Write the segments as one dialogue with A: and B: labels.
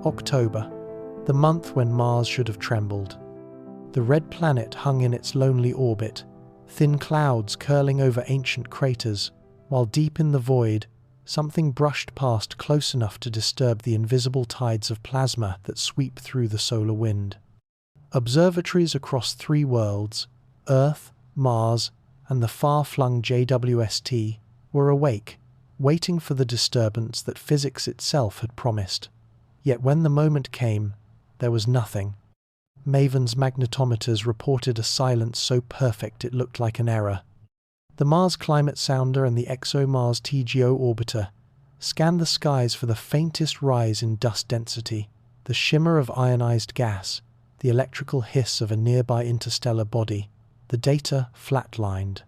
A: October, the month when Mars should have trembled. The red planet hung in its lonely orbit, thin clouds curling over ancient craters, while deep in the void, something brushed past close enough to disturb the invisible tides of plasma that sweep through the solar wind. Observatories across 3 worlds, Earth, Mars, and the far-flung JWST, were awake, waiting for the disturbance that physics itself had promised. Yet when the moment came, there was nothing. Maven's magnetometers reported a silence so perfect it looked like an error. The Mars Climate Sounder and the ExoMars TGO orbiter scanned the skies for the faintest rise in dust density, the shimmer of ionized gas, the electrical hiss of a nearby interstellar body. The data flatlined.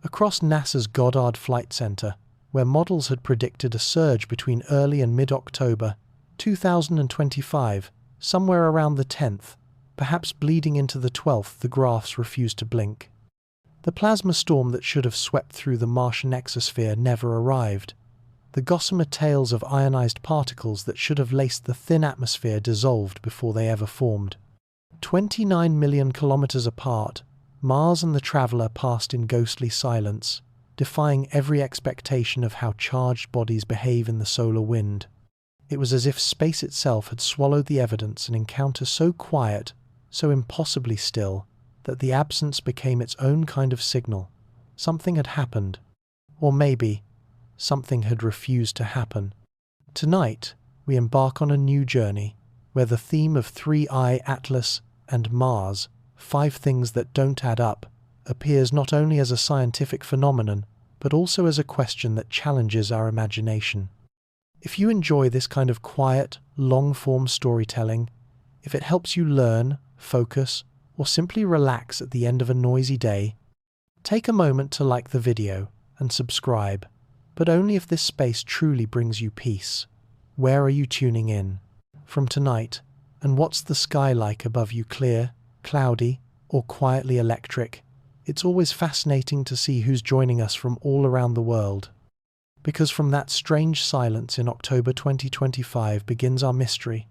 A: Across NASA's Goddard Flight Center, where models had predicted a surge between early and mid-October 2025, somewhere around the 10th, perhaps bleeding into the 12th, the graphs refused to blink. The plasma storm that should have swept through the Martian exosphere never arrived. The gossamer tails of ionized particles that should have laced the thin atmosphere dissolved before they ever formed. 29 million kilometers apart, Mars and the traveler passed in ghostly silence, defying every expectation of how charged bodies behave in the solar wind. It was as if space itself had swallowed the evidence, an encounter so quiet, so impossibly still, that the absence became its own kind of signal. Something had happened. Or maybe, something had refused to happen. Tonight, we embark on a new journey, where the theme of 3I Atlas and Mars, 5 things that don't add up, appears not only as a scientific phenomenon, but also as a question that challenges our imagination. If you enjoy this kind of quiet, long-form storytelling, if it helps you learn, focus, or simply relax at the end of a noisy day, take a moment to like the video and subscribe, but only if this space truly brings you peace. Where are you tuning in from tonight, and what's the sky like above you? Clear, cloudy, or quietly electric? It's always fascinating to see who's joining us from all around the world. Because from that strange silence in October 2025 begins our mystery.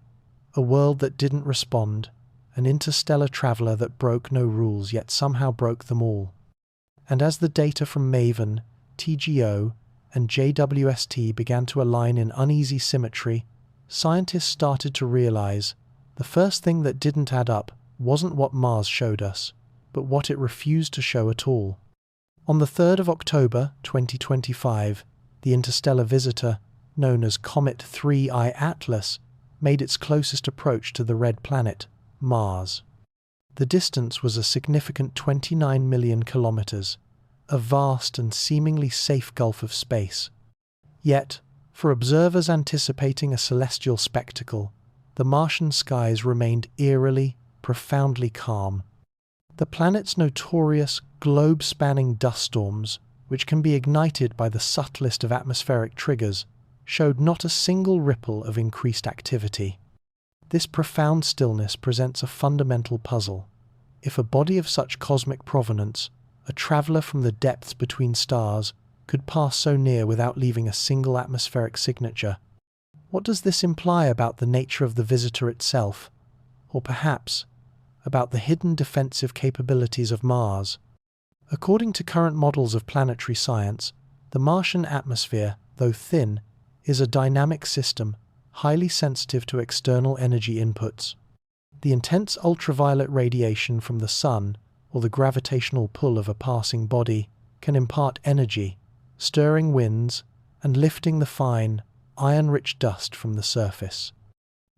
A: A world that didn't respond, an interstellar traveler that broke no rules yet somehow broke them all. And as the data from Maven, TGO, and JWST began to align in uneasy symmetry, scientists started to realize the first thing that didn't add up wasn't what Mars showed us, but what it refused to show at all. On the 3rd of October 2025, the interstellar visitor, known as Comet 3I Atlas, made its closest approach to the red planet, Mars. The distance was a significant 29 million kilometers, a vast and seemingly safe gulf of space. Yet, for observers anticipating a celestial spectacle, the Martian skies remained eerily, profoundly calm. The planet's notorious, globe-spanning dust storms, which can be ignited by the subtlest of atmospheric triggers, showed not a single ripple of increased activity. This profound stillness presents a fundamental puzzle. If a body of such cosmic provenance, a traveler from the depths between stars, could pass so near without leaving a single atmospheric signature, what does this imply about the nature of the visitor itself? Or perhaps, about the hidden defensive capabilities of Mars? According to current models of planetary science, the Martian atmosphere, though thin, is a dynamic system, highly sensitive to external energy inputs. The intense ultraviolet radiation from the sun, or the gravitational pull of a passing body, can impart energy, stirring winds, and lifting the fine, iron-rich dust from the surface.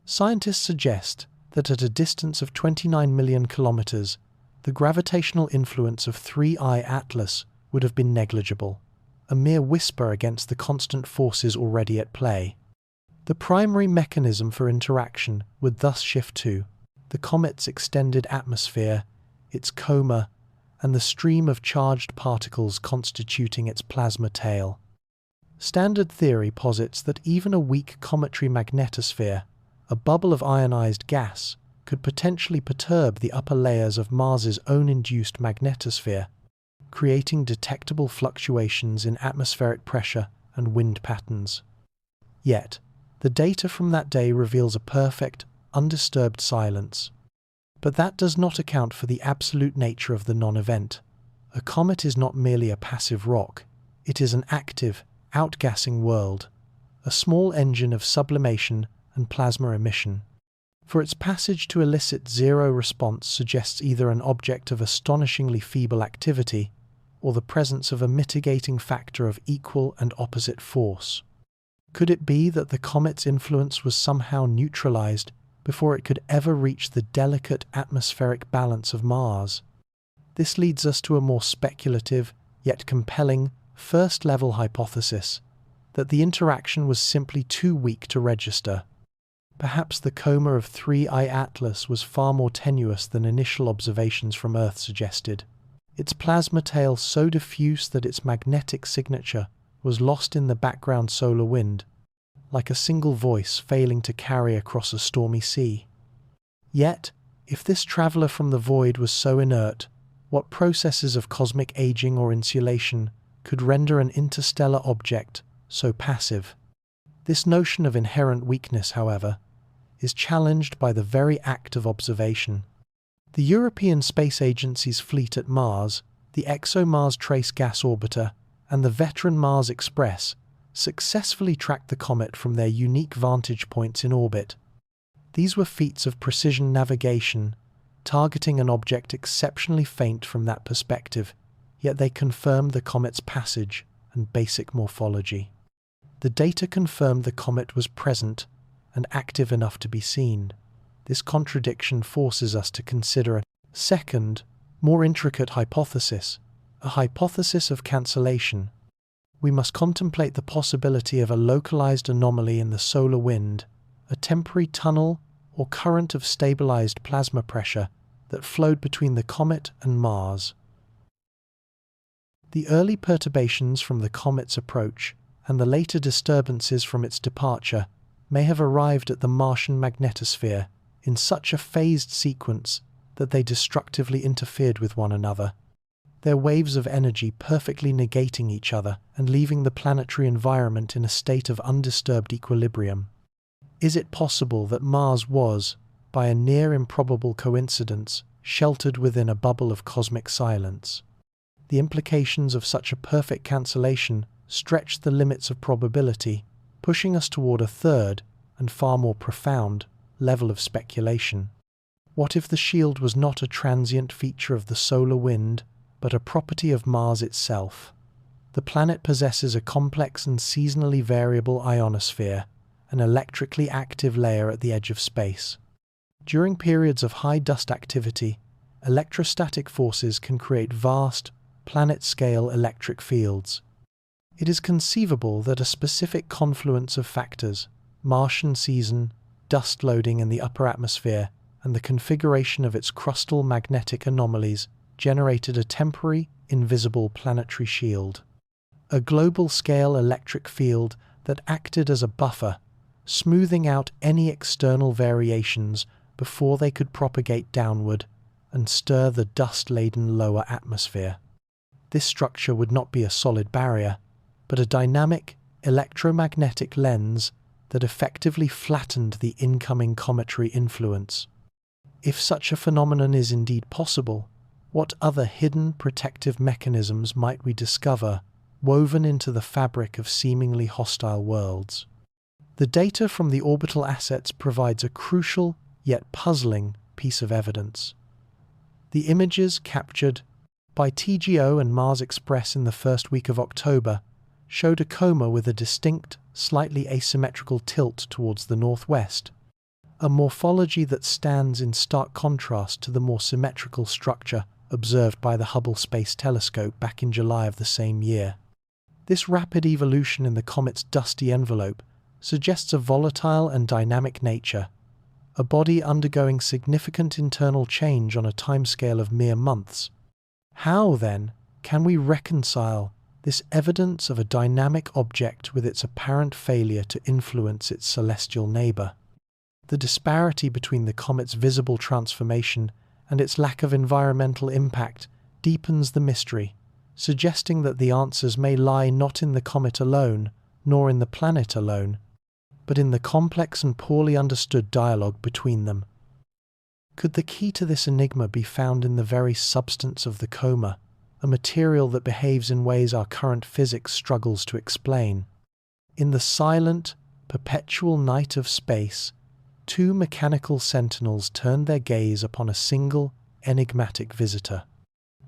A: Scientists suggest that at a distance of 29 million kilometers, the gravitational influence of 3I Atlas would have been negligible, a mere whisper against the constant forces already at play. The primary mechanism for interaction would thus shift to the comet's extended atmosphere, its coma, and the stream of charged particles constituting its plasma tail. Standard theory posits that even a weak cometary magnetosphere, a bubble of ionized gas, could potentially perturb the upper layers of Mars's own induced magnetosphere, creating detectable fluctuations in atmospheric pressure and wind patterns. Yet, The data from that day reveals a perfect, undisturbed silence. But that does not account for the absolute nature of the non-event. A comet is not merely a passive rock, it is an active, outgassing world, a small engine of sublimation and plasma emission. For its passage to elicit zero response suggests either an object of astonishingly feeble activity or the presence of a mitigating factor of equal and opposite force. Could it be that the comet's influence was somehow neutralized before it could ever reach the delicate atmospheric balance of Mars? This leads us to a more speculative, yet compelling, first-level hypothesis that the interaction was simply too weak to register. Perhaps the coma of 3I Atlas was far more tenuous than initial observations from Earth suggested. Its plasma tail so diffuse that its magnetic signature was lost in the background solar wind, like a single voice failing to carry across a stormy sea. Yet, if this traveler from the void was so inert, what processes of cosmic aging or insulation could render an interstellar object so passive? This notion of inherent weakness, however, is challenged by the very act of observation. The European Space Agency's fleet at Mars, the ExoMars Trace Gas Orbiter, and the veteran Mars Express successfully tracked the comet from their unique vantage points in orbit. These were feats of precision navigation, targeting an object exceptionally faint from that perspective, yet they confirmed the comet's passage and basic morphology. The data confirmed the comet was present and active enough to be seen. This contradiction forces us to consider a second, more intricate hypothesis, a hypothesis of cancellation. We must contemplate the possibility of a localized anomaly in the solar wind, a temporary tunnel or current of stabilized plasma pressure that flowed between the comet and Mars. The early perturbations from the comet's approach and the later disturbances from its departure may have arrived at the Martian magnetosphere in such a phased sequence that they destructively interfered with one another, their waves of energy perfectly negating each other and leaving the planetary environment in a state of undisturbed equilibrium. Is it possible that Mars was, by a near improbable coincidence, sheltered within a bubble of cosmic silence? The implications of such a perfect cancellation stretched the limits of probability, pushing us toward a third, and far more profound, level of speculation. What if the shield was not a transient feature of the solar wind, but a property of Mars itself? The planet possesses a complex and seasonally variable ionosphere, an electrically active layer at the edge of space. During periods of high dust activity, electrostatic forces can create vast, planet-scale electric fields. It is conceivable that a specific confluence of factors, Martian season, dust loading in the upper atmosphere, and the configuration of its crustal magnetic anomalies generated a temporary, invisible planetary shield. A global-scale electric field that acted as a buffer, smoothing out any external variations before they could propagate downward and stir the dust-laden lower atmosphere. This structure would not be a solid barrier, but a dynamic, electromagnetic lens that effectively flattened the incoming cometary influence. If such a phenomenon is indeed possible, what other hidden protective mechanisms might we discover woven into the fabric of seemingly hostile worlds? The data from the orbital assets provides a crucial yet puzzling piece of evidence. The images captured by TGO and Mars Express in the first week of October showed a coma with a distinct, slightly asymmetrical tilt towards the northwest, a morphology that stands in stark contrast to the more symmetrical structure observed by the Hubble Space Telescope back in July of the same year. This rapid evolution in the comet's dusty envelope suggests a volatile and dynamic nature, a body undergoing significant internal change on a timescale of mere months. How, then, can we reconcile this evidence of a dynamic object with its apparent failure to influence its celestial neighbour? The disparity between the comet's visible transformation and its lack of environmental impact deepens the mystery, suggesting that the answers may lie not in the comet alone, nor in the planet alone, but in the complex and poorly understood dialogue between them. Could the key to this enigma be found in the very substance of the coma, a material that behaves in ways our current physics struggles to explain? In the silent, perpetual night of space, two mechanical sentinels turned their gaze upon a single, enigmatic visitor.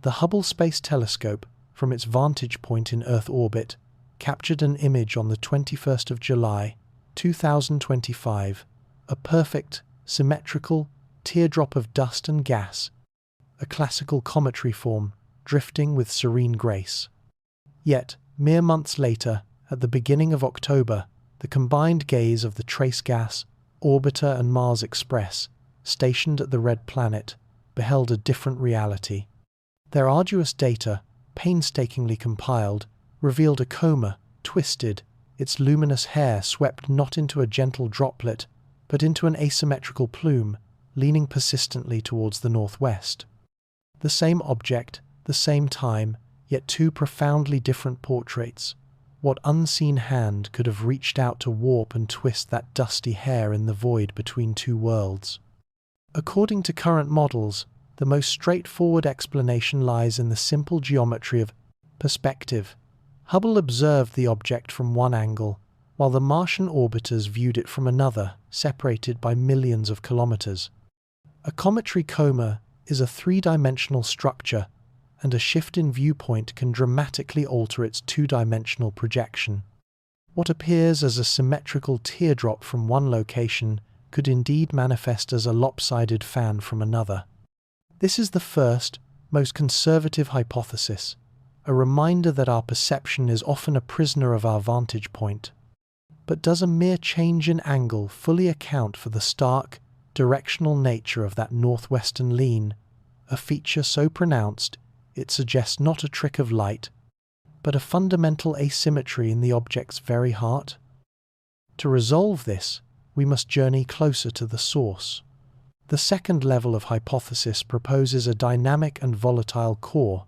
A: The Hubble Space Telescope, from its vantage point in Earth orbit, captured an image on the 21st of July, 2025, a perfect, symmetrical teardrop of dust and gas, a classical cometary form, drifting with serene grace. Yet, mere months later, at the beginning of October, the combined gaze of the trace gas, orbiter and Mars Express, stationed at the red planet, beheld a different reality. Their arduous data, painstakingly compiled, revealed a coma, twisted, its luminous hair swept not into a gentle droplet, but into an asymmetrical plume, leaning persistently towards the northwest. The same object, the same time, yet two profoundly different portraits. What unseen hand could have reached out to warp and twist that dusty hair in the void between two worlds? According to current models, the most straightforward explanation lies in the simple geometry of perspective. Hubble observed the object from one angle, while the Martian orbiters viewed it from another, separated by millions of kilometers. A cometary coma is a three-dimensional structure, and a shift in viewpoint can dramatically alter its two-dimensional projection. What appears as a symmetrical teardrop from one location could indeed manifest as a lopsided fan from another. This is the first, most conservative hypothesis, a reminder that our perception is often a prisoner of our vantage point. But does a mere change in angle fully account for the stark, directional nature of that northwestern lean, a feature so pronounced it suggests not a trick of light, but a fundamental asymmetry in the object's very heart? To resolve this, we must journey closer to the source. The second level of hypothesis proposes a dynamic and volatile core.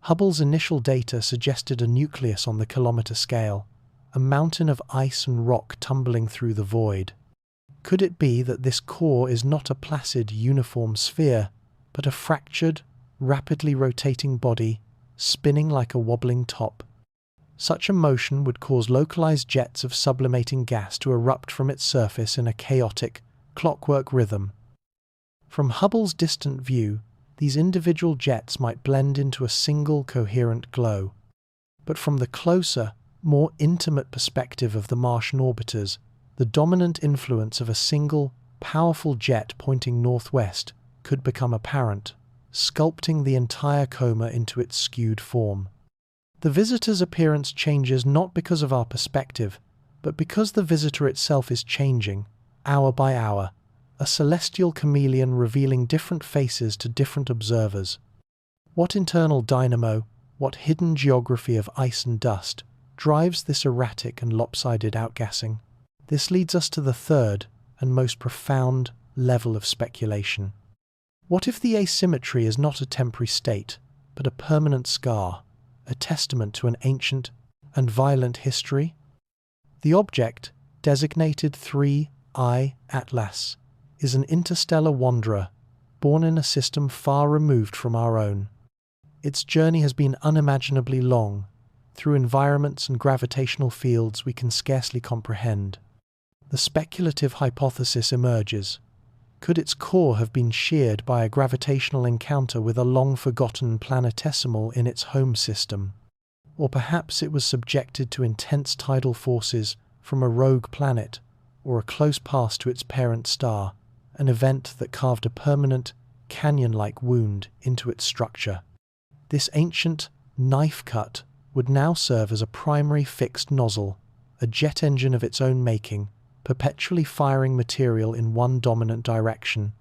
A: Hubble's initial data suggested a nucleus on the kilometer scale, a mountain of ice and rock tumbling through the void. Could it be that this core is not a placid, uniform sphere, but a fractured, rapidly rotating body, spinning like a wobbling top? Such a motion would cause localized jets of sublimating gas to erupt from its surface in a chaotic, clockwork rhythm. From Hubble's distant view, these individual jets might blend into a single coherent glow. But from the closer, more intimate perspective of the Martian orbiters, the dominant influence of a single, powerful jet pointing northwest could become apparent, sculpting the entire coma into its skewed form. The visitor's appearance changes not because of our perspective, but because the visitor itself is changing, hour by hour, a celestial chameleon revealing different faces to different observers. What internal dynamo, what hidden geography of ice and dust, drives this erratic and lopsided outgassing? This leads us to the third and most profound level of speculation. What if the asymmetry is not a temporary state, but a permanent scar, a testament to an ancient and violent history? The object, designated 3I Atlas, is an interstellar wanderer, born in a system far removed from our own. Its journey has been unimaginably long, through environments and gravitational fields we can scarcely comprehend. The speculative hypothesis emerges. Could its core have been sheared by a gravitational encounter with a long-forgotten planetesimal in its home system? Or perhaps it was subjected to intense tidal forces from a rogue planet, or a close pass to its parent star, an event that carved a permanent, canyon-like wound into its structure. This ancient knife cut would now serve as a primary fixed nozzle, a jet engine of its own making, perpetually firing material in one dominant direction,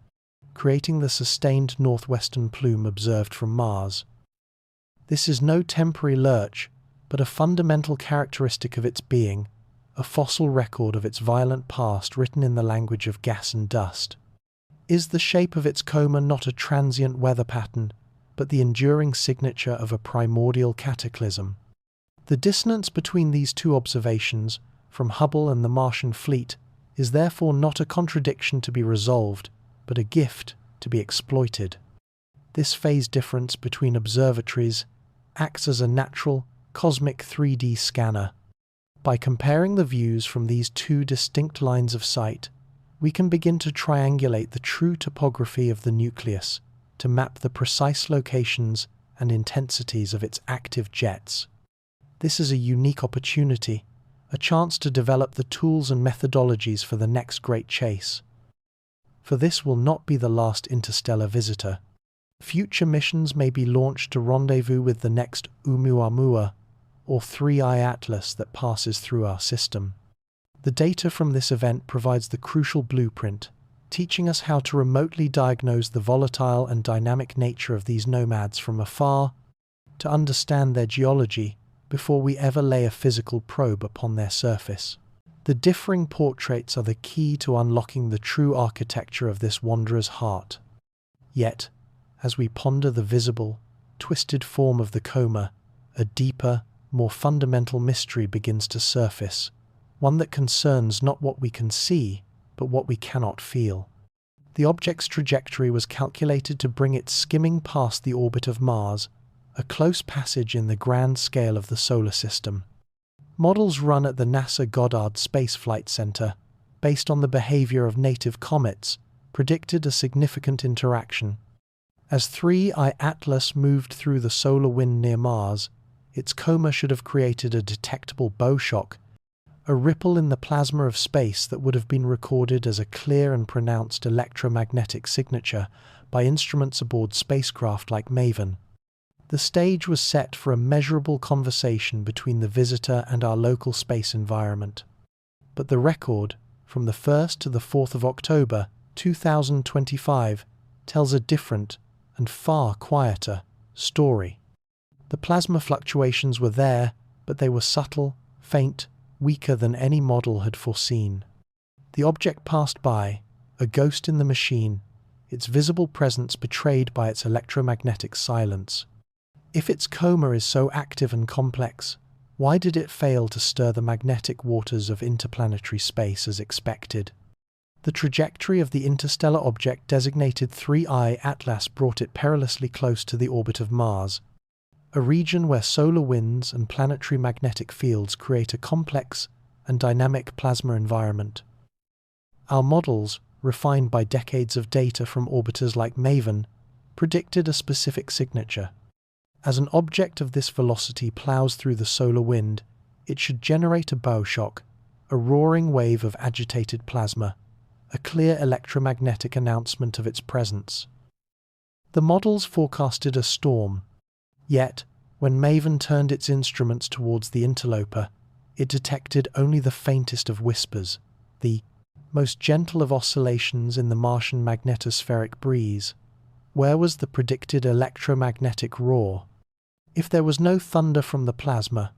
A: creating the sustained northwestern plume observed from Mars. This is no temporary lurch, but a fundamental characteristic of its being, a fossil record of its violent past written in the language of gas and dust. Is the shape of its coma not a transient weather pattern, but the enduring signature of a primordial cataclysm? The dissonance between these two observations from Hubble and the Martian fleet is therefore not a contradiction to be resolved, but a gift to be exploited. This phase difference between observatories acts as a natural, cosmic 3D scanner. By comparing the views from these two distinct lines of sight, we can begin to triangulate the true topography of the nucleus to map the precise locations and intensities of its active jets. This is a unique opportunity, a chance to develop the tools and methodologies for the next great chase. For this will not be the last interstellar visitor. Future missions may be launched to rendezvous with the next Oumuamua, or 3I Atlas that passes through our system. The data from this event provides the crucial blueprint, teaching us how to remotely diagnose the volatile and dynamic nature of these nomads from afar, to understand their geology before we ever lay a physical probe upon their surface. The differing portraits are the key to unlocking the true architecture of this wanderer's heart. Yet, as we ponder the visible, twisted form of the coma, a deeper, more fundamental mystery begins to surface, one that concerns not what we can see, but what we cannot feel. The object's trajectory was calculated to bring it skimming past the orbit of Mars, a close passage in the grand scale of the solar system. Models run at the NASA Goddard Space Flight Center, based on the behavior of native comets, predicted a significant interaction. As 3I Atlas moved through the solar wind near Mars, its coma should have created a detectable bow shock, a ripple in the plasma of space that would have been recorded as a clear and pronounced electromagnetic signature by instruments aboard spacecraft like MAVEN. The stage was set for a measurable conversation between the visitor and our local space environment. But the record, from the 1st to the 4th of October 2025, tells a different and far quieter story. The plasma fluctuations were there, but they were subtle, faint, weaker than any model had foreseen. The object passed by, a ghost in the machine, its visible presence betrayed by its electromagnetic silence. If its coma is so active and complex, why did it fail to stir the magnetic waters of interplanetary space as expected? The trajectory of the interstellar object designated 3I Atlas brought it perilously close to the orbit of Mars, a region where solar winds and planetary magnetic fields create a complex and dynamic plasma environment. Our models, refined by decades of data from orbiters like MAVEN, predicted a specific signature. As an object of this velocity plows through the solar wind, it should generate a bow shock, a roaring wave of agitated plasma, a clear electromagnetic announcement of its presence. The models forecasted a storm. Yet, when MAVEN turned its instruments towards the interloper, it detected only the faintest of whispers, the most gentle of oscillations in the Martian magnetospheric breeze. Where was the predicted electromagnetic roar? If there was no thunder from the plasma,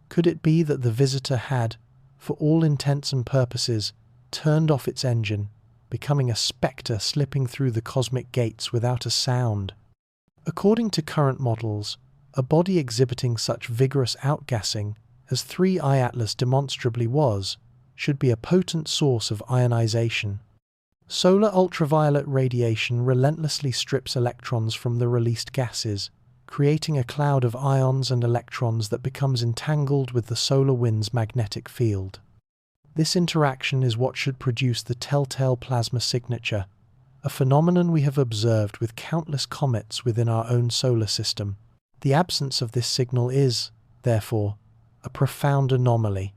A: could it be that the visitor had, for all intents and purposes, turned off its engine, becoming a spectre slipping through the cosmic gates without a sound? According to current models, a body exhibiting such vigorous outgassing as 3I Atlas demonstrably was, should be a potent source of ionization. Solar ultraviolet radiation relentlessly strips electrons from the released gases, creating a cloud of ions and electrons that becomes entangled with the solar wind's magnetic field. This interaction is what should produce the telltale plasma signature, a phenomenon we have observed with countless comets within our own solar system. The absence of this signal is, therefore, a profound anomaly.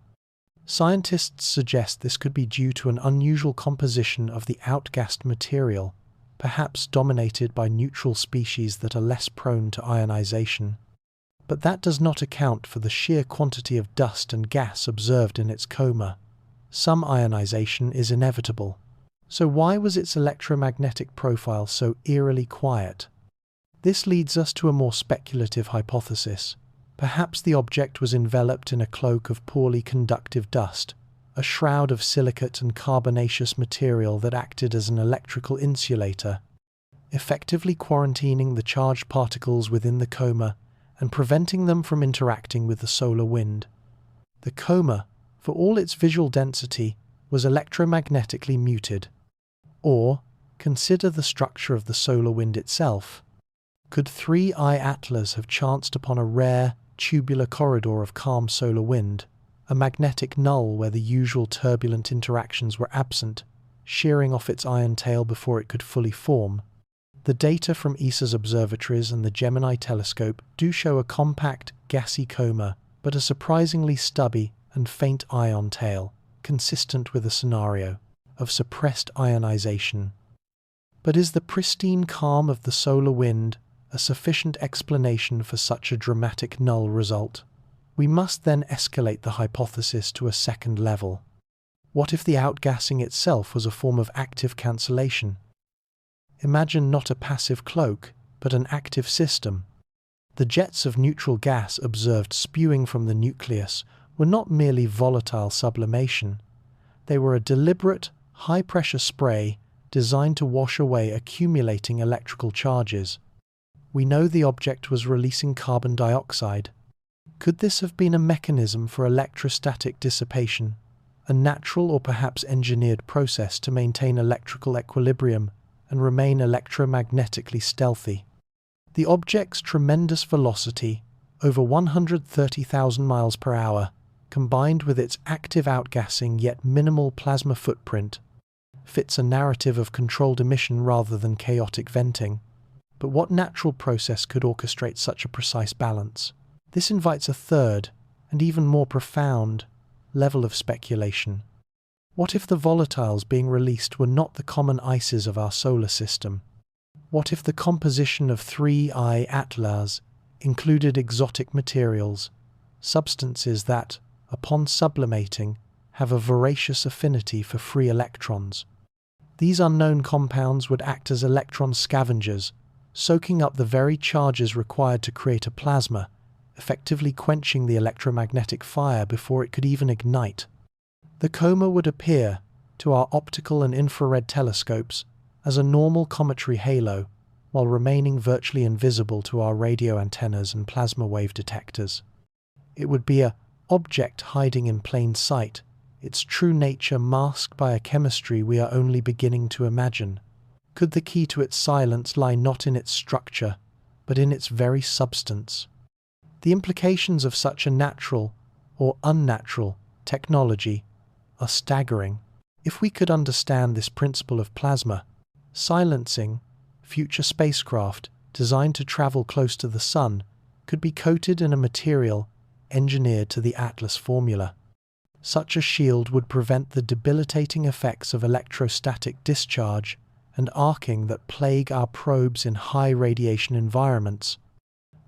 A: Scientists suggest this could be due to an unusual composition of the outgassed material, perhaps dominated by neutral species that are less prone to ionization. But that does not account for the sheer quantity of dust and gas observed in its coma. Some ionization is inevitable. So why was its electromagnetic profile so eerily quiet? This leads us to a more speculative hypothesis. Perhaps the object was enveloped in a cloak of poorly conductive dust, a shroud of silicate and carbonaceous material that acted as an electrical insulator, effectively quarantining the charged particles within the coma and preventing them from interacting with the solar wind. The coma, for all its visual density, was electromagnetically muted. Or, consider the structure of the solar wind itself. Could 3I Atlas have chanced upon a rare, tubular corridor of calm solar wind, a magnetic null where the usual turbulent interactions were absent, shearing off its iron tail before it could fully form? The data from ESA's observatories and the Gemini telescope do show a compact, gassy coma, but a surprisingly stubby and faint ion tail, consistent with a scenario of suppressed ionization. But is the pristine calm of the solar wind a sufficient explanation for such a dramatic null result? We must then escalate the hypothesis to a second level. What if the outgassing itself was a form of active cancellation? Imagine not a passive cloak, but an active system. The jets of neutral gas observed spewing from the nucleus were not merely volatile sublimation. They were a deliberate, high-pressure spray designed to wash away accumulating electrical charges. We know the object was releasing carbon dioxide. Could this have been a mechanism for electrostatic dissipation, a natural or perhaps engineered process to maintain electrical equilibrium and remain electromagnetically stealthy? The object's tremendous velocity, over 130,000 miles per hour, combined with its active outgassing yet minimal plasma footprint, fits a narrative of controlled emission rather than chaotic venting. But what natural process could orchestrate such a precise balance? This invites a third, and even more profound, level of speculation. What if the volatiles being released were not the common ices of our solar system? What if the composition of 3I Atlas included exotic materials, substances that, upon sublimating, have a voracious affinity for free electrons? These unknown compounds would act as electron scavengers, soaking up the very charges required to create a plasma, effectively quenching the electromagnetic fire before it could even ignite. The coma would appear, to our optical and infrared telescopes, as a normal cometary halo, while remaining virtually invisible to our radio antennas and plasma wave detectors. It would be an object hiding in plain sight, its true nature masked by a chemistry we are only beginning to imagine. Could the key to its silence lie not in its structure, but in its very substance? The implications of such a natural, or unnatural, technology are staggering. If we could understand this principle of plasma, silencing, future spacecraft designed to travel close to the Sun could be coated in a material engineered to the Atlas formula. Such a shield would prevent the debilitating effects of electrostatic discharge and arcing that plague our probes in high radiation environments,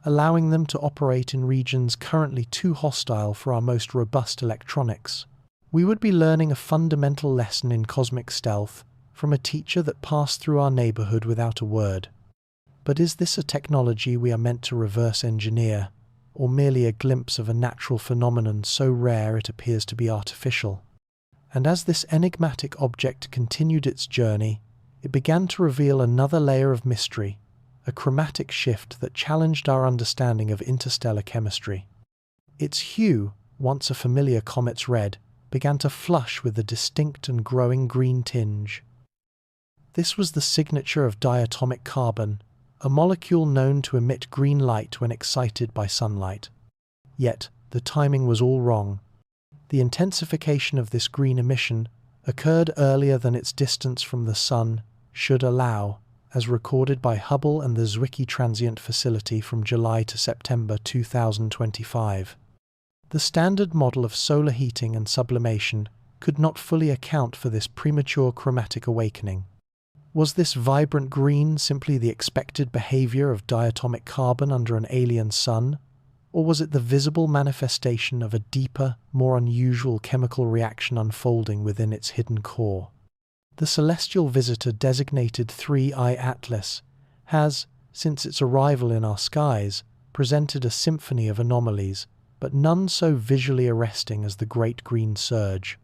A: allowing them to operate in regions currently too hostile for our most robust electronics. We would be learning a fundamental lesson in cosmic stealth from a teacher that passed through our neighborhood without a word. But is this a technology we are meant to reverse engineer, or merely a glimpse of a natural phenomenon so rare it appears to be artificial? And as this enigmatic object continued its journey, it began to reveal another layer of mystery, a chromatic shift that challenged our understanding of interstellar chemistry. Its hue, once a familiar comet's red, began to flush with a distinct and growing green tinge. This was the signature of diatomic carbon, a molecule known to emit green light when excited by sunlight. Yet, the timing was all wrong. The intensification of this green emission occurred earlier than its distance from the Sun should allow, as recorded by Hubble and the Zwicky Transient Facility from July to September 2025. The standard model of solar heating and sublimation could not fully account for this premature chromatic awakening. Was this vibrant green simply the expected behavior of diatomic carbon under an alien sun, or was it the visible manifestation of a deeper, more unusual chemical reaction unfolding within its hidden core? The celestial visitor designated 3I Atlas has, since its arrival in our skies, presented a symphony of anomalies, but none so visually arresting as the Great Green Surge.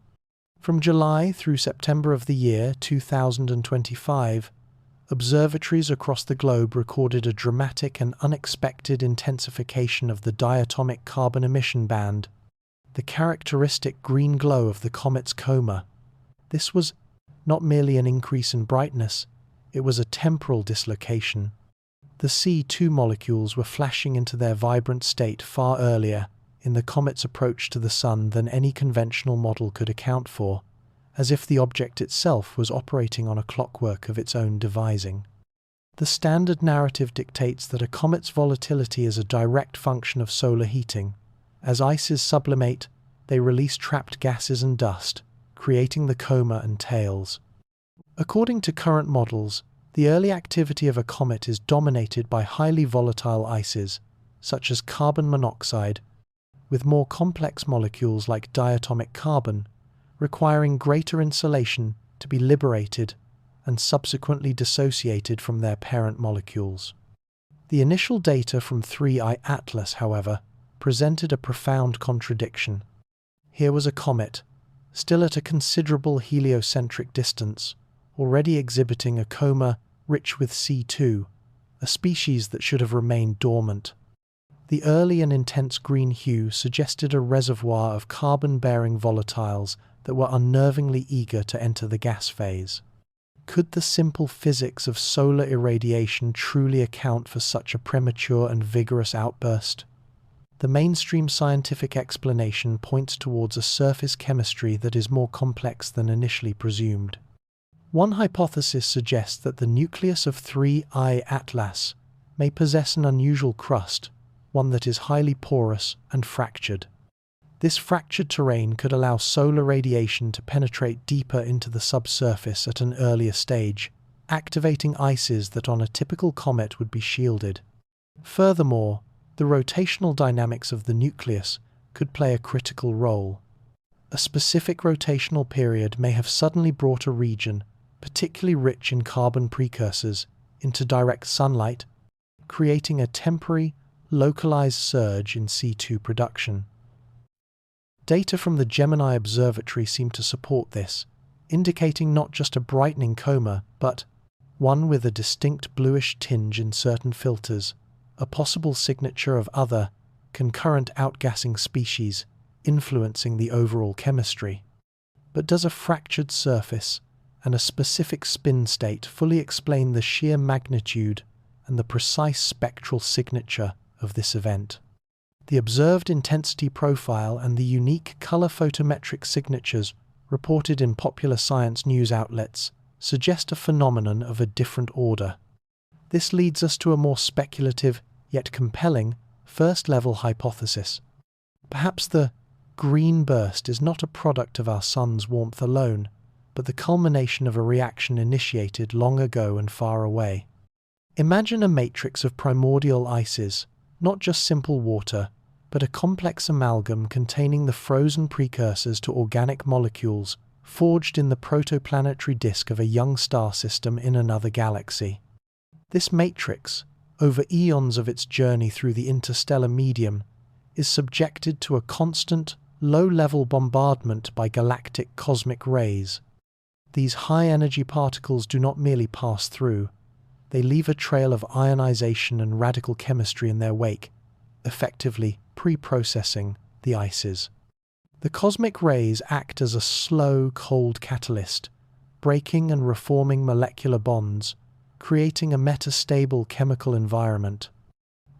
A: From July through September of the year 2025, observatories across the globe recorded a dramatic and unexpected intensification of the diatomic carbon emission band. the characteristic green glow of the comet's coma. This was not merely an increase in brightness, it was a temporal dislocation. The C2 molecules were flashing into their vibrant state far earlier in the comet's approach to the Sun than any conventional model could account for, as if the object itself was operating on a clockwork of its own devising. The standard narrative dictates that a comet's volatility is a direct function of solar heating. As ices sublimate, they release trapped gases and dust, creating the coma and tails. According to current models, the early activity of a comet is dominated by highly volatile ices, such as carbon monoxide, with more complex molecules like diatomic carbon, requiring greater insulation to be liberated and subsequently dissociated from their parent molecules. The initial data from 3I Atlas, however, presented a profound contradiction. Here was a comet, still at a considerable heliocentric distance, already exhibiting a coma rich with C2, a species that should have remained dormant. The early and intense green hue suggested a reservoir of carbon-bearing volatiles that were unnervingly eager to enter the gas phase. Could the simple physics of solar irradiation truly account for such a premature and vigorous outburst? The mainstream scientific explanation points towards a surface chemistry that is more complex than initially presumed. One hypothesis suggests that the nucleus of 3I Atlas may possess an unusual crust, one that is highly porous and fractured. This fractured terrain could allow solar radiation to penetrate deeper into the subsurface at an earlier stage, activating ices that on a typical comet would be shielded. Furthermore, the rotational dynamics of the nucleus could play a critical role. A specific rotational period may have suddenly brought a region, particularly rich in carbon precursors, into direct sunlight, creating a temporary, localized surge in C2 production. Data from the Gemini Observatory seem to support this, indicating not just a brightening coma, but one with a distinct bluish tinge in certain filters, a possible signature of other, concurrent outgassing species influencing the overall chemistry. But does a fractured surface and a specific spin state fully explain the sheer magnitude and the precise spectral signature of this event? The observed intensity profile and the unique color photometric signatures reported in popular science news outlets suggest a phenomenon of a different order. This leads us to a more speculative, yet compelling, first-level hypothesis. Perhaps the green burst is not a product of our sun's warmth alone, but the culmination of a reaction initiated long ago and far away. Imagine a matrix of primordial ices, not just simple water, but a complex amalgam containing the frozen precursors to organic molecules forged in the protoplanetary disk of a young star system in another galaxy. This matrix, over eons of its journey through the interstellar medium, is subjected to a constant, low-level bombardment by galactic cosmic rays. These high-energy particles do not merely pass through, they leave a trail of ionization and radical chemistry in their wake, effectively pre-processing the ices. The cosmic rays act as a slow, cold catalyst, breaking and reforming molecular bonds, creating a metastable chemical environment.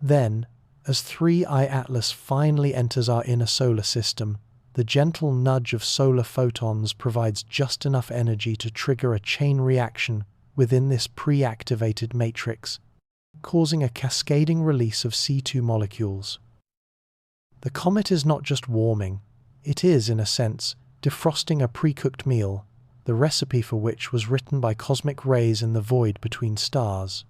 A: Then, as 3I Atlas finally enters our inner solar system, the gentle nudge of solar photons provides just enough energy to trigger a chain reaction within this pre-activated matrix, causing a cascading release of C2 molecules. The comet is not just warming, it is, in a sense, defrosting a pre-cooked meal, the recipe for which was written by cosmic rays in the void between stars.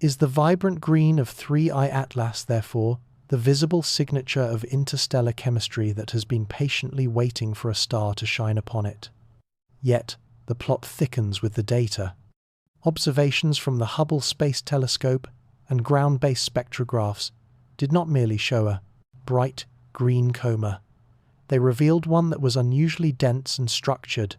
A: Is the vibrant green of 3I Atlas, therefore, the visible signature of interstellar chemistry that has been patiently waiting for a star to shine upon it? Yet, the plot thickens with the data. Observations from the Hubble Space Telescope and ground-based spectrographs did not merely show a bright green coma. They revealed one that was unusually dense and structured.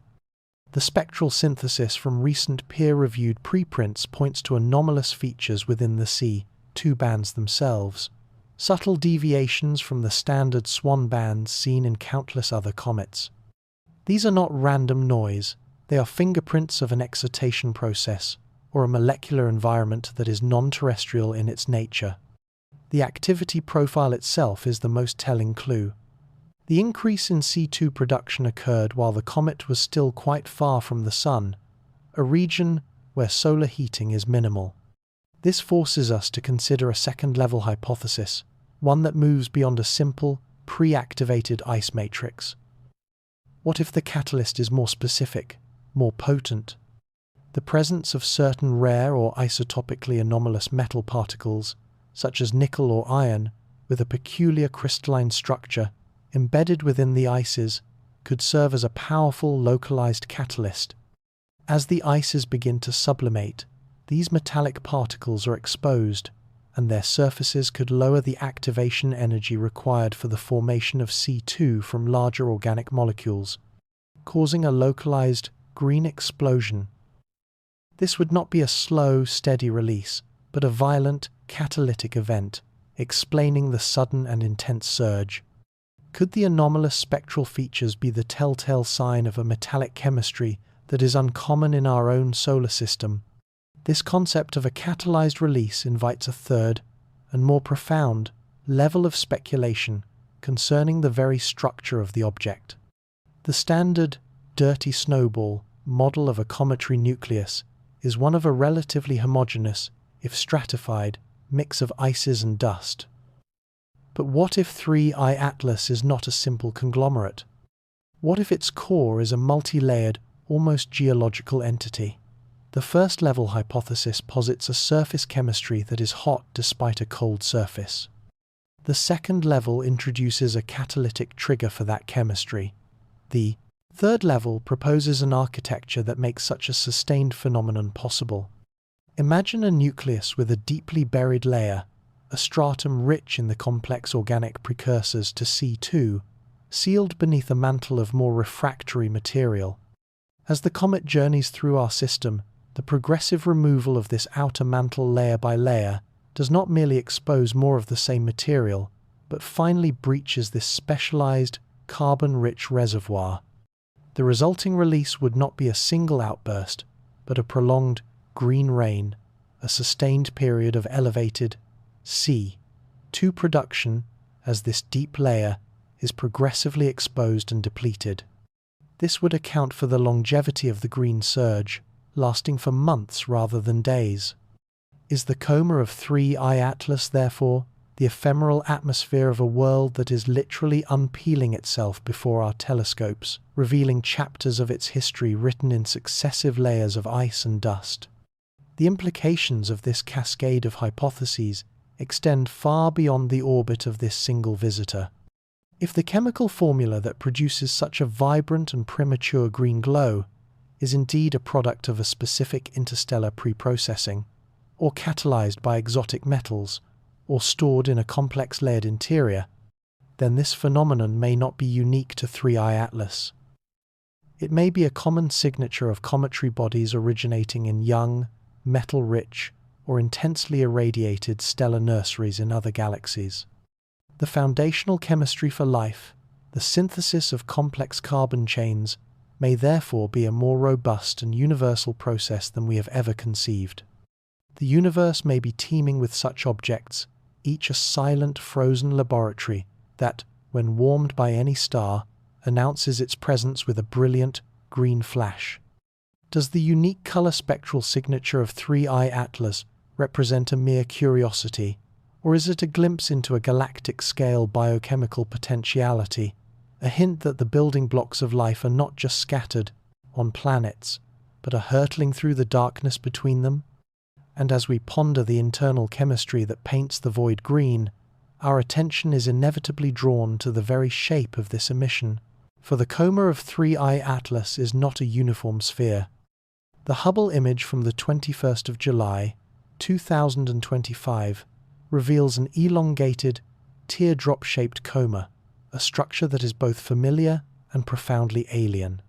A: The spectral synthesis from recent peer-reviewed preprints points to anomalous features within the C2 bands themselves, subtle deviations from the standard swan bands seen in countless other comets. These are not random noise, they are fingerprints of an excitation process or a molecular environment that is non-terrestrial in its nature. The activity profile itself is the most telling clue. The increase in C2 production occurred while the comet was still quite far from the Sun, a region where solar heating is minimal. This forces us to consider a second-level hypothesis, one that moves beyond a simple, pre-activated ice matrix. What if the catalyst is more specific, more potent? The presence of certain rare or isotopically anomalous metal particles, such as nickel or iron, with a peculiar crystalline structure embedded within the ices, could serve as a powerful localized catalyst. As the ices begin to sublimate, these metallic particles are exposed, and their surfaces could lower the activation energy required for the formation of C2 from larger organic molecules, causing a localized green explosion. This would not be a slow, steady release, but a violent, catalytic event, explaining the sudden and intense surge. Could the anomalous spectral features be the telltale sign of a metallic chemistry that is uncommon in our own solar system? This concept of a catalyzed release invites a third, and more profound, level of speculation concerning the very structure of the object. The standard, dirty snowball model of a cometary nucleus is one of a relatively homogeneous, if stratified, mix of ices and dust. But what if 3I Atlas is not a simple conglomerate? What if its core is a multi-layered, almost geological entity? The first-level hypothesis posits a surface chemistry that is hot despite a cold surface. The second level introduces a catalytic trigger for that chemistry. The third level proposes an architecture that makes such a sustained phenomenon possible. Imagine a nucleus with a deeply buried layer, a stratum rich in the complex organic precursors to C2, sealed beneath a mantle of more refractory material. As the comet journeys through our system, the progressive removal of this outer mantle layer by layer does not merely expose more of the same material, but finally breaches this specialized, carbon-rich reservoir. The resulting release would not be a single outburst, but a prolonged green rain, a sustained period of elevated C2 production as this deep layer is progressively exposed and depleted. This would account for the longevity of the green surge, lasting for months rather than days. Is the coma of 3I Atlas, therefore, the ephemeral atmosphere of a world that is literally unpeeling itself before our telescopes, revealing chapters of its history written in successive layers of ice and dust? The implications of this cascade of hypotheses extend far beyond the orbit of this single visitor. If the chemical formula that produces such a vibrant and premature green glow is indeed a product of a specific interstellar preprocessing, or catalyzed by exotic metals, or stored in a complex layered interior, then this phenomenon may not be unique to 3I Atlas. It may be a common signature of cometary bodies originating in young, metal-rich, or intensely irradiated stellar nurseries in other galaxies. The foundational chemistry for life, the synthesis of complex carbon chains, may therefore be a more robust and universal process than we have ever conceived. The universe may be teeming with such objects, each a silent, frozen laboratory that, when warmed by any star, announces its presence with a brilliant, green flash. Does the unique color spectral signature of 3I Atlas represent a mere curiosity, or is it a glimpse into a galactic-scale biochemical potentiality, a hint that the building blocks of life are not just scattered on planets, but are hurtling through the darkness between them? And as we ponder the internal chemistry that paints the void green, our attention is inevitably drawn to the very shape of this emission, for the coma of 3I Atlas is not a uniform sphere. The Hubble image from the 21st of July, 2025, reveals an elongated, teardrop-shaped coma, a structure that is both familiar and profoundly alien.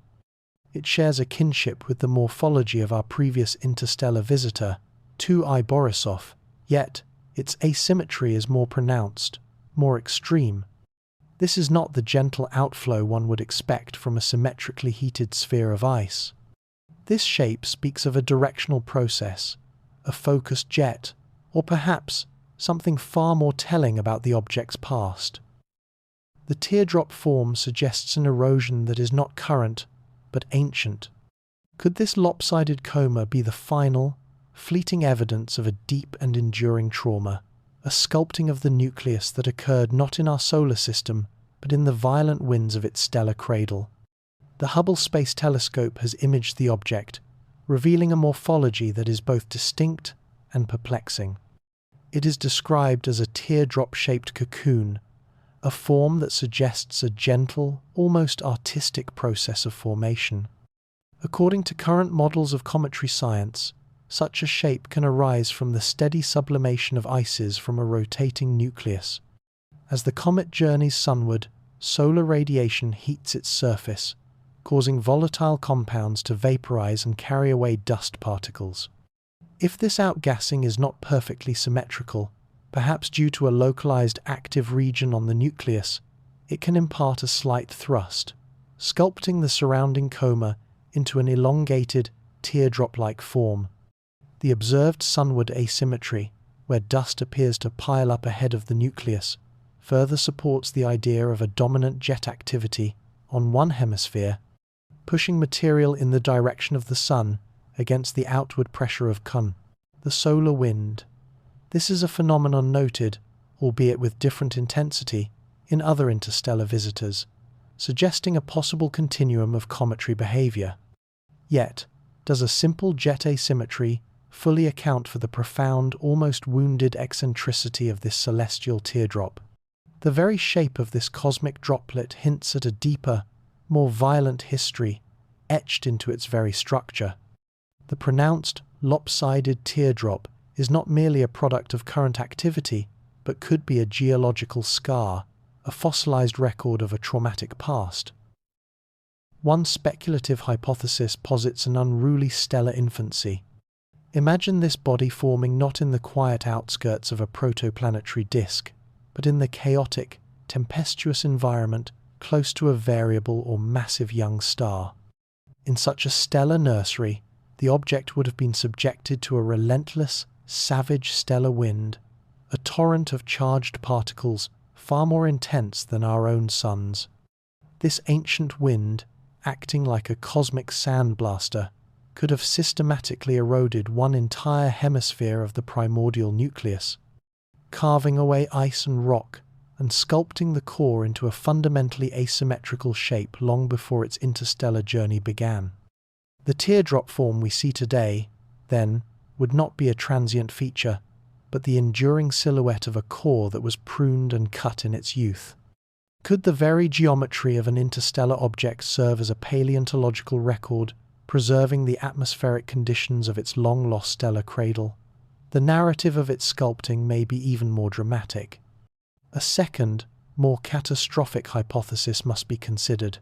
A: It shares a kinship with the morphology of our previous interstellar visitor, 2I Borisov, yet, its asymmetry is more pronounced, more extreme. This is not the gentle outflow one would expect from a symmetrically heated sphere of ice. This shape speaks of a directional process, a focused jet, or perhaps something far more telling about the object's past. The teardrop form suggests an erosion that is not current, but ancient. Could this lopsided coma be the final, fleeting evidence of a deep and enduring trauma, a sculpting of the nucleus that occurred not in our solar system, but in the violent winds of its stellar cradle? The Hubble Space Telescope has imaged the object, revealing a morphology that is both distinct and perplexing. It is described as a teardrop-shaped cocoon, a form that suggests a gentle, almost artistic process of formation. According to current models of cometary science, such a shape can arise from the steady sublimation of ices from a rotating nucleus. As the comet journeys sunward, solar radiation heats its surface, causing volatile compounds to vaporize and carry away dust particles. If this outgassing is not perfectly symmetrical, perhaps due to a localized active region on the nucleus, it can impart a slight thrust, sculpting the surrounding coma into an elongated, teardrop-like form. The observed sunward asymmetry, where dust appears to pile up ahead of the nucleus, further supports the idea of a dominant jet activity on one hemisphere, pushing material in the direction of the sun against the outward pressure of the solar wind. This is a phenomenon noted, albeit with different intensity, in other interstellar visitors, suggesting a possible continuum of cometary behavior. Yet, does a simple jet asymmetry fully account for the profound, almost wounded eccentricity of this celestial teardrop? The very shape of this cosmic droplet hints at a deeper, more violent history etched into its very structure. The pronounced, lopsided teardrop is not merely a product of current activity, but could be a geological scar, a fossilized record of a traumatic past. One speculative hypothesis posits an unruly stellar infancy. Imagine this body forming not in the quiet outskirts of a protoplanetary disk, but in the chaotic, tempestuous environment close to a variable or massive young star. In such a stellar nursery, the object would have been subjected to a relentless, savage stellar wind, a torrent of charged particles far more intense than our own sun's. This ancient wind, acting like a cosmic sandblaster, could have systematically eroded one entire hemisphere of the primordial nucleus, carving away ice and rock and sculpting the core into a fundamentally asymmetrical shape long before its interstellar journey began. The teardrop form we see today, then, would not be a transient feature, but the enduring silhouette of a core that was pruned and cut in its youth. Could the very geometry of an interstellar object serve as a paleontological record, preserving the atmospheric conditions of its long-lost stellar cradle? The narrative of its sculpting may be even more dramatic. A second, more catastrophic hypothesis must be considered.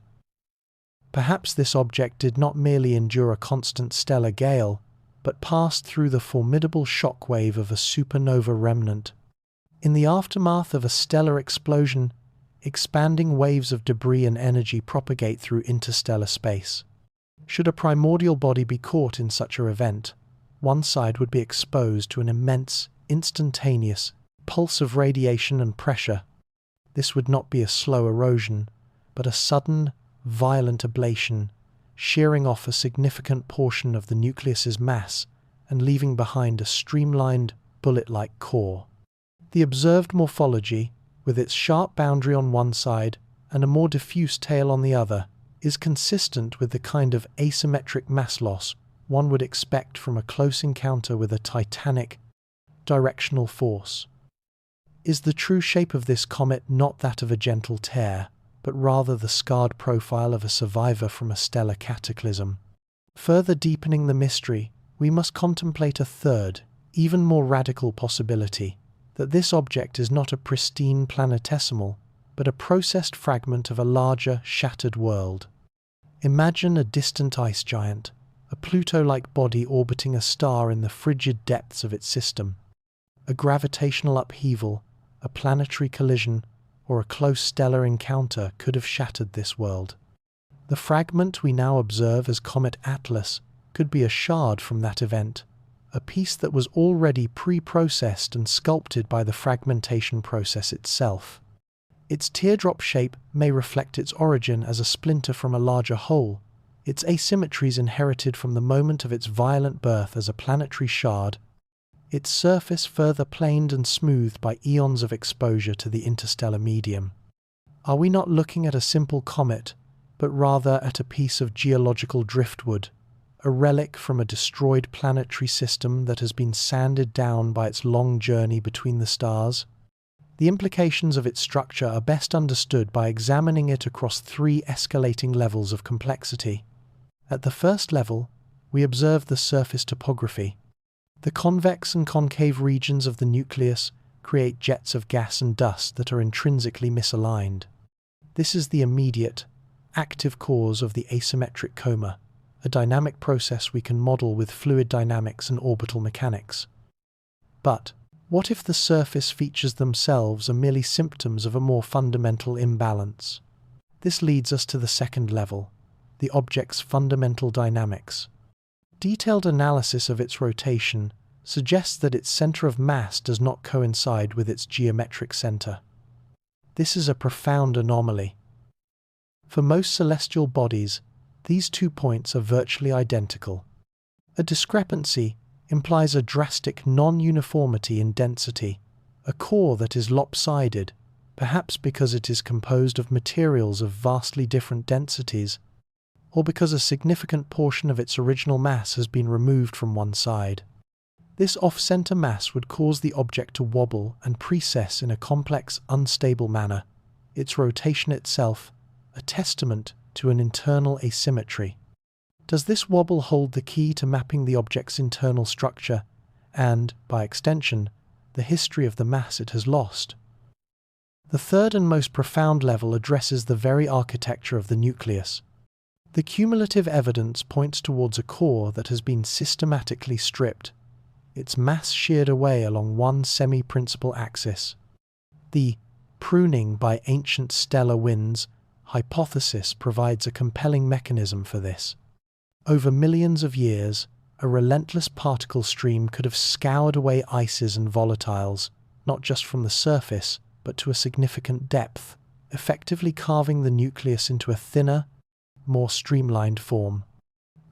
A: Perhaps this object did not merely endure a constant stellar gale, but passed through the formidable shock wave of a supernova remnant. In the aftermath of a stellar explosion, expanding waves of debris and energy propagate through interstellar space. Should a primordial body be caught in such an event, one side would be exposed to an immense, instantaneous pulse of radiation and pressure. This would not be a slow erosion, but a sudden, violent ablation, shearing off a significant portion of the nucleus's mass and leaving behind a streamlined, bullet-like core. The observed morphology, with its sharp boundary on one side and a more diffuse tail on the other, is consistent with the kind of asymmetric mass loss one would expect from a close encounter with a titanic, directional force. Is the true shape of this comet not that of a gentle tear, but rather the scarred profile of a survivor from a stellar cataclysm? Further deepening the mystery, we must contemplate a third, even more radical possibility, that this object is not a pristine planetesimal, but a processed fragment of a larger, shattered world. Imagine a distant ice giant, a Pluto-like body orbiting a star in the frigid depths of its system. A gravitational upheaval, a planetary collision, or a close stellar encounter could have shattered this world. The fragment we now observe as Comet Atlas could be a shard from that event, a piece that was already pre-processed and sculpted by the fragmentation process itself. Its teardrop shape may reflect its origin as a splinter from a larger whole, its asymmetries inherited from the moment of its violent birth as a planetary shard, its surface further planed and smoothed by eons of exposure to the interstellar medium. Are we not looking at a simple comet, but rather at a piece of geological driftwood, a relic from a destroyed planetary system that has been sanded down by its long journey between the stars? The implications of its structure are best understood by examining it across three escalating levels of complexity. At the first level, we observe the surface topography. The convex and concave regions of the nucleus create jets of gas and dust that are intrinsically misaligned. This is the immediate, active cause of the asymmetric coma, a dynamic process we can model with fluid dynamics and orbital mechanics. But what if the surface features themselves are merely symptoms of a more fundamental imbalance? This leads us to the second level, the object's fundamental dynamics. Detailed analysis of its rotation suggests that its center of mass does not coincide with its geometric center. This is a profound anomaly. For most celestial bodies, these 2 points are virtually identical. A discrepancy implies a drastic non-uniformity in density, a core that is lopsided, perhaps because it is composed of materials of vastly different densities, or because a significant portion of its original mass has been removed from one side. This off-center mass would cause the object to wobble and precess in a complex, unstable manner, its rotation itself a testament to an internal asymmetry. Does this wobble hold the key to mapping the object's internal structure and, by extension, the history of the mass it has lost? The third and most profound level addresses the very architecture of the nucleus. The cumulative evidence points towards a core that has been systematically stripped, its mass sheared away along one semi-principal axis. The pruning by ancient stellar winds hypothesis provides a compelling mechanism for this. Over millions of years, a relentless particle stream could have scoured away ices and volatiles, not just from the surface, but to a significant depth, effectively carving the nucleus into a thinner, more streamlined form.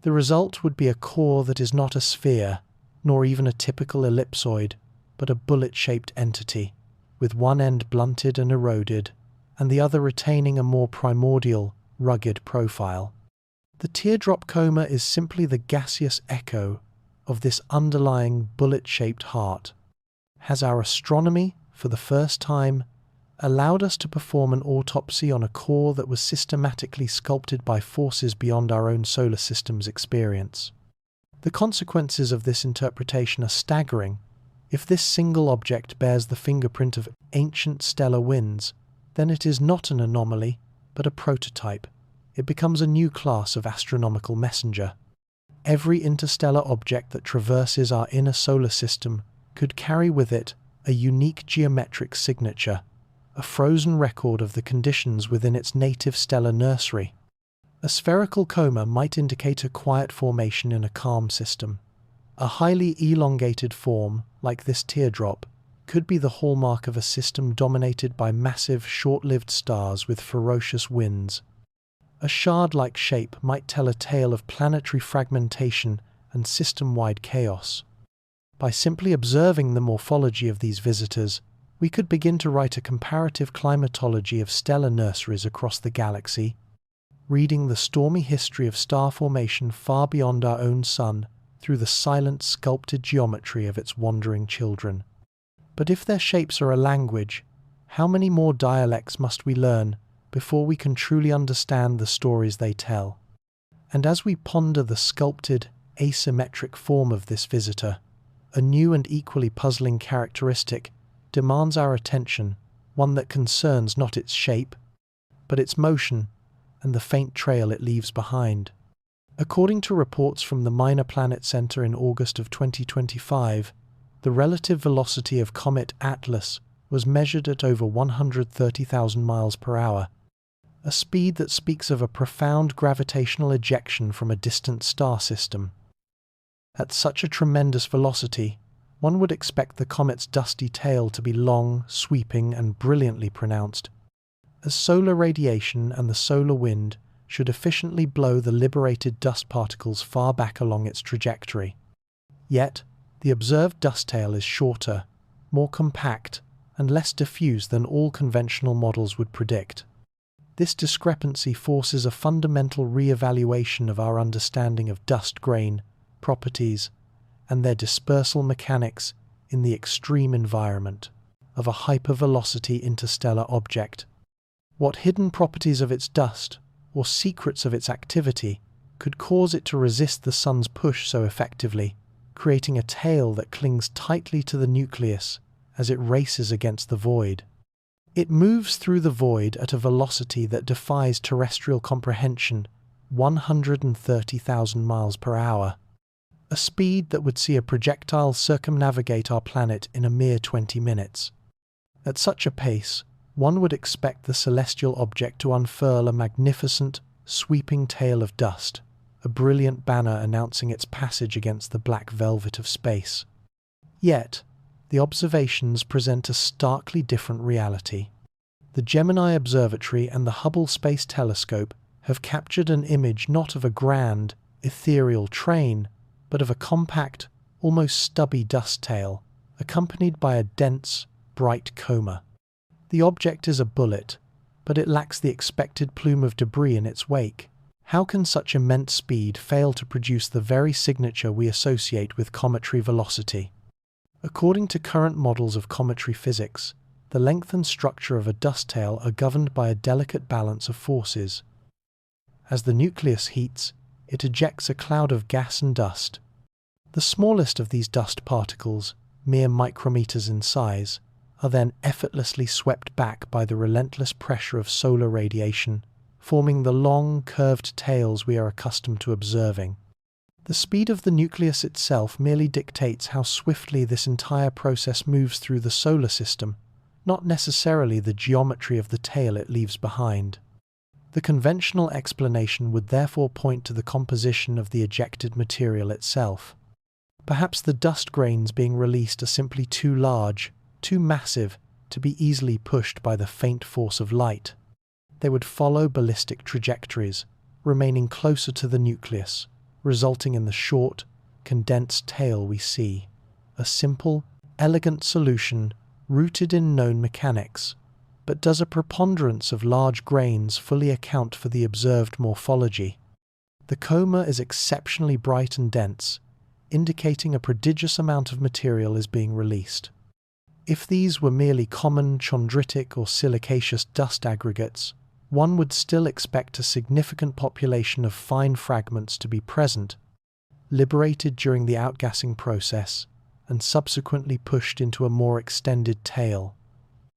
A: The result would be a core that is not a sphere, nor even a typical ellipsoid, but a bullet-shaped entity, with one end blunted and eroded, and the other retaining a more primordial, rugged profile. The teardrop coma is simply the gaseous echo of this underlying bullet-shaped heart. Has our astronomy, for the first time, allowed us to perform an autopsy on a core that was systematically sculpted by forces beyond our own solar system's experience? The consequences of this interpretation are staggering. If this single object bears the fingerprint of ancient stellar winds, then it is not an anomaly, but a prototype. It becomes a new class of astronomical messenger. Every interstellar object that traverses our inner solar system could carry with it a unique geometric signature, a frozen record of the conditions within its native stellar nursery. A spherical coma might indicate a quiet formation in a calm system. A highly elongated form, like this teardrop, could be the hallmark of a system dominated by massive, short-lived stars with ferocious winds. A shard-like shape might tell a tale of planetary fragmentation and system-wide chaos. By simply observing the morphology of these visitors, we could begin to write a comparative climatology of stellar nurseries across the galaxy, reading the stormy history of star formation far beyond our own sun through the silent, sculpted geometry of its wandering children. But if their shapes are a language, how many more dialects must we learn before we can truly understand the stories they tell? And as we ponder the sculpted, asymmetric form of this visitor, a new and equally puzzling characteristic demands our attention, one that concerns not its shape, but its motion and the faint trail it leaves behind. According to reports from the Minor Planet Center in August of 2025, The relative velocity of Comet Atlas was measured at over 130,000 miles per hour, a speed that speaks of a profound gravitational ejection from a distant star system. At such a tremendous velocity, one would expect the comet's dusty tail to be long, sweeping, and brilliantly pronounced, as solar radiation and the solar wind should efficiently blow the liberated dust particles far back along its trajectory. Yet, the observed dust tail is shorter, more compact, and less diffuse than all conventional models would predict. This discrepancy forces a fundamental re-evaluation of our understanding of dust grain properties and their dispersal mechanics in the extreme environment of a hypervelocity interstellar object. What hidden properties of its dust, or secrets of its activity, could cause it to resist the sun's push so effectively, creating a tail that clings tightly to the nucleus as it races against the void? It moves through the void at a velocity that defies terrestrial comprehension, 130,000 miles per hour, a speed that would see a projectile circumnavigate our planet in a mere 20 minutes. At such a pace, one would expect the celestial object to unfurl a magnificent, sweeping tail of dust, a brilliant banner announcing its passage against the black velvet of space. Yet, the observations present a starkly different reality. The Gemini Observatory and the Hubble Space Telescope have captured an image not of a grand, ethereal train, but of a compact, almost stubby dust tail, accompanied by a dense, bright coma. The object is a bullet, but it lacks the expected plume of debris in its wake. How can such immense speed fail to produce the very signature we associate with cometary velocity? According to current models of cometary physics, the length and structure of a dust tail are governed by a delicate balance of forces. As the nucleus heats, it ejects a cloud of gas and dust. The smallest of these dust particles, mere micrometers in size, are then effortlessly swept back by the relentless pressure of solar radiation, forming the long, curved tails we are accustomed to observing. The speed of the nucleus itself merely dictates how swiftly this entire process moves through the solar system, not necessarily the geometry of the tail it leaves behind. The conventional explanation would therefore point to the composition of the ejected material itself. Perhaps the dust grains being released are simply too large, too massive, to be easily pushed by the faint force of light. They would follow ballistic trajectories, remaining closer to the nucleus, resulting in the short, condensed tail we see. A simple, elegant solution rooted in known mechanics. But does a preponderance of large grains fully account for the observed morphology? The coma is exceptionally bright and dense, indicating a prodigious amount of material is being released. If these were merely common chondritic or silicaceous dust aggregates, one would still expect a significant population of fine fragments to be present, liberated during the outgassing process, and subsequently pushed into a more extended tail.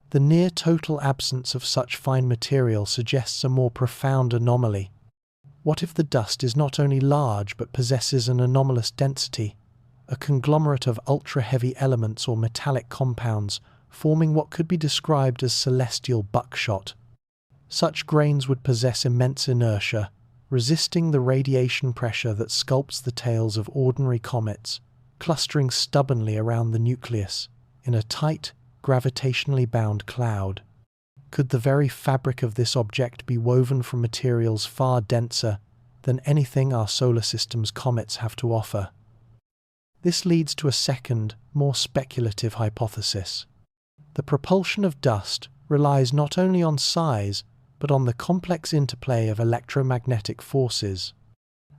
A: The near-total absence of such fine material suggests a more profound anomaly. What if the dust is not only large but possesses an anomalous density, a conglomerate of ultra-heavy elements or metallic compounds forming what could be described as celestial buckshot? Such grains would possess immense inertia, resisting the radiation pressure that sculpts the tails of ordinary comets, clustering stubbornly around the nucleus in a tight, gravitationally bound cloud. Could the very fabric of this object be woven from materials far denser than anything our solar system's comets have to offer? This leads to a second, more speculative hypothesis. The propulsion of dust relies not only on size, but on the complex interplay of electromagnetic forces.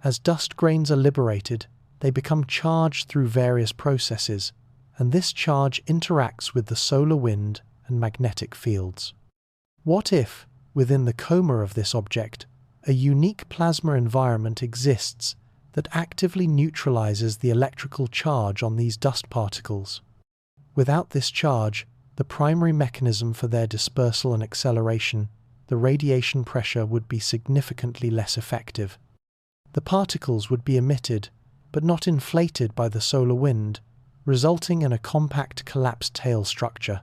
A: As dust grains are liberated, they become charged through various processes, and this charge interacts with the solar wind and magnetic fields. What if, within the coma of this object, a unique plasma environment exists that actively neutralizes the electrical charge on these dust particles? Without this charge, the primary mechanism for their dispersal and acceleration, the radiation pressure, would be significantly less effective. The particles would be emitted, but not inflated by the solar wind, resulting in a compact collapsed tail structure.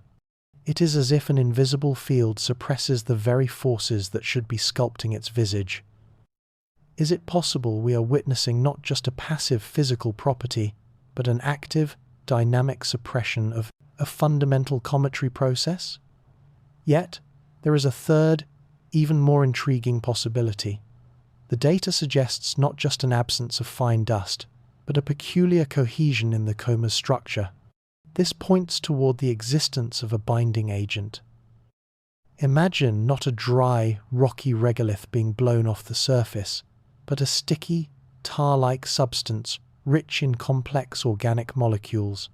A: It is as if an invisible field suppresses the very forces that should be sculpting its visage. Is it possible we are witnessing not just a passive physical property, but an active, dynamic suppression of a fundamental cometary process? Yet, there is a third, even more intriguing possibility. The data suggests not just an absence of fine dust, but a peculiar cohesion in the coma's structure. This points toward the existence of a binding agent. Imagine not a dry, rocky regolith being blown off the surface, but a sticky, tar-like substance rich in complex organic molecules.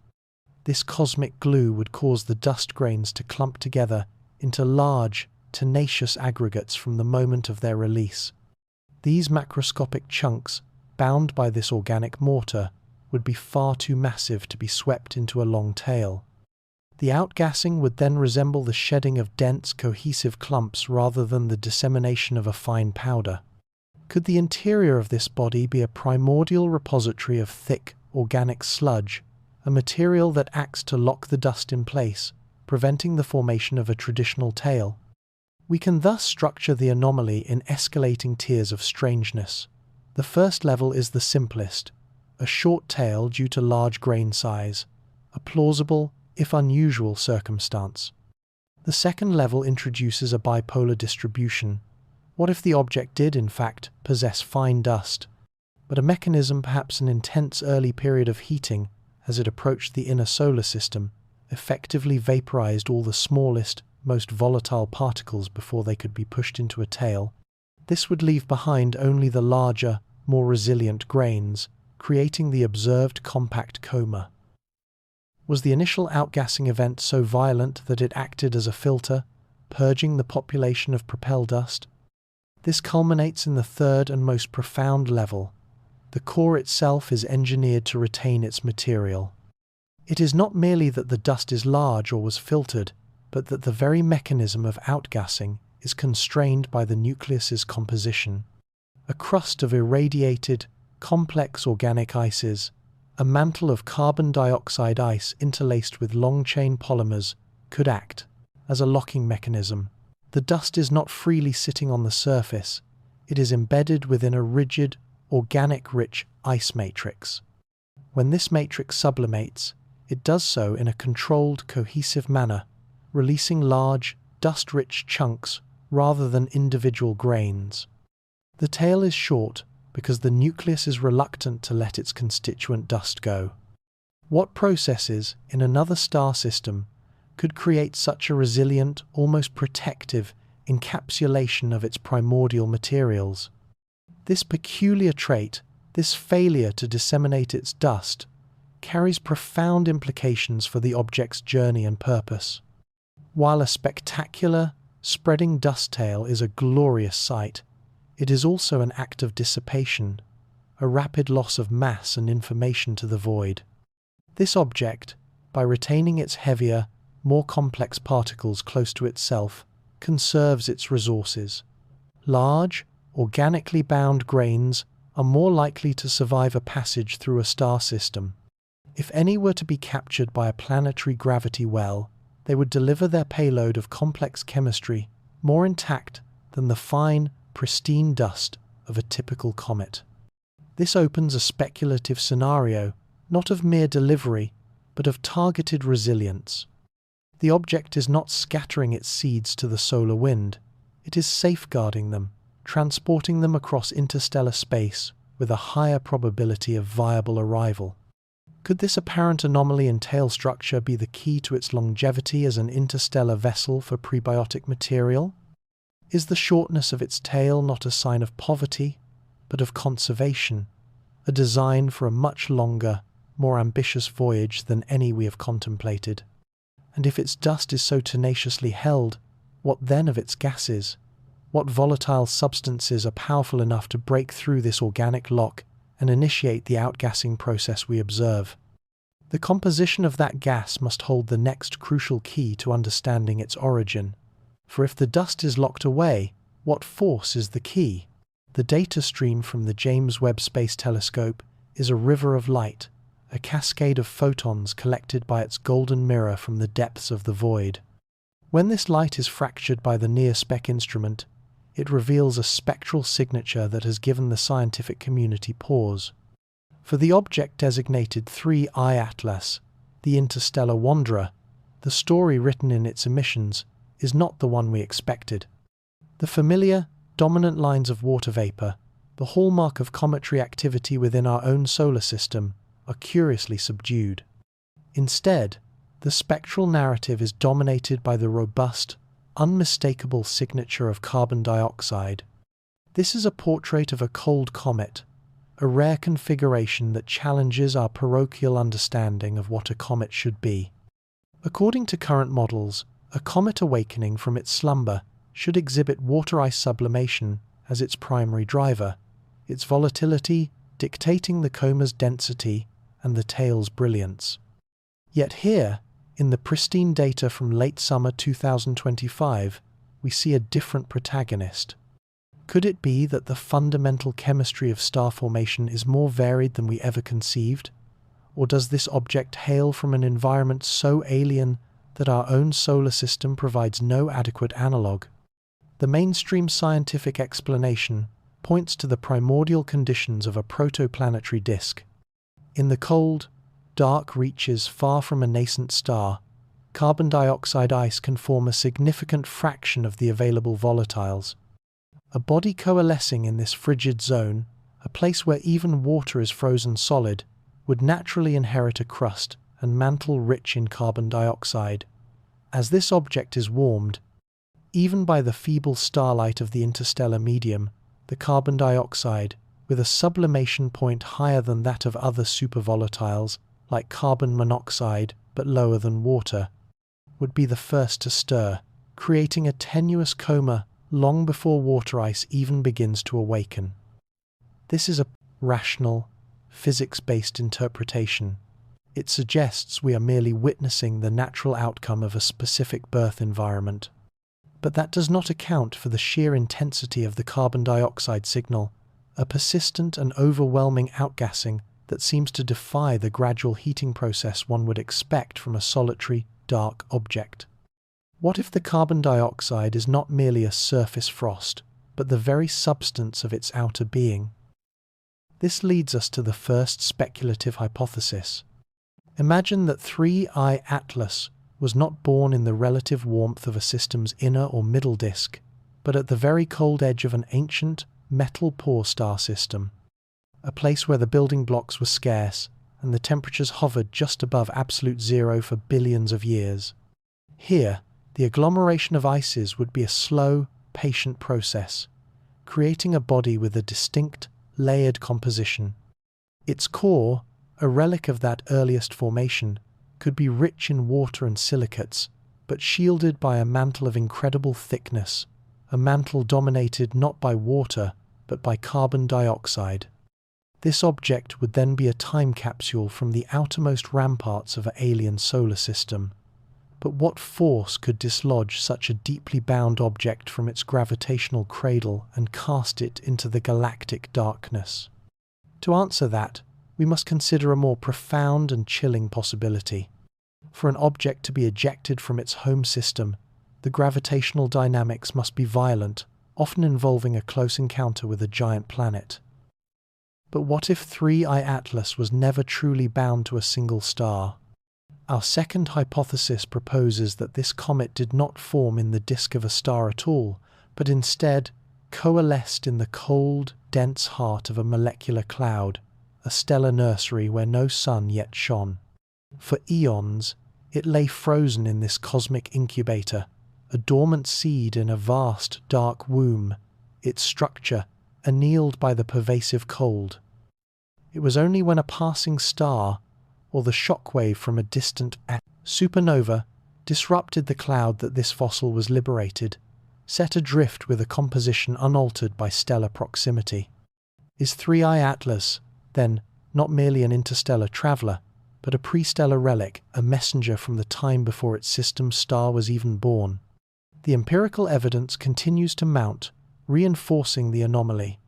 A: This cosmic glue would cause the dust grains to clump together into large, tenacious aggregates from the moment of their release. These macroscopic chunks, bound by this organic mortar, would be far too massive to be swept into a long tail. The outgassing would then resemble the shedding of dense, cohesive clumps rather than the dissemination of a fine powder. Could the interior of this body be a primordial repository of thick, organic sludge, a material that acts to lock the dust in place, preventing the formation of a traditional tail? We can thus structure the anomaly in escalating tiers of strangeness. The first level is the simplest, a short tail due to large grain size, a plausible, if unusual, circumstance. The second level introduces a bipolar distribution. What if the object did, in fact, possess fine dust, but a mechanism, perhaps an intense early period of heating as it approached the inner solar system, effectively vaporized all the smallest, most volatile particles before they could be pushed into a tail? This would leave behind only the larger, more resilient grains, creating the observed compact coma. Was the initial outgassing event so violent that it acted as a filter, purging the population of propelled dust? This culminates in the third and most profound level. The core itself is engineered to retain its material. It is not merely that the dust is large or was filtered, but that the very mechanism of outgassing is constrained by the nucleus's composition. A crust of irradiated, complex organic ices, a mantle of carbon dioxide ice interlaced with long-chain polymers, could act as a locking mechanism. The dust is not freely sitting on the surface, it is embedded within a rigid, organic-rich ice matrix. When this matrix sublimates, it does so in a controlled, cohesive manner, releasing large, dust-rich chunks rather than individual grains. The tail is short because the nucleus is reluctant to let its constituent dust go. What processes in another star system could create such a resilient, almost protective encapsulation of its primordial materials? This peculiar trait, this failure to disseminate its dust, carries profound implications for the object's journey and purpose. While a spectacular, spreading dust tail is a glorious sight, it is also an act of dissipation, a rapid loss of mass and information to the void. This object, by retaining its heavier, more complex particles close to itself, conserves its resources. Large, organically bound grains are more likely to survive a passage through a star system. If any were to be captured by a planetary gravity well, they would deliver their payload of complex chemistry more intact than the fine, pristine dust of a typical comet. This opens a speculative scenario, not of mere delivery, but of targeted resilience. The object is not scattering its seeds to the solar wind, it is safeguarding them, transporting them across interstellar space with a higher probability of viable arrival. Could this apparent anomaly in tail structure be the key to its longevity as an interstellar vessel for prebiotic material? Is the shortness of its tail not a sign of poverty, but of conservation, a design for a much longer, more ambitious voyage than any we have contemplated? And if its dust is so tenaciously held, what then of its gases? What volatile substances are powerful enough to break through this organic lock and initiate the outgassing process we observe? The composition of that gas must hold the next crucial key to understanding its origin. For if the dust is locked away, what force is the key? The data stream from the James Webb Space Telescope is a river of light, a cascade of photons collected by its golden mirror from the depths of the void. When this light is fractured by the NIRSpec instrument, it reveals a spectral signature that has given the scientific community pause. For the object designated 3I Atlas, the interstellar wanderer, the story written in its emissions is not the one we expected. The familiar, dominant lines of water vapor, the hallmark of cometary activity within our own solar system, are curiously subdued. Instead, the spectral narrative is dominated by the robust, unmistakable signature of carbon dioxide. This is a portrait of a cold comet, a rare configuration that challenges our parochial understanding of what a comet should be. According to current models, a comet awakening from its slumber should exhibit water ice sublimation as its primary driver, its volatility dictating the coma's density and the tail's brilliance. Yet here, in the pristine data from late summer 2025, we see a different protagonist. Could it be that the fundamental chemistry of star formation is more varied than we ever conceived? Or does this object hail from an environment so alien that our own solar system provides no adequate analogue? The mainstream scientific explanation points to the primordial conditions of a protoplanetary disk. In the cold, dark reaches far from a nascent star, carbon dioxide ice can form a significant fraction of the available volatiles. A body coalescing in this frigid zone, a place where even water is frozen solid, would naturally inherit a crust and mantle rich in carbon dioxide. As this object is warmed, even by the feeble starlight of the interstellar medium, the carbon dioxide, with a sublimation point higher than that of other supervolatiles, like carbon monoxide but lower than water, would be the first to stir, creating a tenuous coma long before water ice even begins to awaken. This is a rational, physics-based interpretation. It suggests we are merely witnessing the natural outcome of a specific birth environment. But that does not account for the sheer intensity of the carbon dioxide signal, a persistent and overwhelming outgassing that seems to defy the gradual heating process one would expect from a solitary, dark object. What if the carbon dioxide is not merely a surface frost, but the very substance of its outer being? This leads us to the first speculative hypothesis. Imagine that 3I Atlas was not born in the relative warmth of a system's inner or middle disk, but at the very cold edge of an ancient, metal-poor star system, a place where the building blocks were scarce and the temperatures hovered just above absolute zero for billions of years. Here, the agglomeration of ices would be a slow, patient process, creating a body with a distinct, layered composition. Its core, a relic of that earliest formation, could be rich in water and silicates, but shielded by a mantle of incredible thickness, a mantle dominated not by water, but by carbon dioxide. This object would then be a time capsule from the outermost ramparts of an alien solar system. But what force could dislodge such a deeply bound object from its gravitational cradle and cast it into the galactic darkness? To answer that, we must consider a more profound and chilling possibility. For an object to be ejected from its home system, the gravitational dynamics must be violent, often involving a close encounter with a giant planet. But what if 3I Atlas was never truly bound to a single star? Our second hypothesis proposes that this comet did not form in the disk of a star at all, but instead coalesced in the cold, dense heart of a molecular cloud, a stellar nursery where no sun yet shone. For eons, it lay frozen in this cosmic incubator, a dormant seed in a vast, dark womb, its structure annealed by the pervasive cold. It was only when a passing star, or the shockwave from a distant supernova, disrupted the cloud that this fossil was liberated, set adrift with a composition unaltered by stellar proximity. Is 3I Atlas, then, not merely an interstellar traveller, but a prestellar relic, a messenger from the time before its system star was even born? The empirical evidence continues to mount, reinforcing the anomaly.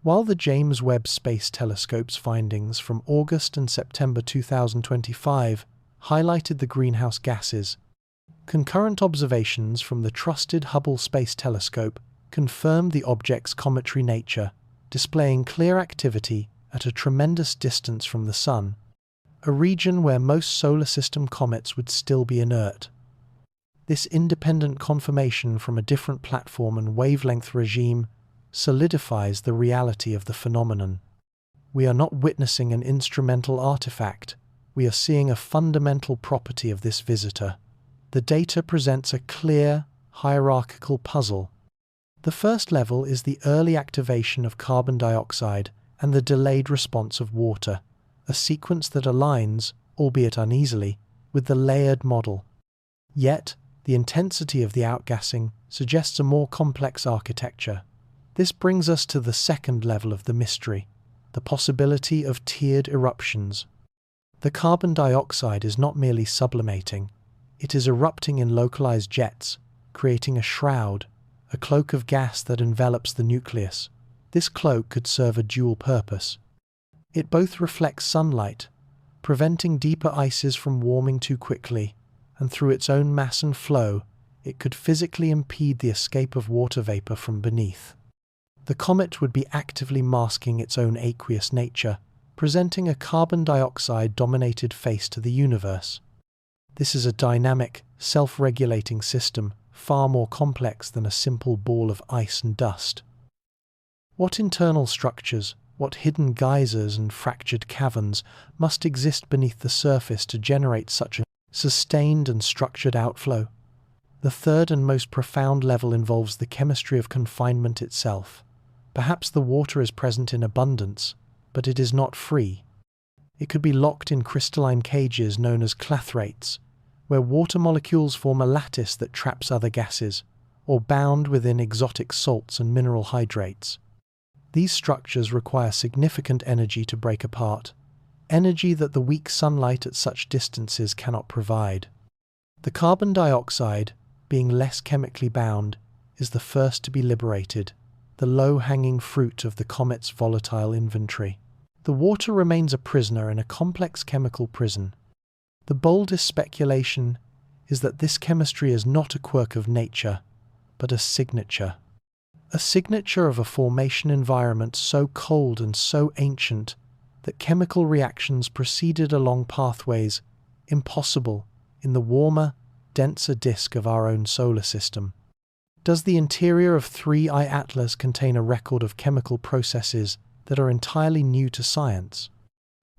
A: While the James Webb Space Telescope's findings from August and September 2025 highlighted the greenhouse gases, concurrent observations from the trusted Hubble Space Telescope confirmed the object's cometary nature, displaying clear activity at a tremendous distance from the Sun, a region where most solar system comets would still be inert. This independent confirmation from a different platform and wavelength regime solidifies the reality of the phenomenon. We are not witnessing an instrumental artifact, we are seeing a fundamental property of this visitor. The data presents a clear, hierarchical puzzle. The first level is the early activation of carbon dioxide and the delayed response of water, a sequence that aligns, albeit uneasily, with the layered model. Yet, the intensity of the outgassing suggests a more complex architecture. This brings us to the second level of the mystery, the possibility of tiered eruptions. The carbon dioxide is not merely sublimating, it is erupting in localized jets, creating a shroud, a cloak of gas that envelops the nucleus. This cloak could serve a dual purpose. It both reflects sunlight, preventing deeper ices from warming too quickly, and through its own mass and flow, it could physically impede the escape of water vapor from beneath. The comet would be actively masking its own aqueous nature, presenting a carbon dioxide-dominated face to the universe. This is a dynamic, self-regulating system, far more complex than a simple ball of ice and dust. What internal structures, what hidden geysers and fractured caverns must exist beneath the surface to generate such a sustained and structured outflow? The third and most profound level involves the chemistry of confinement itself. Perhaps the water is present in abundance, but it is not free. It could be locked in crystalline cages known as clathrates, where water molecules form a lattice that traps other gases, or bound within exotic salts and mineral hydrates. These structures require significant energy to break apart, energy that the weak sunlight at such distances cannot provide. The carbon dioxide, being less chemically bound, is the first to be liberated, the low-hanging fruit of the comet's volatile inventory. The water remains a prisoner in a complex chemical prison. The boldest speculation is that this chemistry is not a quirk of nature, but a signature. A signature of a formation environment so cold and so ancient that chemical reactions proceeded along pathways impossible in the warmer, denser disk of our own solar system. Does the interior of 3I Atlas contain a record of chemical processes that are entirely new to science?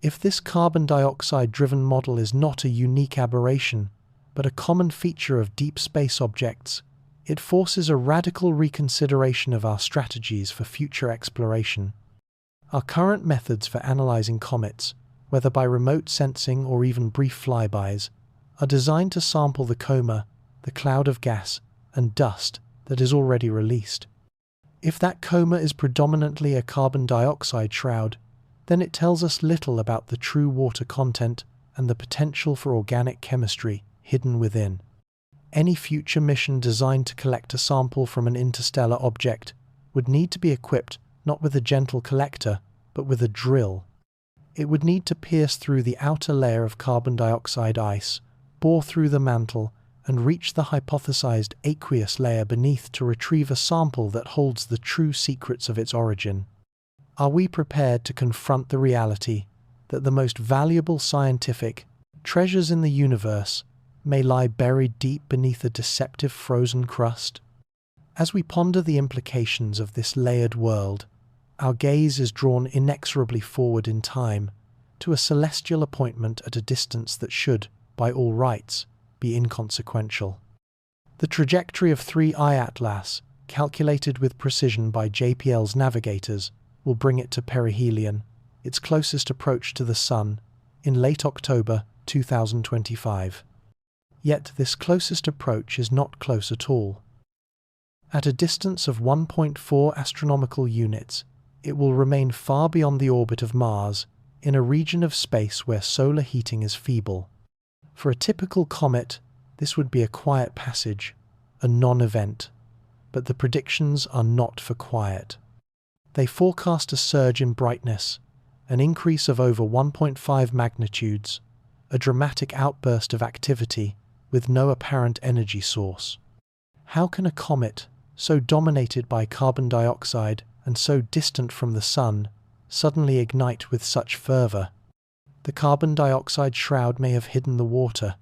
A: If this carbon dioxide-driven model is not a unique aberration, but a common feature of deep space objects, it forces a radical reconsideration of our strategies for future exploration. Our current methods for analyzing comets, whether by remote sensing or even brief flybys, are designed to sample the coma, the cloud of gas and dust that is already released. If that coma is predominantly a carbon dioxide shroud, then it tells us little about the true water content and the potential for organic chemistry hidden within. Any future mission designed to collect a sample from an interstellar object would need to be equipped not with a gentle collector, but with a drill. It would need to pierce through the outer layer of carbon dioxide ice, bore through the mantle, and reach the hypothesized aqueous layer beneath to retrieve a sample that holds the true secrets of its origin. Are we prepared to confront the reality that the most valuable scientific treasures in the universe may lie buried deep beneath a deceptive frozen crust? As we ponder the implications of this layered world, our gaze is drawn inexorably forward in time to a celestial appointment at a distance that should, by all rights, be inconsequential. The trajectory of 3I Atlas, calculated with precision by JPL's navigators, will bring it to perihelion, its closest approach to the Sun, in late October 2025. Yet this closest approach is not close at all. At a distance of 1.4 astronomical units, it will remain far beyond the orbit of Mars, in a region of space where solar heating is feeble. For a typical comet, this would be a quiet passage, a non-event. But the predictions are not for quiet. They forecast a surge in brightness, an increase of over 1.5 magnitudes, a dramatic outburst of activity with no apparent energy source. How can a comet, so dominated by carbon dioxide and so distant from the Sun, suddenly ignite with such fervor? The carbon dioxide shroud may have hidden the water,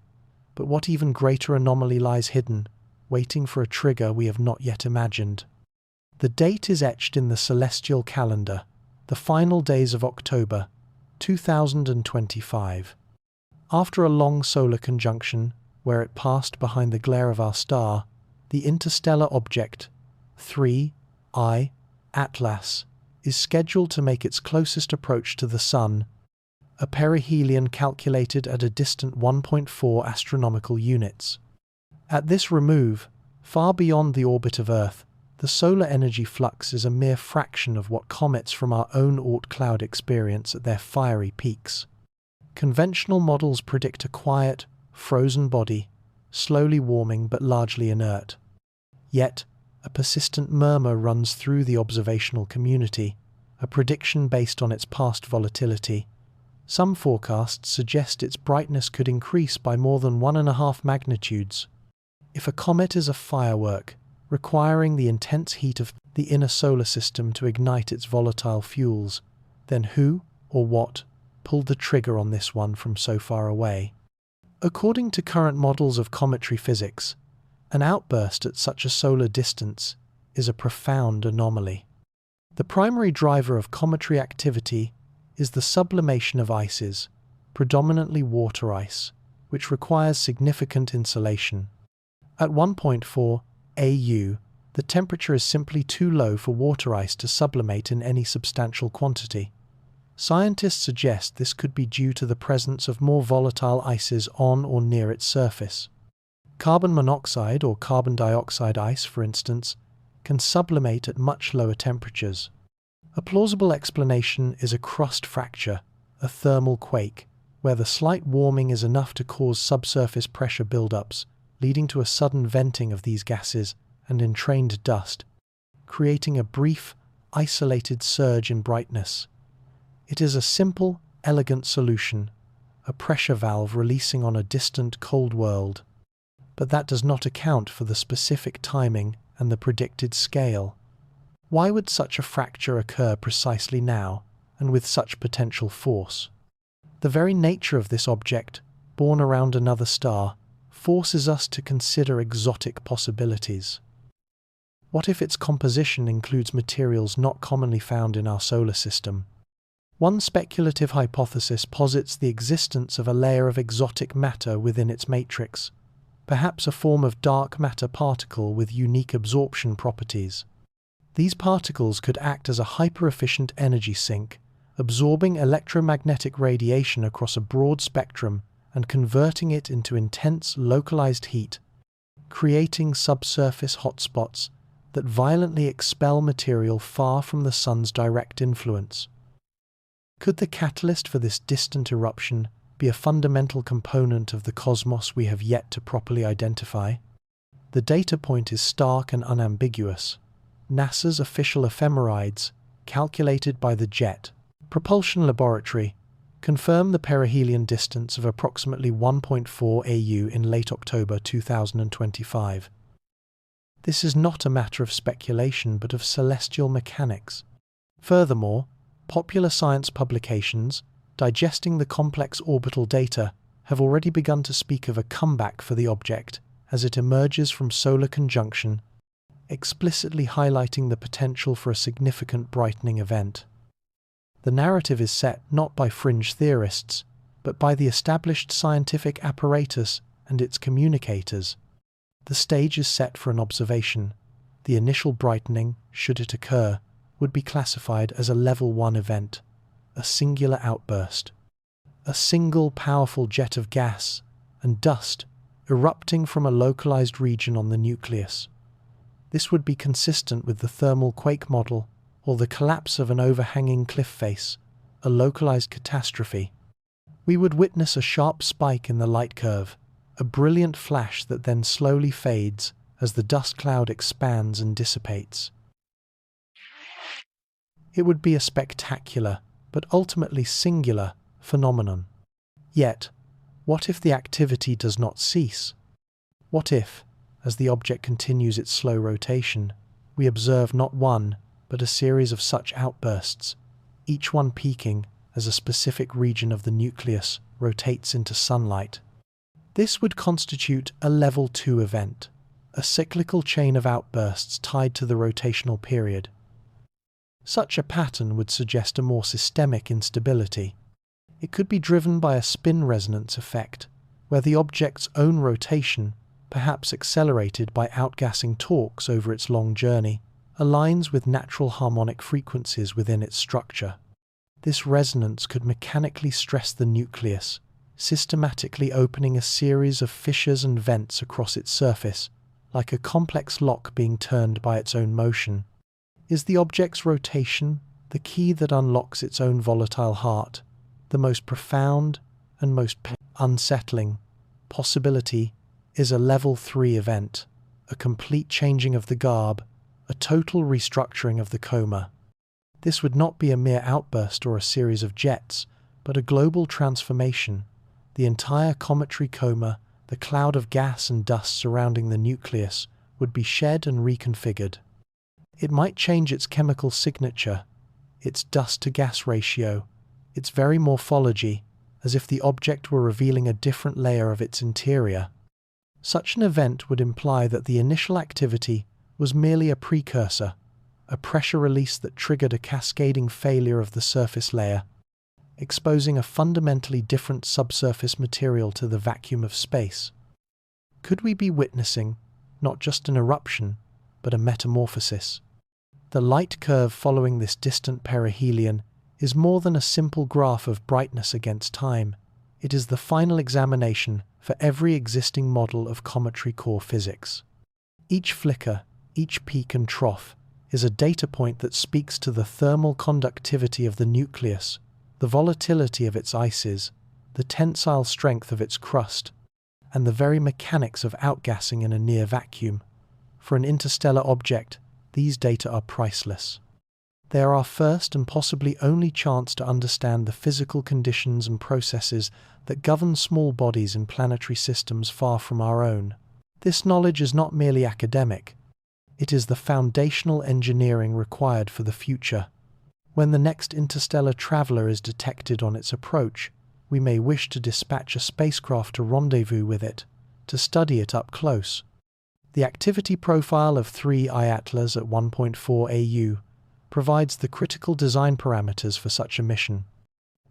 A: but what even greater anomaly lies hidden, waiting for a trigger we have not yet imagined? The date is etched in the celestial calendar, the final days of October, 2025. After a long solar conjunction, where it passed behind the glare of our star, the interstellar object, 3I, Atlas, is scheduled to make its closest approach to the Sun, a perihelion calculated at a distant 1.4 astronomical units. At this remove, far beyond the orbit of Earth, the solar energy flux is a mere fraction of what comets from our own Oort cloud experience at their fiery peaks. Conventional models predict a quiet, frozen body, slowly warming but largely inert. Yet, a persistent murmur runs through the observational community, a prediction based on its past volatility. Some forecasts suggest its brightness could increase by more than 1.5 magnitudes. If a comet is a firework, requiring the intense heat of the inner solar system to ignite its volatile fuels, then who, or what, pulled the trigger on this one from so far away? According to current models of cometary physics, an outburst at such a solar distance is a profound anomaly. The primary driver of cometary activity is the sublimation of ices, predominantly water ice, which requires significant insulation. At 1.4 AU, the temperature is simply too low for water ice to sublimate in any substantial quantity. Scientists suggest this could be due to the presence of more volatile ices on or near its surface. Carbon monoxide or carbon dioxide ice, for instance, can sublimate at much lower temperatures. A plausible explanation is a crust fracture, a thermal quake, where the slight warming is enough to cause subsurface pressure buildups, leading to a sudden venting of these gases and entrained dust, creating a brief, isolated surge in brightness. It is a simple, elegant solution, a pressure valve releasing on a distant, cold world. But that does not account for the specific timing and the predicted scale. Why would such a fracture occur precisely now, and with such potential force? The very nature of this object, born around another star, forces us to consider exotic possibilities. What if its composition includes materials not commonly found in our solar system? One speculative hypothesis posits the existence of a layer of exotic matter within its matrix, perhaps a form of dark matter particle with unique absorption properties. These particles could act as a hyper-efficient energy sink, absorbing electromagnetic radiation across a broad spectrum and converting it into intense localized heat, creating subsurface hotspots that violently expel material far from the Sun's direct influence. Could the catalyst for this distant eruption be a fundamental component of the cosmos we have yet to properly identify? The data point is stark and unambiguous. NASA's official ephemerides, calculated by the Jet Propulsion Laboratory, confirm the perihelion distance of approximately 1.4 AU in late October 2025. This is not a matter of speculation but of celestial mechanics. Furthermore, popular science publications, digesting the complex orbital data, have already begun to speak of a comeback for the object as it emerges from solar conjunction, explicitly highlighting the potential for a significant brightening event. The narrative is set not by fringe theorists, but by the established scientific apparatus and its communicators. The stage is set for an observation. The initial brightening, should it occur, would be classified as a level 1 event, a singular outburst, a single powerful jet of gas and dust erupting from a localized region on the nucleus. This would be consistent with the thermal quake model or the collapse of an overhanging cliff face, a localized catastrophe. We would witness a sharp spike in the light curve, a brilliant flash that then slowly fades as the dust cloud expands and dissipates. It would be a spectacular, but ultimately singular, phenomenon. Yet, what if the activity does not cease? What if, as the object continues its slow rotation, we observe not one, but a series of such outbursts, each one peaking as a specific region of the nucleus rotates into sunlight? This would constitute a level 2 event, a cyclical chain of outbursts tied to the rotational period. Such a pattern would suggest a more systemic instability. It could be driven by a spin resonance effect, where the object's own rotation, perhaps accelerated by outgassing torques over its long journey, aligns with natural harmonic frequencies within its structure. This resonance could mechanically stress the nucleus, systematically opening a series of fissures and vents across its surface, like a complex lock being turned by its own motion. Is the object's rotation the key that unlocks its own volatile heart? The most profound and most unsettling possibility is a level 3 event, a complete changing of the garb, a total restructuring of the coma. This would not be a mere outburst or a series of jets, but a global transformation. The entire cometary coma, the cloud of gas and dust surrounding the nucleus, would be shed and reconfigured. It might change its chemical signature, its dust-to-gas ratio, its very morphology, as if the object were revealing a different layer of its interior. Such an event would imply that the initial activity was merely a precursor, a pressure release that triggered a cascading failure of the surface layer, exposing a fundamentally different subsurface material to the vacuum of space. Could we be witnessing not just an eruption, but a metamorphosis? The light curve following this distant perihelion is more than a simple graph of brightness against time. It is the final examination for every existing model of cometary core physics. Each flicker, each peak and trough, is a data point that speaks to the thermal conductivity of the nucleus, the volatility of its ices, the tensile strength of its crust, and the very mechanics of outgassing in a near vacuum. For an interstellar object, these data are priceless. They are our first and possibly only chance to understand the physical conditions and processes that govern small bodies in planetary systems far from our own. This knowledge is not merely academic. It is the foundational engineering required for the future. When the next interstellar traveler is detected on its approach, we may wish to dispatch a spacecraft to rendezvous with it, to study it up close. The activity profile of 3I Atlas at 1.4 AU provides the critical design parameters for such a mission.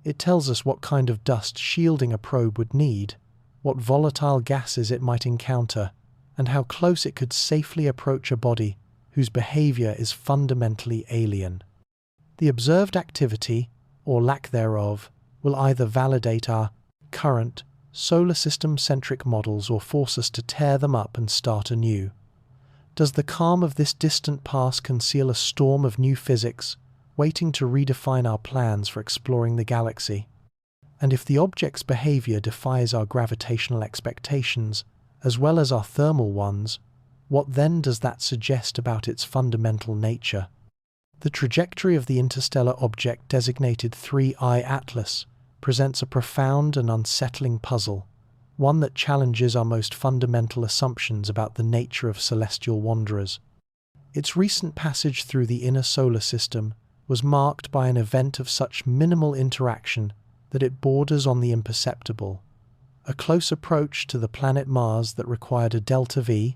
A: It tells us what kind of dust shielding a probe would need, what volatile gases it might encounter, and how close it could safely approach a body whose behavior is fundamentally alien. The observed activity, or lack thereof, will either validate our current solar system-centric models or force us to tear them up and start anew. Does the calm of this distant past conceal a storm of new physics, waiting to redefine our plans for exploring the galaxy? And if the object's behavior defies our gravitational expectations, as well as our thermal ones, what then does that suggest about its fundamental nature? The trajectory of the interstellar object designated 3I Atlas presents a profound and unsettling puzzle, one that challenges our most fundamental assumptions about the nature of celestial wanderers. Its recent passage through the inner solar system was marked by an event of such minimal interaction that it borders on the imperceptible, a close approach to the planet Mars that required a delta V,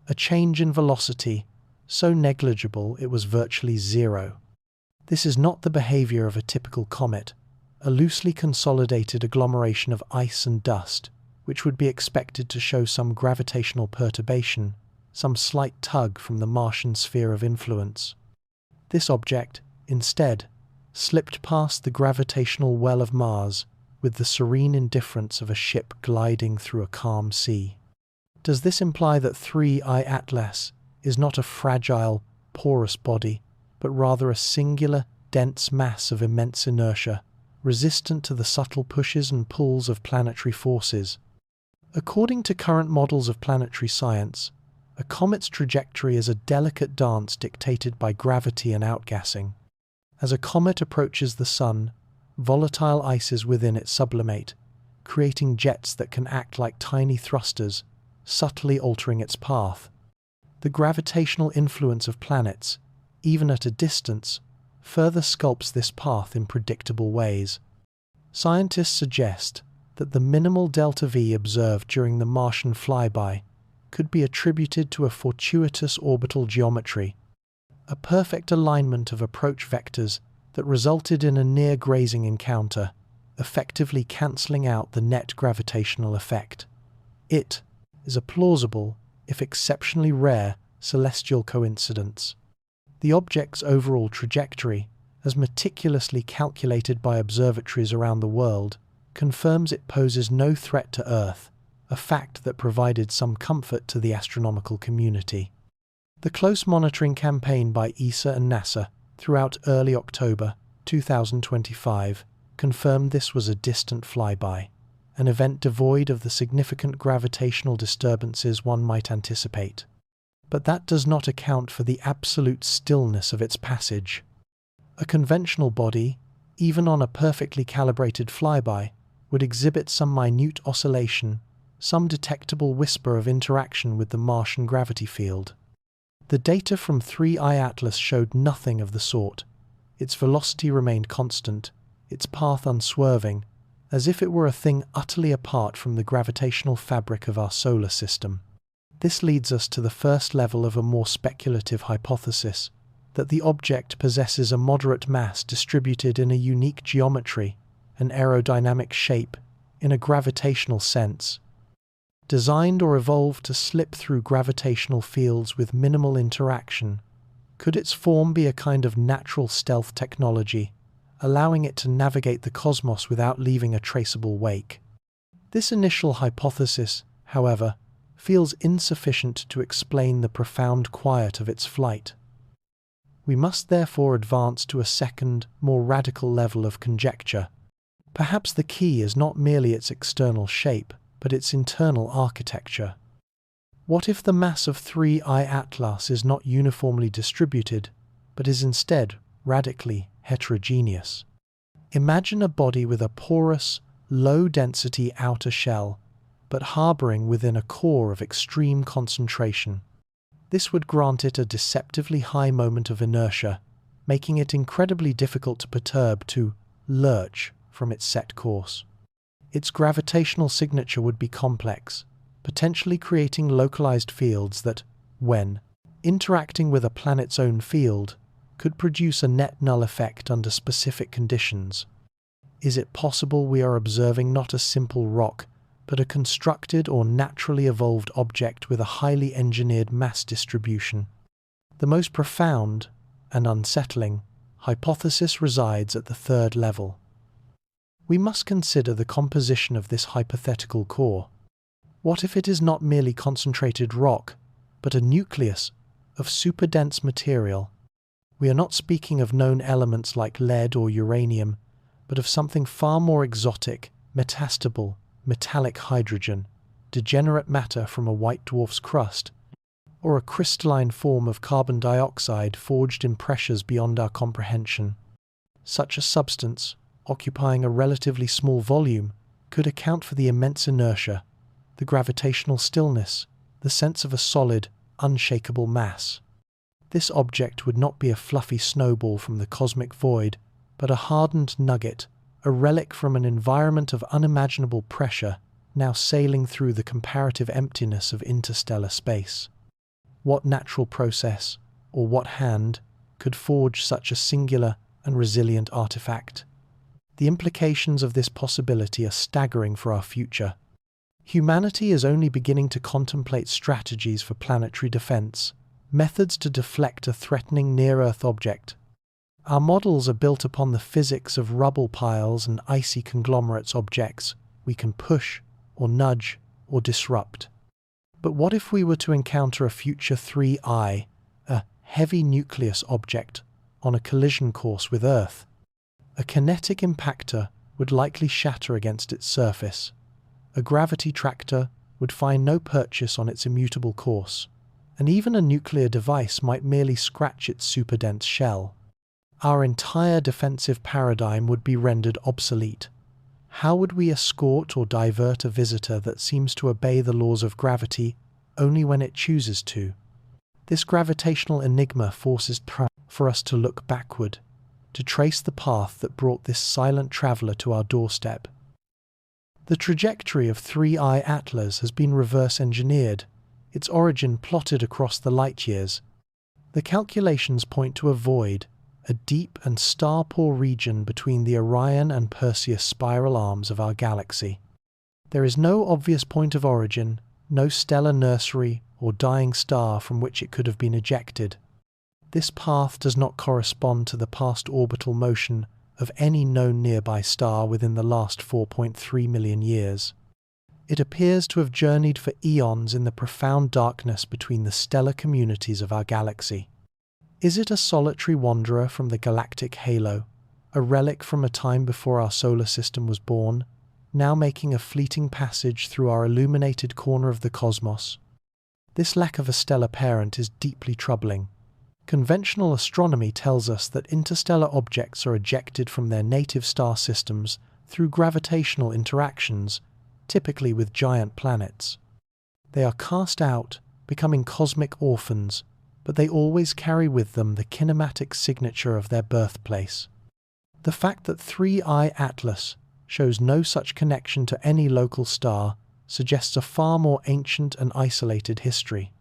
A: a change in velocity so negligible it was virtually zero. This is not the behavior of a typical comet, a loosely consolidated agglomeration of ice and dust, which would be expected to show some gravitational perturbation, some slight tug from the Martian sphere of influence. This object, instead, slipped past the gravitational well of Mars with the serene indifference of a ship gliding through a calm sea. Does this imply that 3I Atlas is not a fragile, porous body, but rather a singular, dense mass of immense inertia, resistant to the subtle pushes and pulls of planetary forces? According to current models of planetary science, a comet's trajectory is a delicate dance dictated by gravity and outgassing. As a comet approaches the Sun, volatile ices within it sublimate, creating jets that can act like tiny thrusters, subtly altering its path. The gravitational influence of planets, even at a distance, further sculpts this path in predictable ways. Scientists suggest that the minimal delta V observed during the Martian flyby could be attributed to a fortuitous orbital geometry, a perfect alignment of approach vectors that resulted in a near-grazing encounter, effectively cancelling out the net gravitational effect. It is a plausible, if exceptionally rare, celestial coincidence. The object's overall trajectory, as meticulously calculated by observatories around the world, confirms it poses no threat to Earth, a fact that provided some comfort to the astronomical community. The close monitoring campaign by ESA and NASA throughout early October 2025 confirmed this was a distant flyby, an event devoid of the significant gravitational disturbances one might anticipate. But that does not account for the absolute stillness of its passage. A conventional body, even on a perfectly calibrated flyby, would exhibit some minute oscillation, some detectable whisper of interaction with the Martian gravity field. The data from 3I Atlas showed nothing of the sort. Its velocity remained constant, its path unswerving, as if it were a thing utterly apart from the gravitational fabric of our solar system. This leads us to the first level of a more speculative hypothesis, that the object possesses a moderate mass distributed in a unique geometry, an aerodynamic shape, in a gravitational sense, designed or evolved to slip through gravitational fields with minimal interaction. Could its form be a kind of natural stealth technology, allowing it to navigate the cosmos without leaving a traceable wake? This initial hypothesis, however, feels insufficient to explain the profound quiet of its flight. We must therefore advance to a second, more radical level of conjecture. Perhaps the key is not merely its external shape, but its internal architecture. What if the mass of 3I Atlas is not uniformly distributed, but is instead radically heterogeneous? Imagine a body with a porous, low-density outer shell, but harboring within a core of extreme concentration. This would grant it a deceptively high moment of inertia, making it incredibly difficult to perturb, to lurch from its set course. Its gravitational signature would be complex, potentially creating localized fields that, when interacting with a planet's own field, could produce a net null effect under specific conditions. Is it possible we are observing not a simple rock, but a constructed or naturally evolved object with a highly engineered mass distribution? The most profound and unsettling hypothesis resides at the third level. We must consider the composition of this hypothetical core. What if it is not merely concentrated rock, but a nucleus of superdense material? We are not speaking of known elements like lead or uranium, but of something far more exotic, metastable, metallic hydrogen, degenerate matter from a white dwarf's crust, or a crystalline form of carbon dioxide forged in pressures beyond our comprehension. Such a substance, occupying a relatively small volume, could account for the immense inertia, the gravitational stillness, the sense of a solid, unshakable mass. This object would not be a fluffy snowball from the cosmic void, but a hardened nugget, a relic from an environment of unimaginable pressure, now sailing through the comparative emptiness of interstellar space. What natural process, or what hand, could forge such a singular and resilient artifact? The implications of this possibility are staggering for our future. Humanity is only beginning to contemplate strategies for planetary defense, methods to deflect a threatening near-Earth object. Our models are built upon the physics of rubble piles and icy conglomerates objects we can push, or nudge, or disrupt. But what if we were to encounter a future 3I, a heavy nucleus object, on a collision course with Earth? A kinetic impactor would likely shatter against its surface. A gravity tractor would find no purchase on its immutable course, and even a nuclear device might merely scratch its superdense shell. our entire defensive paradigm would be rendered obsolete. How would we escort or divert a visitor that seems to obey the laws of gravity only when it chooses to? This gravitational enigma forces for us to look backward, to trace the path that brought this silent traveler to our doorstep. The trajectory of 3I Atlas has been reverse-engineered, its origin plotted across the light years. The calculations point to a void, a deep and star-poor region between the Orion and Perseus spiral arms of our galaxy. There is no obvious point of origin, no stellar nursery or dying star from which it could have been ejected. This path does not correspond to the past orbital motion of any known nearby star within the last 4.3 million years. It appears to have journeyed for eons in the profound darkness between the stellar communities of our galaxy. Is it a solitary wanderer from the galactic halo, a relic from a time before our solar system was born, now making a fleeting passage through our illuminated corner of the cosmos? This lack of a stellar parent is deeply troubling. Conventional astronomy tells us that interstellar objects are ejected from their native star systems through gravitational interactions, typically with giant planets. They are cast out, becoming cosmic orphans, but they always carry with them the kinematic signature of their birthplace. The fact that 3I Atlas shows no such connection to any local star suggests a far more ancient and isolated history.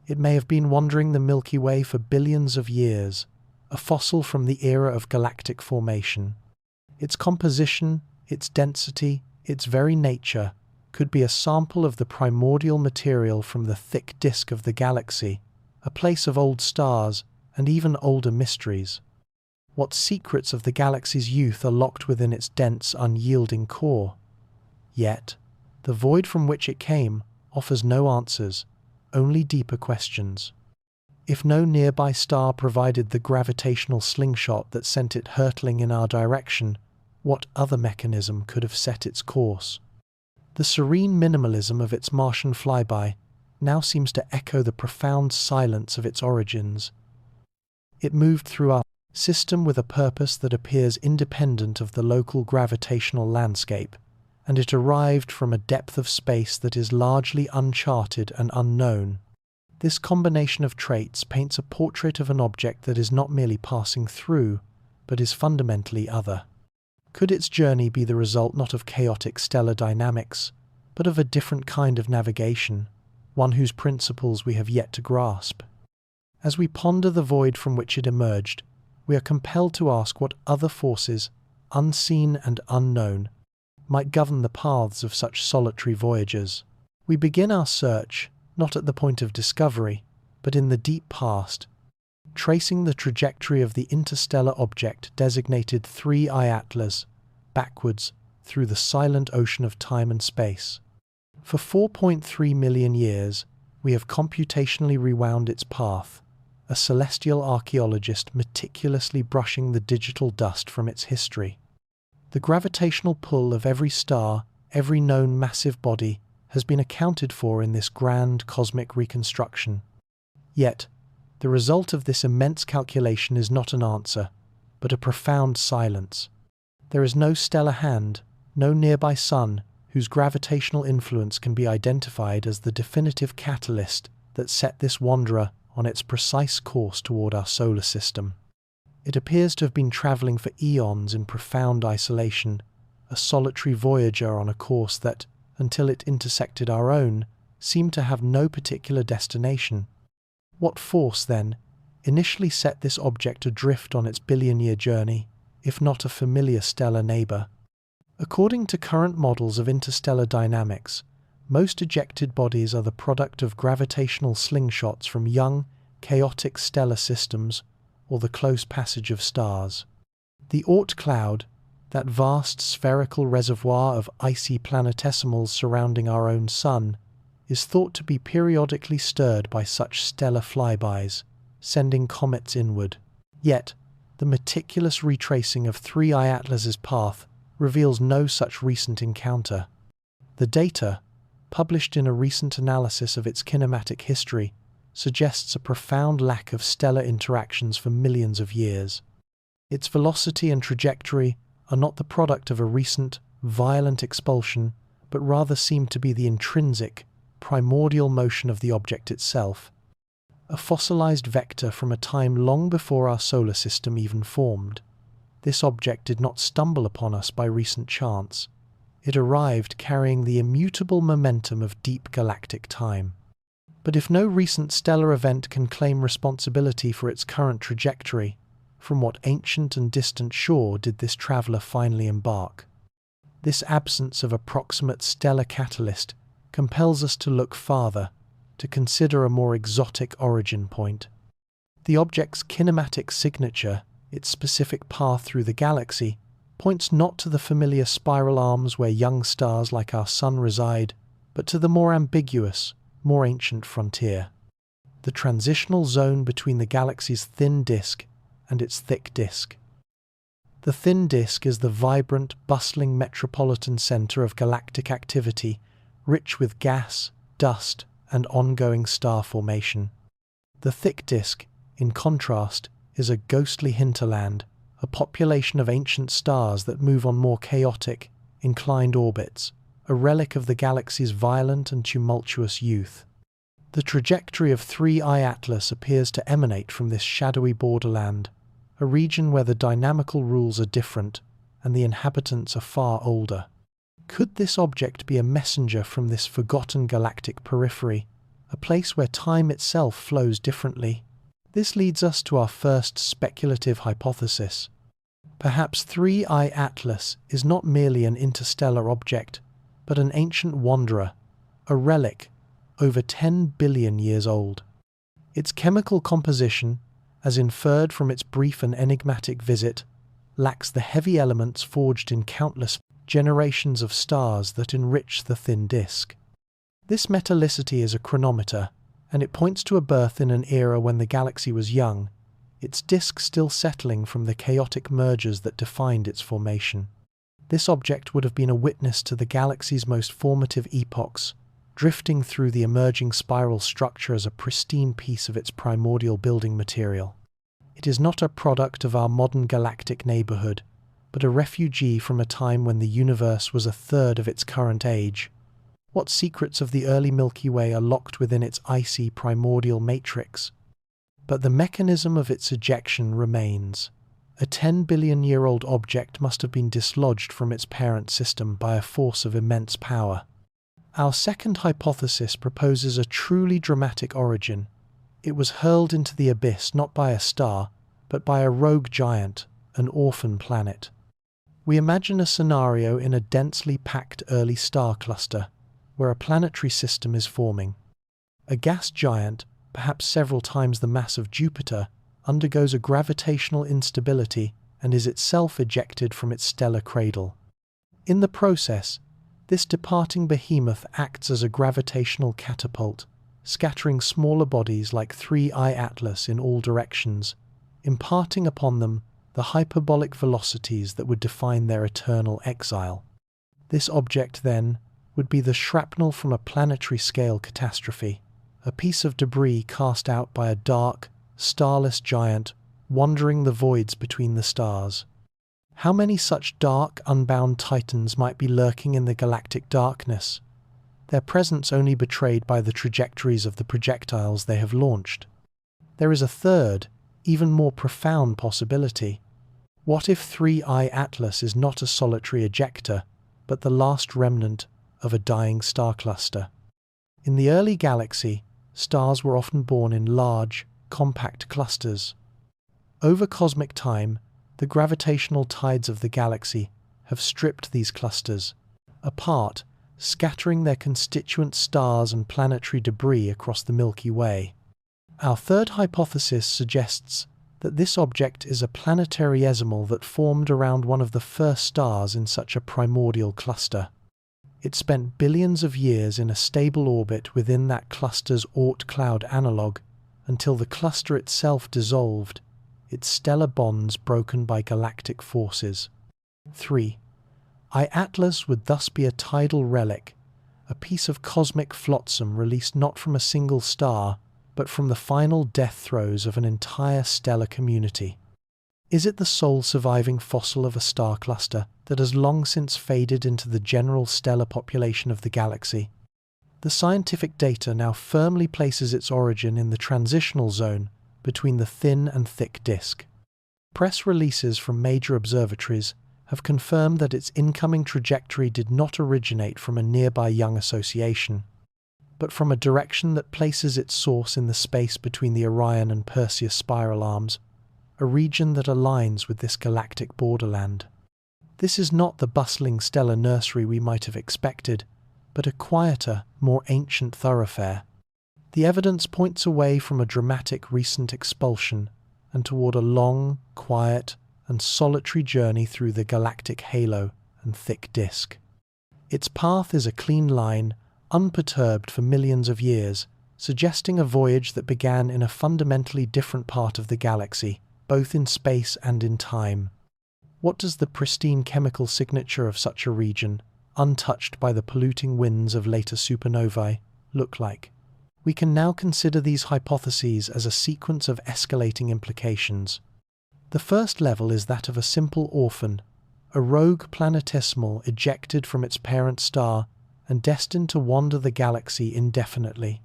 A: It may have been wandering the Milky Way for billions of years, a fossil from the era of galactic formation. Its composition, its density, its very nature could be a sample of the primordial material from the thick disk of the galaxy, a place of old stars and even older mysteries. What secrets of the galaxy's youth are locked within its dense, unyielding core? Yet, the void from which it came offers no answers, only deeper questions. If no nearby star provided the gravitational slingshot that sent it hurtling in our direction, what other mechanism could have set its course? The serene minimalism of its Martian flyby now seems to echo the profound silence of its origins. It moved through our system with a purpose that appears independent of the local gravitational landscape, and it arrived from a depth of space that is largely uncharted and unknown. This combination of traits paints a portrait of an object that is not merely passing through, but is fundamentally other. Could its journey be the result not of chaotic stellar dynamics, but of a different kind of navigation, one whose principles we have yet to grasp? As we ponder the void from which it emerged, we are compelled to ask what other forces, unseen and unknown, might govern the paths of such solitary voyagers. We begin our search, not at the point of discovery, but in the deep past, tracing the trajectory of the interstellar object designated 3I Atlas, backwards through the silent ocean of time and space. For 4.3 million years, we have computationally rewound its path, a celestial archaeologist meticulously brushing the digital dust from its history. The gravitational pull of every star, every known massive body, has been accounted for in this grand cosmic reconstruction. Yet, the result of this immense calculation is not an answer, but a profound silence. There is no stellar hand, no nearby sun, whose gravitational influence can be identified as the definitive catalyst that set this wanderer on its precise course toward our solar system. It appears to have been traveling for eons in profound isolation, a solitary voyager on a course that, until it intersected our own, seemed to have no particular destination. What force, then, initially set this object adrift on its billion-year journey, if not a familiar stellar neighbor? According to current models of interstellar dynamics, most ejected bodies are the product of gravitational slingshots from young, chaotic stellar systems or the close passage of stars. The Oort cloud, that vast spherical reservoir of icy planetesimals surrounding our own sun, is thought to be periodically stirred by such stellar flybys, sending comets inward. Yet, the meticulous retracing of 3I Atlas's path reveals no such recent encounter. The data, published in a recent analysis of its kinematic history, suggests a profound lack of stellar interactions for millions of years. Its velocity and trajectory are not the product of a recent, violent expulsion, but rather seem to be the intrinsic, primordial motion of the object itself, a fossilized vector from a time long before our solar system even formed. This object did not stumble upon us by recent chance. It arrived carrying the immutable momentum of deep galactic time. But if no recent stellar event can claim responsibility for its current trajectory, from what ancient and distant shore did this traveler finally embark? This absence of approximate stellar catalyst compels us to look farther, to consider a more exotic origin point. The object's kinematic signature, its specific path through the galaxy, points not to the familiar spiral arms where young stars like our Sun reside, but to the more ambiguous, more ancient frontier. The transitional zone between the galaxy's thin disk and its thick disk. The thin disk is the vibrant, bustling metropolitan center of galactic activity, rich with gas, dust, and ongoing star formation. The thick disk, in contrast, is a ghostly hinterland, a population of ancient stars that move on more chaotic, inclined orbits, a relic of the galaxy's violent and tumultuous youth. The trajectory of 3I Atlas appears to emanate from this shadowy borderland, a region where the dynamical rules are different and the inhabitants are far older. Could this object be a messenger from this forgotten galactic periphery, a place where time itself flows differently? This leads us to our first speculative hypothesis. Perhaps 3I Atlas is not merely an interstellar object, but an ancient wanderer, a relic, over 10 billion years old. Its chemical composition, as inferred from its brief and enigmatic visit, lacks the heavy elements forged in countless generations of stars that enrich the thin disk. This metallicity is a chronometer, and it points to a birth in an era when the galaxy was young, its disk still settling from the chaotic mergers that defined its formation. This object would have been a witness to the galaxy's most formative epochs, drifting through the emerging spiral structure as a pristine piece of its primordial building material. It is not a product of our modern galactic neighborhood, but a refugee from a time when the universe was a third of its current age. What secrets of the early Milky Way are locked within its icy primordial matrix? But the mechanism of its ejection remains. A 10-billion-year-old object must have been dislodged from its parent system by a force of immense power. Our second hypothesis proposes a truly dramatic origin. It was hurled into the abyss not by a star, but by a rogue giant, an orphan planet. We imagine a scenario in a densely packed early star cluster, where a planetary system is forming. A gas giant, perhaps several times the mass of Jupiter, undergoes a gravitational instability and is itself ejected from its stellar cradle. In the process, this departing behemoth acts as a gravitational catapult, scattering smaller bodies like 3I Atlas in all directions, imparting upon them the hyperbolic velocities that would define their eternal exile. This object, then, would be the shrapnel from a planetary-scale catastrophe, a piece of debris cast out by a dark, starless giant wandering the voids between the stars. How many such dark, unbound titans might be lurking in the galactic darkness, their presence only betrayed by the trajectories of the projectiles they have launched? There is a third, even more profound possibility. What if 3I Atlas is not a solitary ejector, but the last remnant of a dying star cluster? In the early galaxy, stars were often born in large, compact clusters. Over cosmic time, the gravitational tides of the galaxy have stripped these clusters apart, scattering their constituent stars and planetary debris across the Milky Way. Our third hypothesis suggests that this object is a planetariesimal that formed around one of the first stars in such a primordial cluster. It spent billions of years in a stable orbit within that cluster's Oort cloud analogue, until the cluster itself dissolved, its stellar bonds broken by galactic forces. 3. I Atlas would thus be a tidal relic, a piece of cosmic flotsam released not from a single star, but from the final death throes of an entire stellar community. Is it the sole surviving fossil of a star cluster that has long since faded into the general stellar population of the galaxy? The scientific data now firmly places its origin in the transitional zone between the thin and thick disk. Press releases from major observatories have confirmed that its incoming trajectory did not originate from a nearby young association, but from a direction that places its source in the space between the Orion and Perseus spiral arms, a region that aligns with this galactic borderland. This is not the bustling stellar nursery we might have expected, but a quieter, more ancient thoroughfare. The evidence points away from a dramatic recent expulsion and toward a long, quiet, and solitary journey through the galactic halo and thick disk. Its path is a clean line, unperturbed for millions of years, suggesting a voyage that began in a fundamentally different part of the galaxy, both in space and in time. What does the pristine chemical signature of such a region, untouched by the polluting winds of later supernovae, look like? We can now consider these hypotheses as a sequence of escalating implications. The first level is that of a simple orphan, a rogue planetesimal ejected from its parent star and destined to wander the galaxy indefinitely.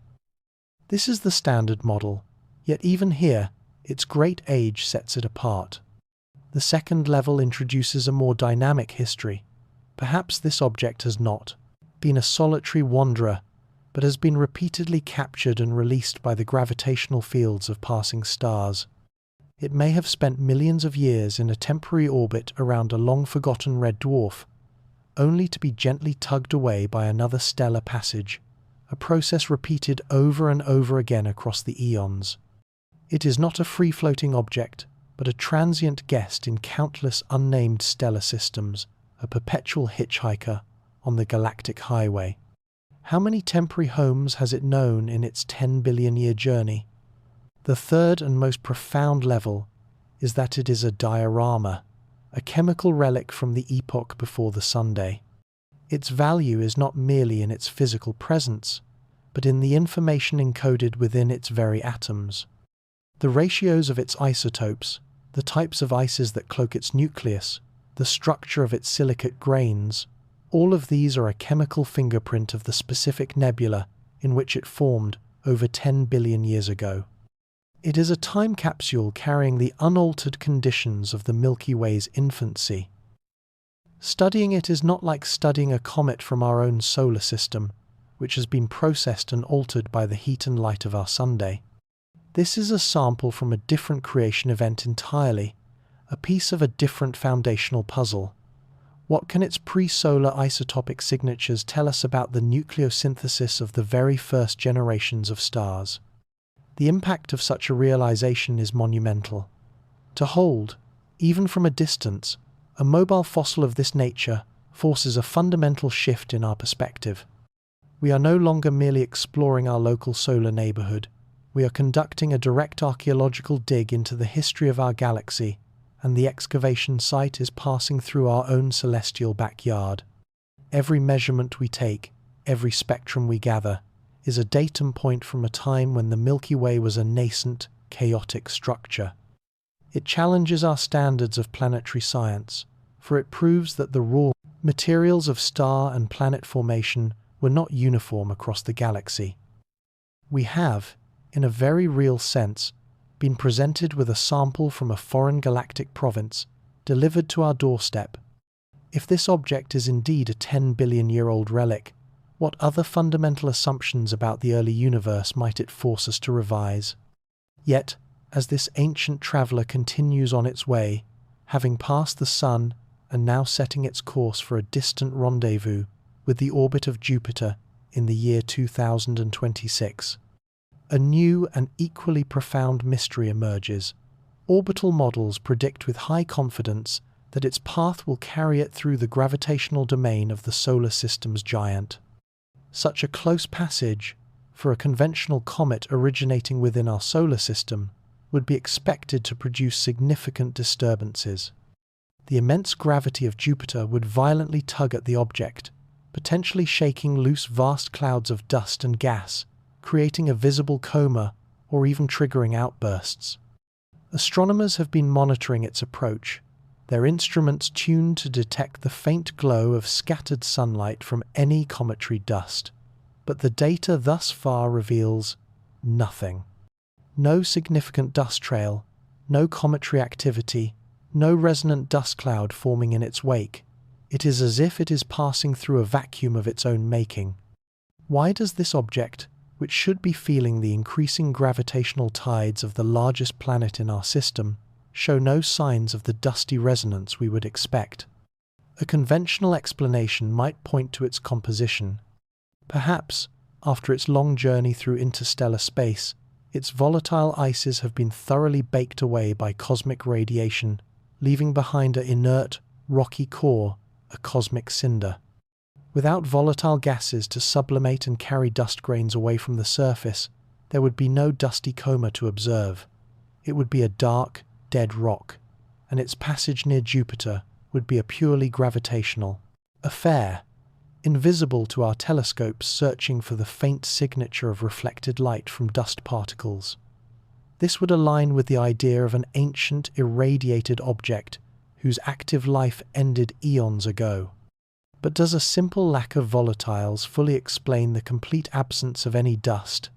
A: This is the standard model, yet even here, its great age sets it apart. The second level introduces a more dynamic history. Perhaps this object has not been a solitary wanderer, but has been repeatedly captured and released by the gravitational fields of passing stars. It may have spent millions of years in a temporary orbit around a long-forgotten red dwarf, only to be gently tugged away by another stellar passage, a process repeated over and over again across the eons. It is not a free-floating object, but a transient guest in countless unnamed stellar systems, a perpetual hitchhiker on the galactic highway. How many temporary homes has it known in its 10-billion-year journey? The third and most profound level is that it is a diorama, a chemical relic from the epoch before the Sunday. Its value is not merely in its physical presence, but in the information encoded within its very atoms. The ratios of its isotopes, the types of ices that cloak its nucleus, the structure of its silicate grains, all of these are a chemical fingerprint of the specific nebula in which it formed over 10 billion years ago. It is a time capsule carrying the unaltered conditions of the Milky Way's infancy. Studying it is not like studying a comet from our own solar system, which has been processed and altered by the heat and light of our Sunday. This is a sample from a different creation event entirely, a piece of a different foundational puzzle. What can its pre-solar isotopic signatures tell us about the nucleosynthesis of the very first generations of stars? The impact of such a realization is monumental. To hold, even from a distance, a mobile fossil of this nature forces a fundamental shift in our perspective. We are no longer merely exploring our local solar neighborhood. We are conducting a direct archaeological dig into the history of our galaxy, and the excavation site is passing through our own celestial backyard. Every measurement we take, every spectrum we gather, is a datum point from a time when the Milky Way was a nascent, chaotic structure. It challenges our standards of planetary science, for it proves that the raw materials of star and planet formation were not uniform across the galaxy. We have, in a very real sense, been presented with a sample from a foreign galactic province, delivered to our doorstep. If this object is indeed a 10-billion-year-old relic, what other fundamental assumptions about the early universe might it force us to revise? Yet, as this ancient traveller continues on its way, having passed the Sun and now setting its course for a distant rendezvous with the orbit of Jupiter in the year 2026, a new and equally profound mystery emerges. Orbital models predict with high confidence that its path will carry it through the gravitational domain of the solar system's giant. Such a close passage, for a conventional comet originating within our solar system, would be expected to produce significant disturbances. The immense gravity of Jupiter would violently tug at the object, potentially shaking loose vast clouds of dust and gas, creating a visible coma or even triggering outbursts. Astronomers have been monitoring its approach, their instruments tuned to detect the faint glow of scattered sunlight from any cometary dust. But the data thus far reveals nothing. No significant dust trail, no cometary activity, no resonant dust cloud forming in its wake. It is as if it is passing through a vacuum of its own making. Why does this object, which should be feeling the increasing gravitational tides of the largest planet in our system, show no signs of the dusty resonance we would expect? A conventional explanation might point to its composition. Perhaps, after its long journey through interstellar space, its volatile ices have been thoroughly baked away by cosmic radiation, leaving behind an inert, rocky core, a cosmic cinder. Without volatile gases to sublimate and carry dust grains away from the surface, there would be no dusty coma to observe. It would be a dark, dead rock, and its passage near Jupiter would be a purely gravitational affair, invisible to our telescopes searching for the faint signature of reflected light from dust particles. This would align with the idea of an ancient, irradiated object whose active life ended eons ago. But does a simple lack of volatiles fully explain the complete absence of any dust,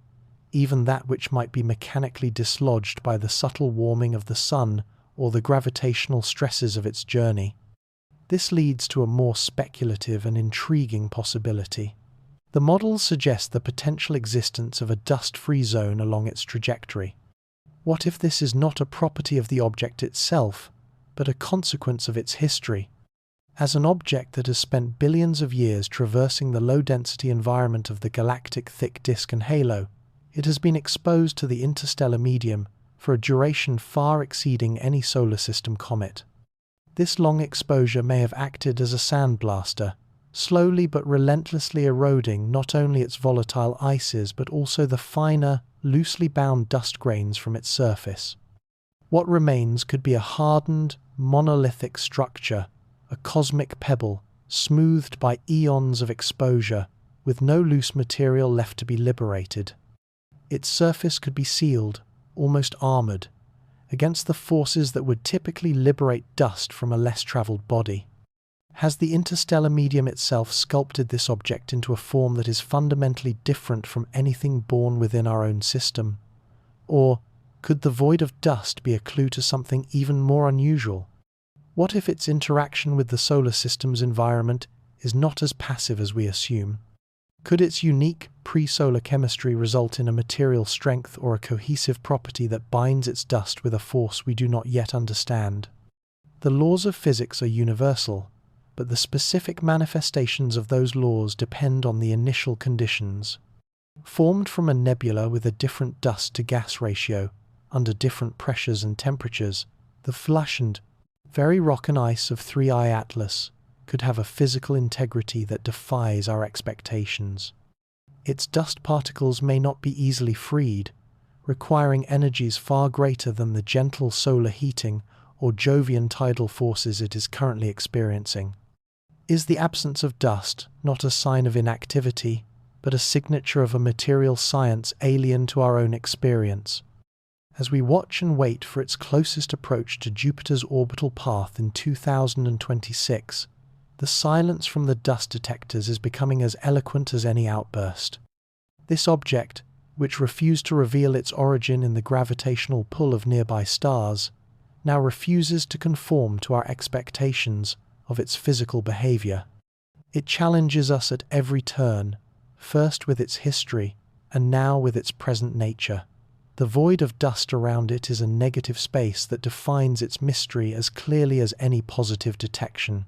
A: even that which might be mechanically dislodged by the subtle warming of the sun or the gravitational stresses of its journey? This leads to a more speculative and intriguing possibility. The models suggest the potential existence of a dust-free zone along its trajectory. What if this is not a property of the object itself, but a consequence of its history? As an object that has spent billions of years traversing the low-density environment of the galactic thick disk and halo, it has been exposed to the interstellar medium for a duration far exceeding any solar system comet. This long exposure may have acted as a sandblaster, slowly but relentlessly eroding not only its volatile ices but also the finer, loosely bound dust grains from its surface. What remains could be a hardened, monolithic structure, a cosmic pebble, smoothed by eons of exposure, with no loose material left to be liberated. Its surface could be sealed, almost armored, against the forces that would typically liberate dust from a less traveled body. Has the interstellar medium itself sculpted this object into a form that is fundamentally different from anything born within our own system? Or could the void of dust be a clue to something even more unusual? What if its interaction with the solar system's environment is not as passive as we assume? Could its unique pre-solar chemistry result in a material strength or a cohesive property that binds its dust with a force we do not yet understand? The laws of physics are universal, but the specific manifestations of those laws depend on the initial conditions. Formed from a nebula with a different dust-to-gas ratio, under different pressures and temperatures, the flush and very rock and ice of 3I Atlas could have a physical integrity that defies our expectations. Its dust particles may not be easily freed, requiring energies far greater than the gentle solar heating or Jovian tidal forces it is currently experiencing. Is the absence of dust not a sign of inactivity, but a signature of a material science alien to our own experience? As we watch and wait for its closest approach to Jupiter's orbital path in 2026, the silence from the dust detectors is becoming as eloquent as any outburst. This object, which refused to reveal its origin in the gravitational pull of nearby stars, now refuses to conform to our expectations of its physical behavior. It challenges us at every turn, first with its history, and now with its present nature. The void of dust around it is a negative space that defines its mystery as clearly as any positive detection.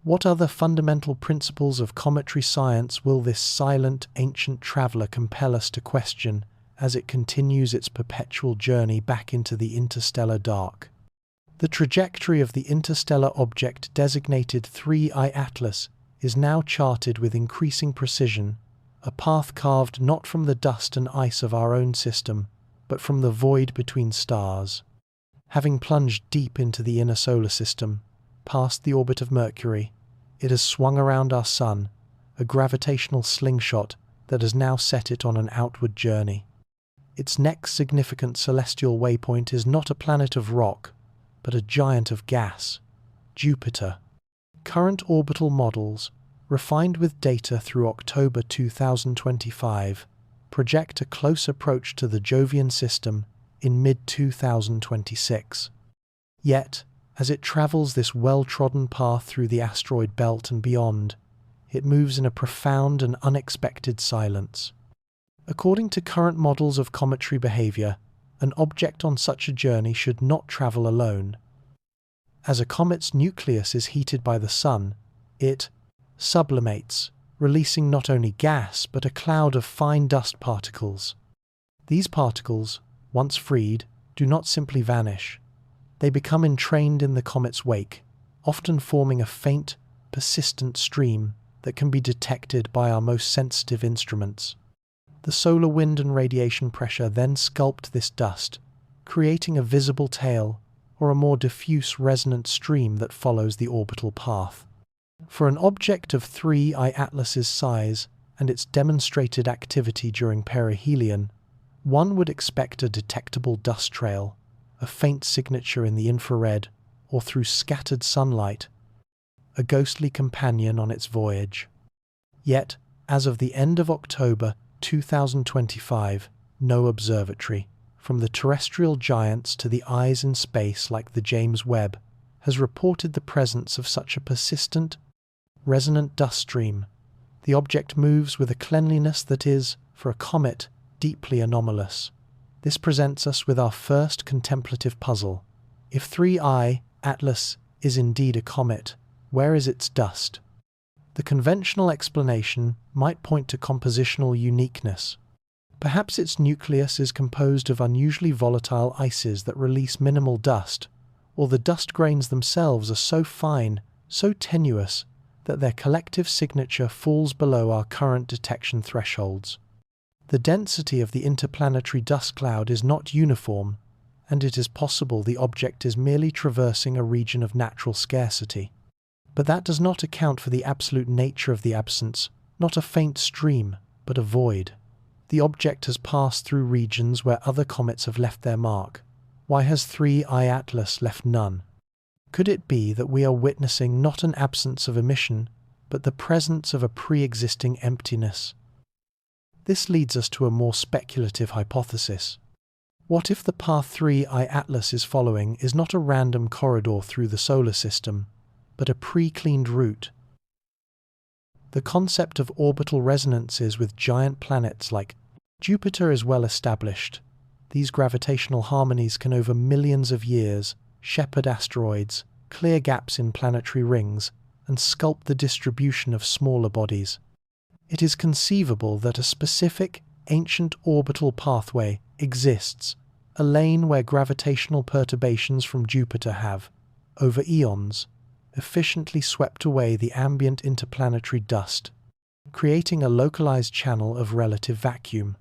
A: What other fundamental principles of cometary science will this silent, ancient traveler compel us to question as it continues its perpetual journey back into the interstellar dark? The trajectory of the interstellar object designated 3I Atlas is now charted with increasing precision, a path carved not from the dust and ice of our own system, but from the void between stars. Having plunged deep into the inner solar system, past the orbit of Mercury, it has swung around our Sun, a gravitational slingshot that has now set it on an outward journey. Its next significant celestial waypoint is not a planet of rock, but a giant of gas, Jupiter. Current orbital models, refined with data through October 2025, project a close approach to the Jovian system in mid-2026. Yet, as it travels this well-trodden path through the asteroid belt and beyond, it moves in a profound and unexpected silence. According to current models of cometary behavior, an object on such a journey should not travel alone. As a comet's nucleus is heated by the sun, it sublimates, releasing not only gas but a cloud of fine dust particles. These particles, once freed, do not simply vanish. They become entrained in the comet's wake, often forming a faint, persistent stream that can be detected by our most sensitive instruments. The solar wind and radiation pressure then sculpt this dust, creating a visible tail or a more diffuse resonant stream that follows the orbital path. For an object of 3I Atlas's size and its demonstrated activity during perihelion, one would expect a detectable dust trail, a faint signature in the infrared or through scattered sunlight, a ghostly companion on its voyage. Yet, as of the end of October 2025, no observatory, from the terrestrial giants to the eyes in space like the James Webb, has reported the presence of such a persistent, resonant dust stream. The object moves with a cleanliness that is, for a comet, deeply anomalous. This presents us with our first contemplative puzzle. If 3I Atlas is indeed a comet, where is its dust? The conventional explanation might point to compositional uniqueness. Perhaps its nucleus is composed of unusually volatile ices that release minimal dust, or the dust grains themselves are so fine, so tenuous, that their collective signature falls below our current detection thresholds. The density of the interplanetary dust cloud is not uniform, and it is possible the object is merely traversing a region of natural scarcity. But that does not account for the absolute nature of the absence, not a faint stream, but a void. The object has passed through regions where other comets have left their mark. Why has 3I Atlas left none? Could it be that we are witnessing not an absence of emission, but the presence of a pre-existing emptiness? This leads us to a more speculative hypothesis. What if the path 3I Atlas is following is not a random corridor through the solar system, but a pre-cleaned route? The concept of orbital resonances with giant planets like Jupiter is well established. These gravitational harmonies can over millions of years shepherd asteroids, clear gaps in planetary rings, and sculpt the distribution of smaller bodies. It is conceivable that a specific, ancient orbital pathway exists, a lane where gravitational perturbations from Jupiter have, over eons, efficiently swept away the ambient interplanetary dust, creating a localized channel of relative vacuum.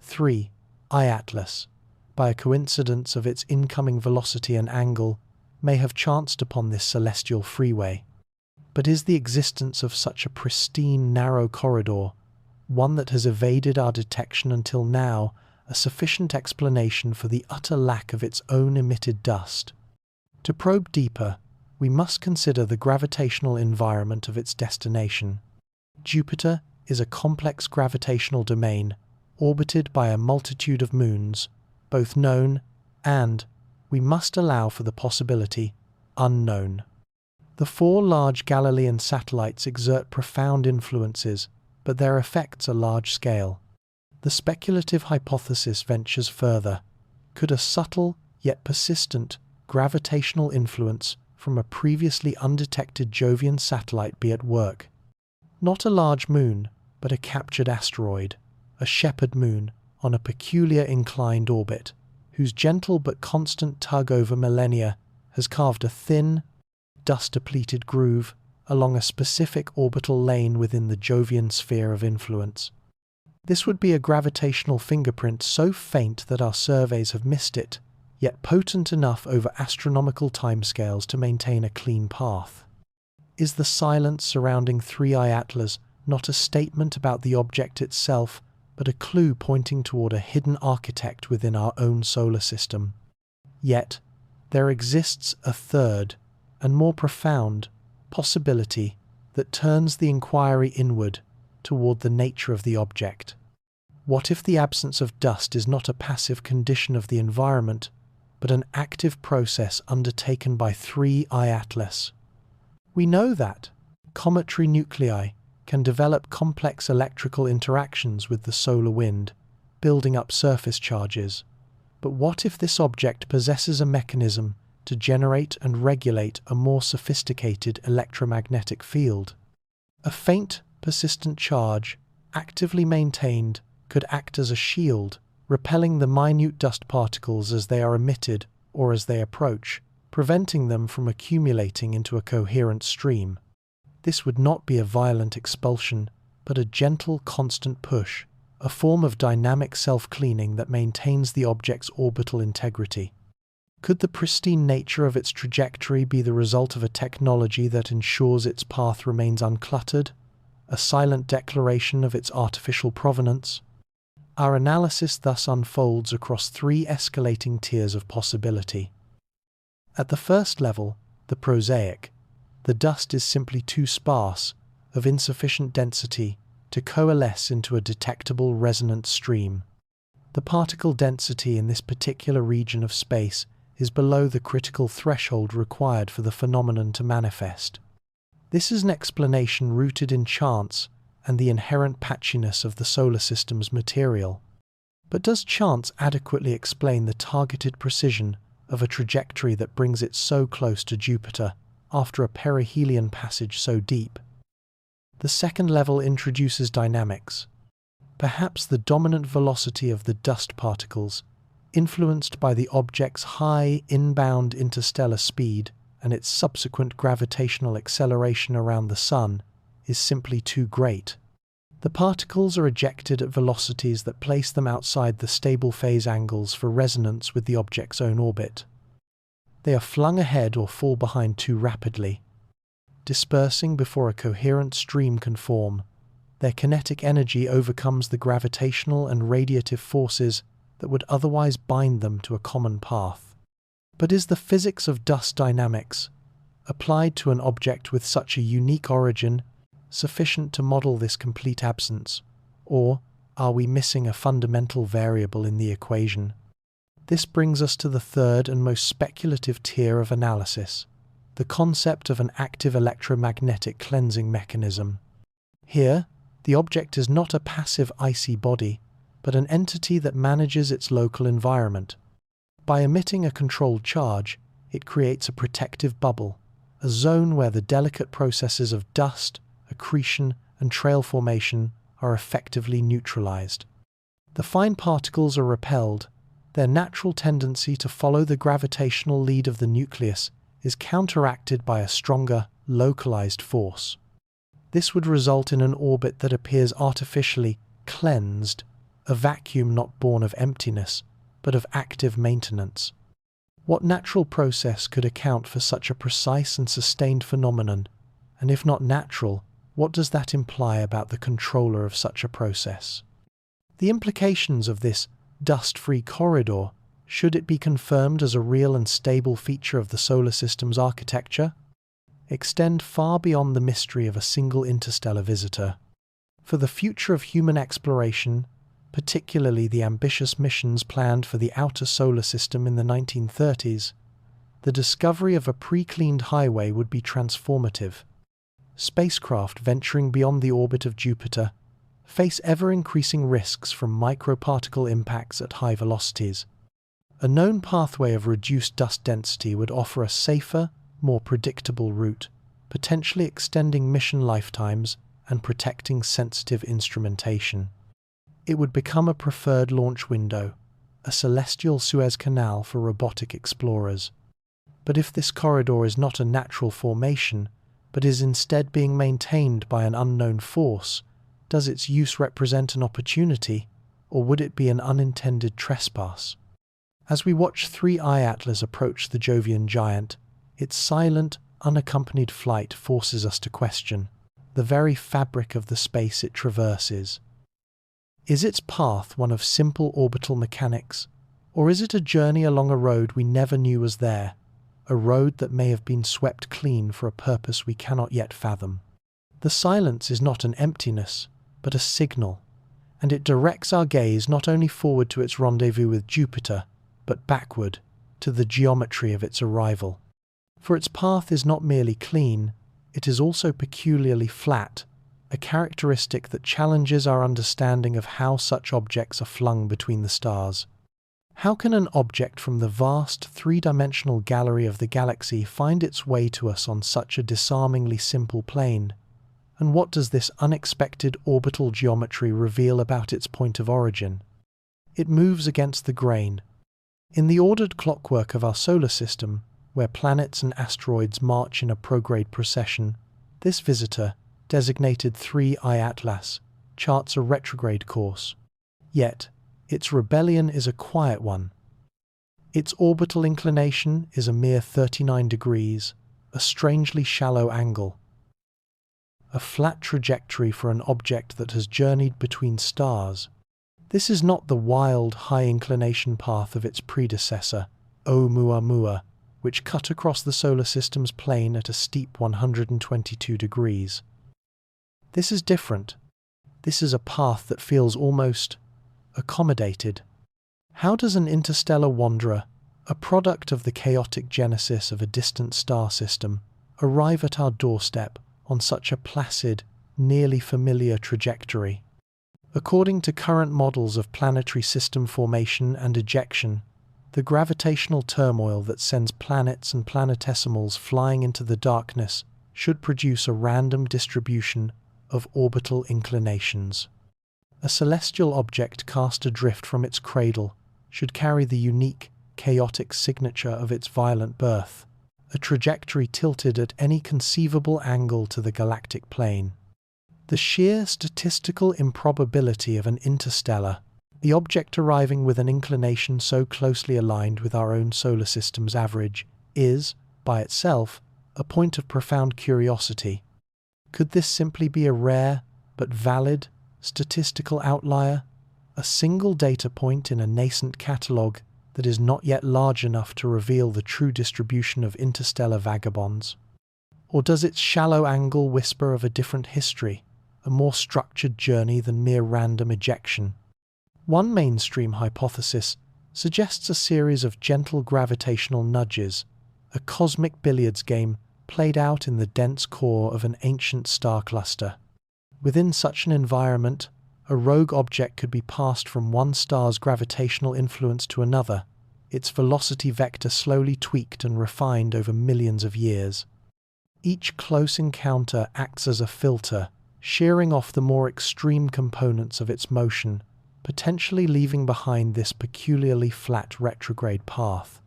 A: 3I Atlas, by a coincidence of its incoming velocity and angle, may have chanced upon this celestial freeway. But is the existence of such a pristine, narrow corridor, one that has evaded our detection until now, a sufficient explanation for the utter lack of its own emitted dust? To probe deeper, we must consider the gravitational environment of its destination. Jupiter is a complex gravitational domain, orbited by a multitude of moons, both known and, we must allow for the possibility, unknown. The 4 large Galilean satellites exert profound influences, but their effects are large-scale. The speculative hypothesis ventures further. Could a subtle, yet persistent, gravitational influence from a previously undetected Jovian satellite be at work? Not a large moon, but a captured asteroid, a shepherd moon on a peculiar inclined orbit, whose gentle but constant tug over millennia has carved a thin, dust-depleted groove along a specific orbital lane within the Jovian sphere of influence. This would be a gravitational fingerprint so faint that our surveys have missed it, yet potent enough over astronomical timescales to maintain a clean path. Is the silence surrounding 3I Atlas not a statement about the object itself, but but a clue pointing toward a hidden architect within our own solar system. Yet, there exists a third, and more profound, possibility that turns the inquiry inward toward the nature of the object. What if the absence of dust is not a passive condition of the environment, but an active process undertaken by 3I Atlas? We know that cometary nuclei can develop complex electrical interactions with the solar wind, building up surface charges. But what if this object possesses a mechanism to generate and regulate a more sophisticated electromagnetic field? A faint, persistent charge, actively maintained, could act as a shield, repelling the minute dust particles as they are emitted or as they approach, preventing them from accumulating into a coherent stream. This would not be a violent expulsion, but a gentle, constant push, a form of dynamic self-cleaning that maintains the object's orbital integrity. Could the pristine nature of its trajectory be the result of a technology that ensures its path remains uncluttered, a silent declaration of its artificial provenance? Our analysis thus unfolds across 3 escalating tiers of possibility. At the first level, the prosaic, the dust is simply too sparse, of insufficient density, to coalesce into a detectable resonant stream. The particle density in this particular region of space is below the critical threshold required for the phenomenon to manifest. This is an explanation rooted in chance and the inherent patchiness of the solar system's material. But does chance adequately explain the targeted precision of a trajectory that brings it so close to Jupiter after a perihelion passage so deep? The second level introduces dynamics. Perhaps the dominant velocity of the dust particles, influenced by the object's high inbound interstellar speed and its subsequent gravitational acceleration around the Sun, is simply too great. The particles are ejected at velocities that place them outside the stable phase angles for resonance with the object's own orbit. They are flung ahead or fall behind too rapidly. Dispersing before a coherent stream can form, their kinetic energy overcomes the gravitational and radiative forces that would otherwise bind them to a common path. But is the physics of dust dynamics, applied to an object with such a unique origin, sufficient to model this complete absence, or are we missing a fundamental variable in the equation? This brings us to the third and most speculative tier of analysis, the concept of an active electromagnetic cleansing mechanism. Here, the object is not a passive icy body, but an entity that manages its local environment. By emitting a controlled charge, it creates a protective bubble, a zone where the delicate processes of dust, accretion, and trail formation are effectively neutralized. The fine particles are repelled. Their natural tendency to follow the gravitational lead of the nucleus is counteracted by a stronger, localized force. This would result in an orbit that appears artificially cleansed, a vacuum not born of emptiness, but of active maintenance. What natural process could account for such a precise and sustained phenomenon? And if not natural, what does that imply about the controller of such a process? The implications of this dust-free corridor, should it be confirmed as a real and stable feature of the solar system's architecture, extend far beyond the mystery of a single interstellar visitor. For the future of human exploration, particularly the ambitious missions planned for the outer solar system in the 1930s, the discovery of a pre-cleaned highway would be transformative. Spacecraft venturing beyond the orbit of Jupiter face ever-increasing risks from microparticle impacts at high velocities. A known pathway of reduced dust density would offer a safer, more predictable route, potentially extending mission lifetimes and protecting sensitive instrumentation. It would become a preferred launch window, a celestial Suez Canal for robotic explorers. But if this corridor is not a natural formation, but is instead being maintained by an unknown force, does its use represent an opportunity, or would it be an unintended trespass? As we watch 3I Atlas approach the Jovian giant, its silent, unaccompanied flight forces us to question the very fabric of the space it traverses. Is its path one of simple orbital mechanics, or is it a journey along a road we never knew was there, a road that may have been swept clean for a purpose we cannot yet fathom? The silence is not an emptiness, but a signal, and it directs our gaze not only forward to its rendezvous with Jupiter, but backward, to the geometry of its arrival. For its path is not merely clean, it is also peculiarly flat, a characteristic that challenges our understanding of how such objects are flung between the stars. How can an object from the vast three-dimensional gallery of the galaxy find its way to us on such a disarmingly simple plane? And what does this unexpected orbital geometry reveal about its point of origin? It moves against the grain. In the ordered clockwork of our solar system, where planets and asteroids march in a prograde procession, this visitor, designated 3I Atlas, charts a retrograde course. Yet, its rebellion is a quiet one. Its orbital inclination is a mere 39 degrees, a strangely shallow angle. A flat trajectory for an object that has journeyed between stars. This is not the wild, high-inclination path of its predecessor, Oumuamua, which cut across the solar system's plane at a steep 122 degrees. This is different. This is a path that feels almost accommodated. How does an interstellar wanderer, a product of the chaotic genesis of a distant star system, arrive at our doorstep on such a placid, nearly familiar trajectory? According to current models of planetary system formation and ejection, the gravitational turmoil that sends planets and planetesimals flying into the darkness should produce a random distribution of orbital inclinations. A celestial object cast adrift from its cradle should carry the unique, chaotic signature of its violent birth, a trajectory tilted at any conceivable angle to the galactic plane. The sheer statistical improbability of an interstellar, the object arriving with an inclination so closely aligned with our own solar system's average, is, by itself, a point of profound curiosity. Could this simply be a rare, but valid, statistical outlier, a single data point in a nascent catalogue that is not yet large enough to reveal the true distribution of interstellar vagabonds? Or does its shallow angle whisper of a different history, a more structured journey than mere random ejection? One mainstream hypothesis suggests a series of gentle gravitational nudges, a cosmic billiards game played out in the dense core of an ancient star cluster. Within such an environment, a rogue object could be passed from one star's gravitational influence to another, its velocity vector slowly tweaked and refined over millions of years. Each close encounter acts as a filter, shearing off the more extreme components of its motion, potentially leaving behind this peculiarly flat retrograde path.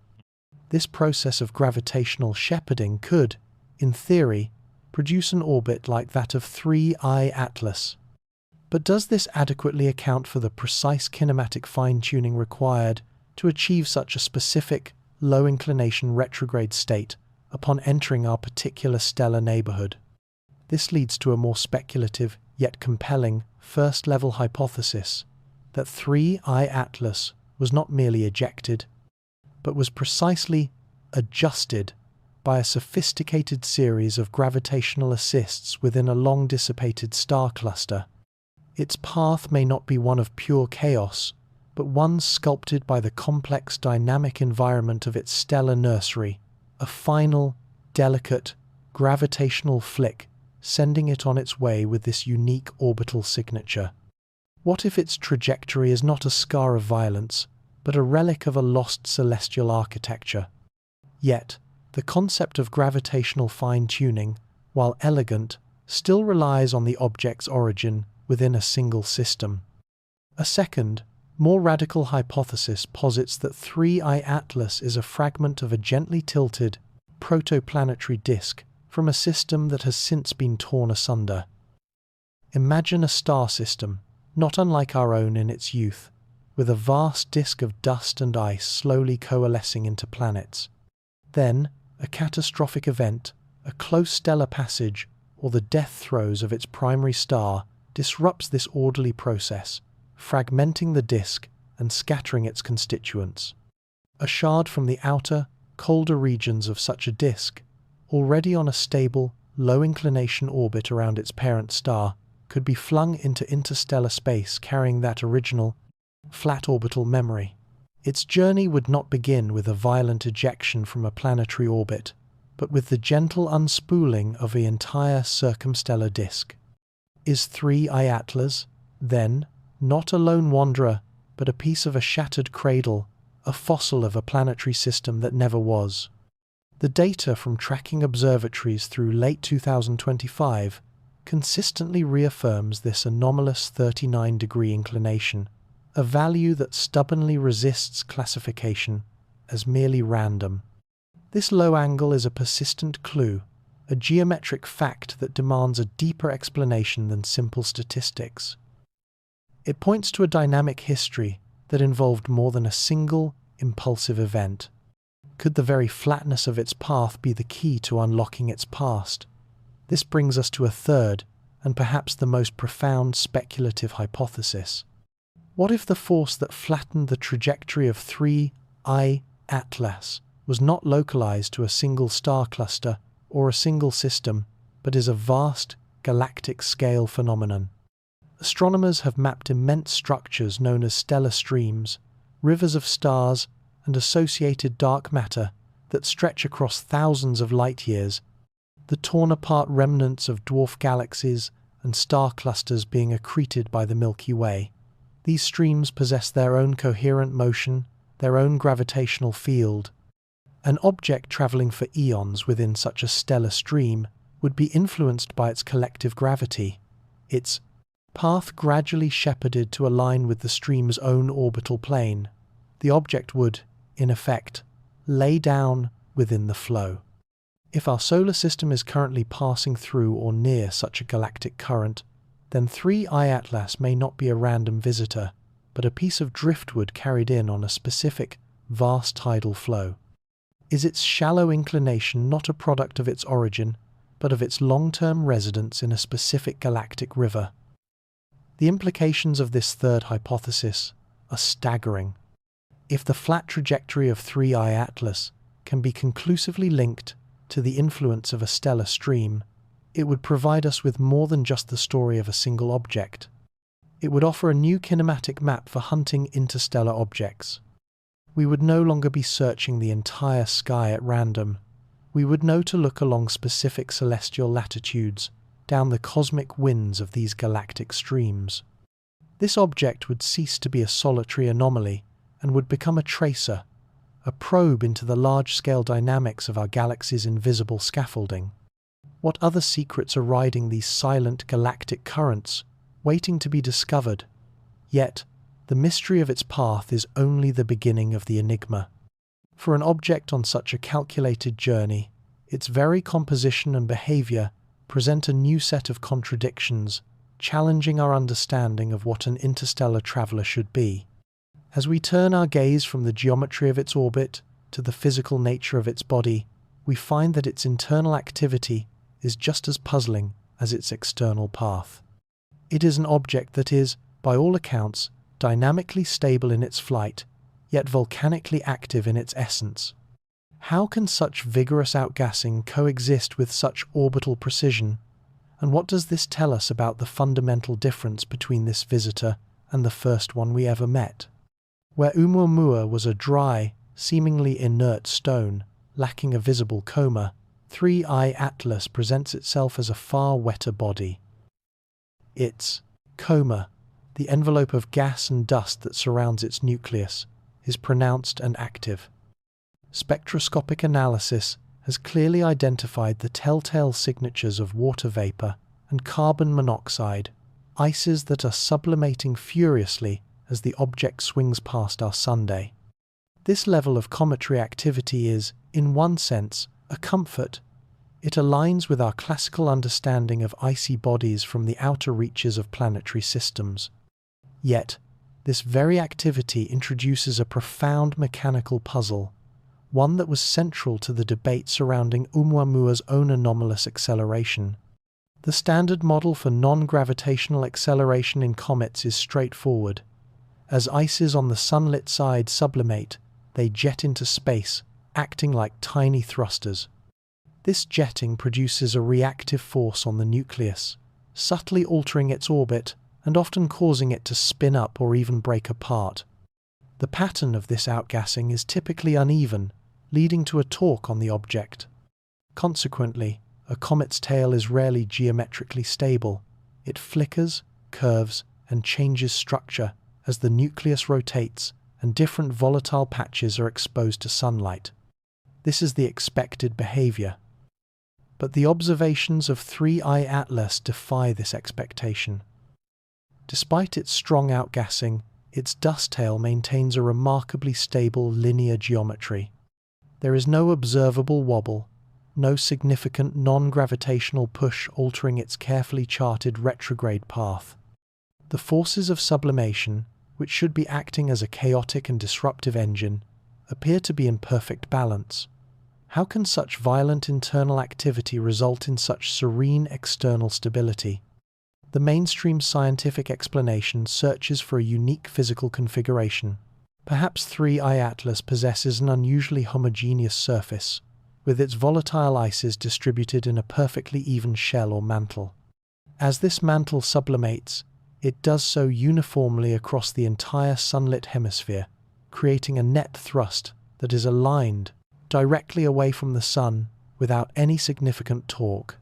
A: This process of gravitational shepherding could, in theory, produce an orbit like that of 3I Atlas. But does this adequately account for the precise kinematic fine-tuning required to achieve such a specific, low-inclination retrograde state upon entering our particular stellar neighborhood? This leads to a more speculative, yet compelling, first-level hypothesis that 3I Atlas was not merely ejected, but was precisely adjusted by a sophisticated series of gravitational assists within a long-dissipated star cluster. Its path may not be one of pure chaos, but one sculpted by the complex dynamic environment of its stellar nursery, a final, delicate, gravitational flick sending it on its way with this unique orbital signature. What if its trajectory is not a scar of violence, but a relic of a lost celestial architecture? Yet, the concept of gravitational fine-tuning, while elegant, still relies on the object's origin within a single system. A second, more radical hypothesis posits that 3I Atlas is a fragment of a gently tilted, protoplanetary disk from a system that has since been torn asunder. Imagine a star system, not unlike our own in its youth, with a vast disk of dust and ice slowly coalescing into planets. Then, a catastrophic event, a close stellar passage, or the death throes of its primary star disrupts this orderly process, fragmenting the disk and scattering its constituents. A shard from the outer, colder regions of such a disk, already on a stable, low-inclination orbit around its parent star, could be flung into interstellar space carrying that original, flat orbital memory. Its journey would not begin with a violent ejection from a planetary orbit, but with the gentle unspooling of the entire circumstellar disk. Is 3I Atlas, then, not a lone wanderer, but a piece of a shattered cradle, a fossil of a planetary system that never was? The data from tracking observatories through late 2025 consistently reaffirms this anomalous 39-degree inclination, a value that stubbornly resists classification as merely random. This low angle is a persistent clue, a geometric fact that demands a deeper explanation than simple statistics. It points to a dynamic history that involved more than a single, impulsive event. Could the very flatness of its path be the key to unlocking its past? This brings us to a third, and perhaps the most profound speculative hypothesis. What if the force that flattened the trajectory of 3I Atlas was not localized to a single star cluster or a single system, but is a vast, galactic-scale phenomenon? Astronomers have mapped immense structures known as stellar streams, rivers of stars, and associated dark matter that stretch across thousands of light-years, the torn-apart remnants of dwarf galaxies and star clusters being accreted by the Milky Way. These streams possess their own coherent motion, their own gravitational field. An object traveling for eons within such a stellar stream would be influenced by its collective gravity, its path gradually shepherded to align with the stream's own orbital plane. The object would, in effect, lay down within the flow. If our solar system is currently passing through or near such a galactic current, then 3I Atlas may not be a random visitor, but a piece of driftwood carried in on a specific, vast tidal flow. Is its shallow inclination not a product of its origin, but of its long-term residence in a specific galactic river? The implications of this third hypothesis are staggering. If the flat trajectory of 3I Atlas can be conclusively linked to the influence of a stellar stream, it would provide us with more than just the story of a single object. It would offer a new kinematic map for hunting interstellar objects. We would no longer be searching the entire sky at random. We would know to look along specific celestial latitudes, down the cosmic winds of these galactic streams. This object would cease to be a solitary anomaly and would become a tracer, a probe into the large-scale dynamics of our galaxy's invisible scaffolding. What other secrets are riding these silent galactic currents, waiting to be discovered? Yet, the mystery of its path is only the beginning of the enigma. For an object on such a calculated journey, its very composition and behavior present a new set of contradictions, challenging our understanding of what an interstellar traveler should be. As we turn our gaze from the geometry of its orbit to the physical nature of its body, we find that its internal activity is just as puzzling as its external path. It is an object that is, by all accounts, dynamically stable in its flight, yet volcanically active in its essence. How can such vigorous outgassing coexist with such orbital precision? And what does this tell us about the fundamental difference between this visitor and the first one we ever met? Where Oumuamua was a dry, seemingly inert stone, lacking a visible coma, 3I Atlas presents itself as a far wetter body. Its coma, the envelope of gas and dust that surrounds its nucleus, is pronounced and active. Spectroscopic analysis has clearly identified the telltale signatures of water vapor and carbon monoxide, ices that are sublimating furiously as the object swings past our sundae. This level of cometary activity is, in one sense, a comfort. It aligns with our classical understanding of icy bodies from the outer reaches of planetary systems. Yet, this very activity introduces a profound mechanical puzzle, one that was central to the debate surrounding Oumuamua's own anomalous acceleration. The standard model for non-gravitational acceleration in comets is straightforward. As ices on the sunlit side sublimate, they jet into space, acting like tiny thrusters. This jetting produces a reactive force on the nucleus, subtly altering its orbit and often causing it to spin up or even break apart. The pattern of this outgassing is typically uneven, leading to a torque on the object. Consequently, a comet's tail is rarely geometrically stable. It flickers, curves, and changes structure as the nucleus rotates and different volatile patches are exposed to sunlight. This is the expected behavior. But the observations of 3I Atlas defy this expectation. Despite its strong outgassing, its dust tail maintains a remarkably stable linear geometry. There is no observable wobble, no significant non-gravitational push altering its carefully charted retrograde path. The forces of sublimation, which should be acting as a chaotic and disruptive engine, appear to be in perfect balance. How can such violent internal activity result in such serene external stability? The mainstream scientific explanation searches for a unique physical configuration. Perhaps 3I Atlas possesses an unusually homogeneous surface, with its volatile ices distributed in a perfectly even shell or mantle. As this mantle sublimates, it does so uniformly across the entire sunlit hemisphere, creating a net thrust that is aligned directly away from the sun without any significant torque.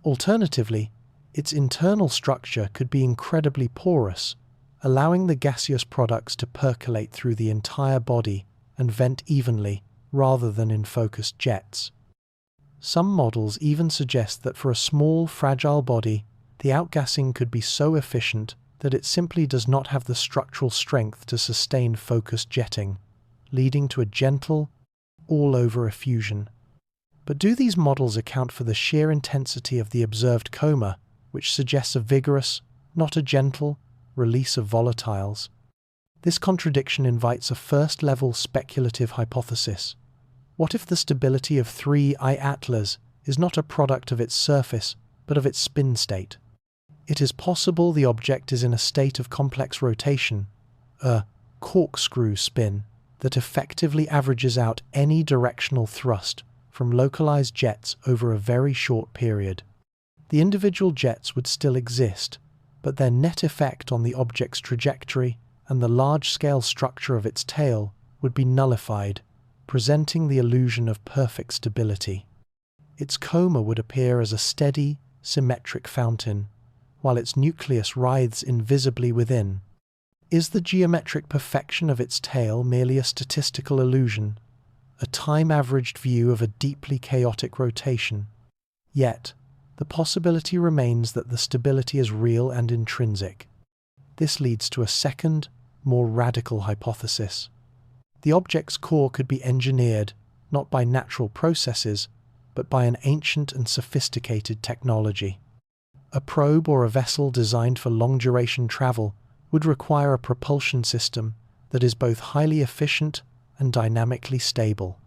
A: Alternatively, its internal structure could be incredibly porous, allowing the gaseous products to percolate through the entire body and vent evenly rather than in focused jets. Some models even suggest that for a small, fragile body, the outgassing could be so efficient that it simply does not have the structural strength to sustain focused jetting, leading to a gentle, all-over effusion. But do these models account for the sheer intensity of the observed coma, which suggests a vigorous, not a gentle, release of volatiles? This contradiction invites a first-level speculative hypothesis. What if the stability of 3I Atlas is not a product of its surface, but of its spin state? It is possible the object is in a state of complex rotation, a corkscrew spin, that effectively averages out any directional thrust from localized jets over a very short period. The individual jets would still exist, but their net effect on the object's trajectory and the large-scale structure of its tail would be nullified, presenting the illusion of perfect stability. Its coma would appear as a steady, symmetric fountain, while its nucleus writhes invisibly within. Is the geometric perfection of its tail merely a statistical illusion, a time-averaged view of a deeply chaotic rotation? Yet, the possibility remains that the stability is real and intrinsic. This leads to a second, more radical hypothesis. The object's core could be engineered, not by natural processes, but by an ancient and sophisticated technology. A probe or a vessel designed for long-duration travel would require a propulsion system that is both highly efficient and dynamically stable.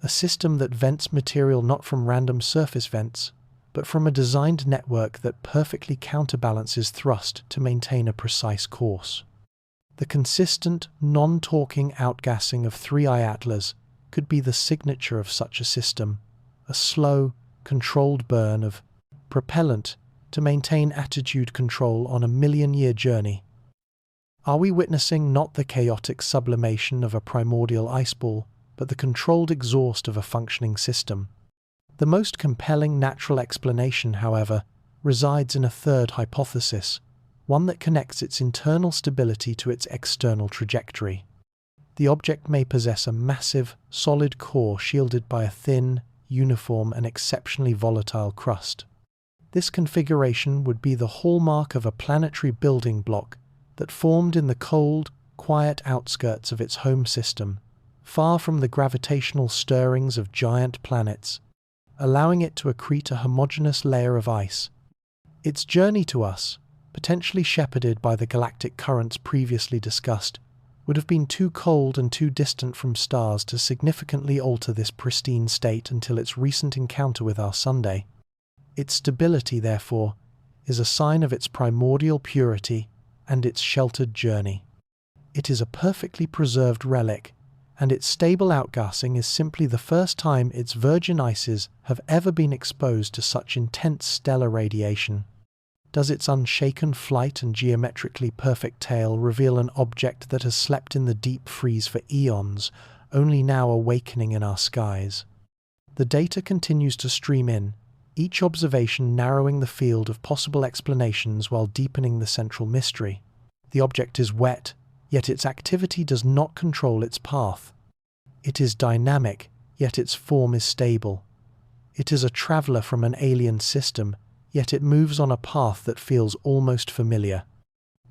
A: A system that vents material not from random surface vents, but from a designed network that perfectly counterbalances thrust to maintain a precise course. The consistent, non-torquing outgassing of 3I Atlas could be the signature of such a system, a slow, controlled burn of propellant to maintain attitude control on a million-year journey. Are we witnessing not the chaotic sublimation of a primordial ice ball, but the controlled exhaust of a functioning system? The most compelling natural explanation, however, resides in a third hypothesis, one that connects its internal stability to its external trajectory. The object may possess a massive, solid core shielded by a thin, uniform, and exceptionally volatile crust. This configuration would be the hallmark of a planetary building block that formed in the cold, quiet outskirts of its home system, far from the gravitational stirrings of giant planets, allowing it to accrete a homogeneous layer of ice. Its journey to us, potentially shepherded by the galactic currents previously discussed, would have been too cold and too distant from stars to significantly alter this pristine state until its recent encounter with our Sunday. Its stability, therefore, is a sign of its primordial purity and its sheltered journey. It is a perfectly preserved relic, and its stable outgassing is simply the first time its virgin ices have ever been exposed to such intense stellar radiation. Does its unshaken flight and geometrically perfect tail reveal an object that has slept in the deep freeze for eons, only now awakening in our skies? The data continues to stream in, each observation narrowing the field of possible explanations while deepening the central mystery. The object is wet, yet its activity does not control its path. It is dynamic, yet its form is stable. It is a traveler from an alien system, yet it moves on a path that feels almost familiar.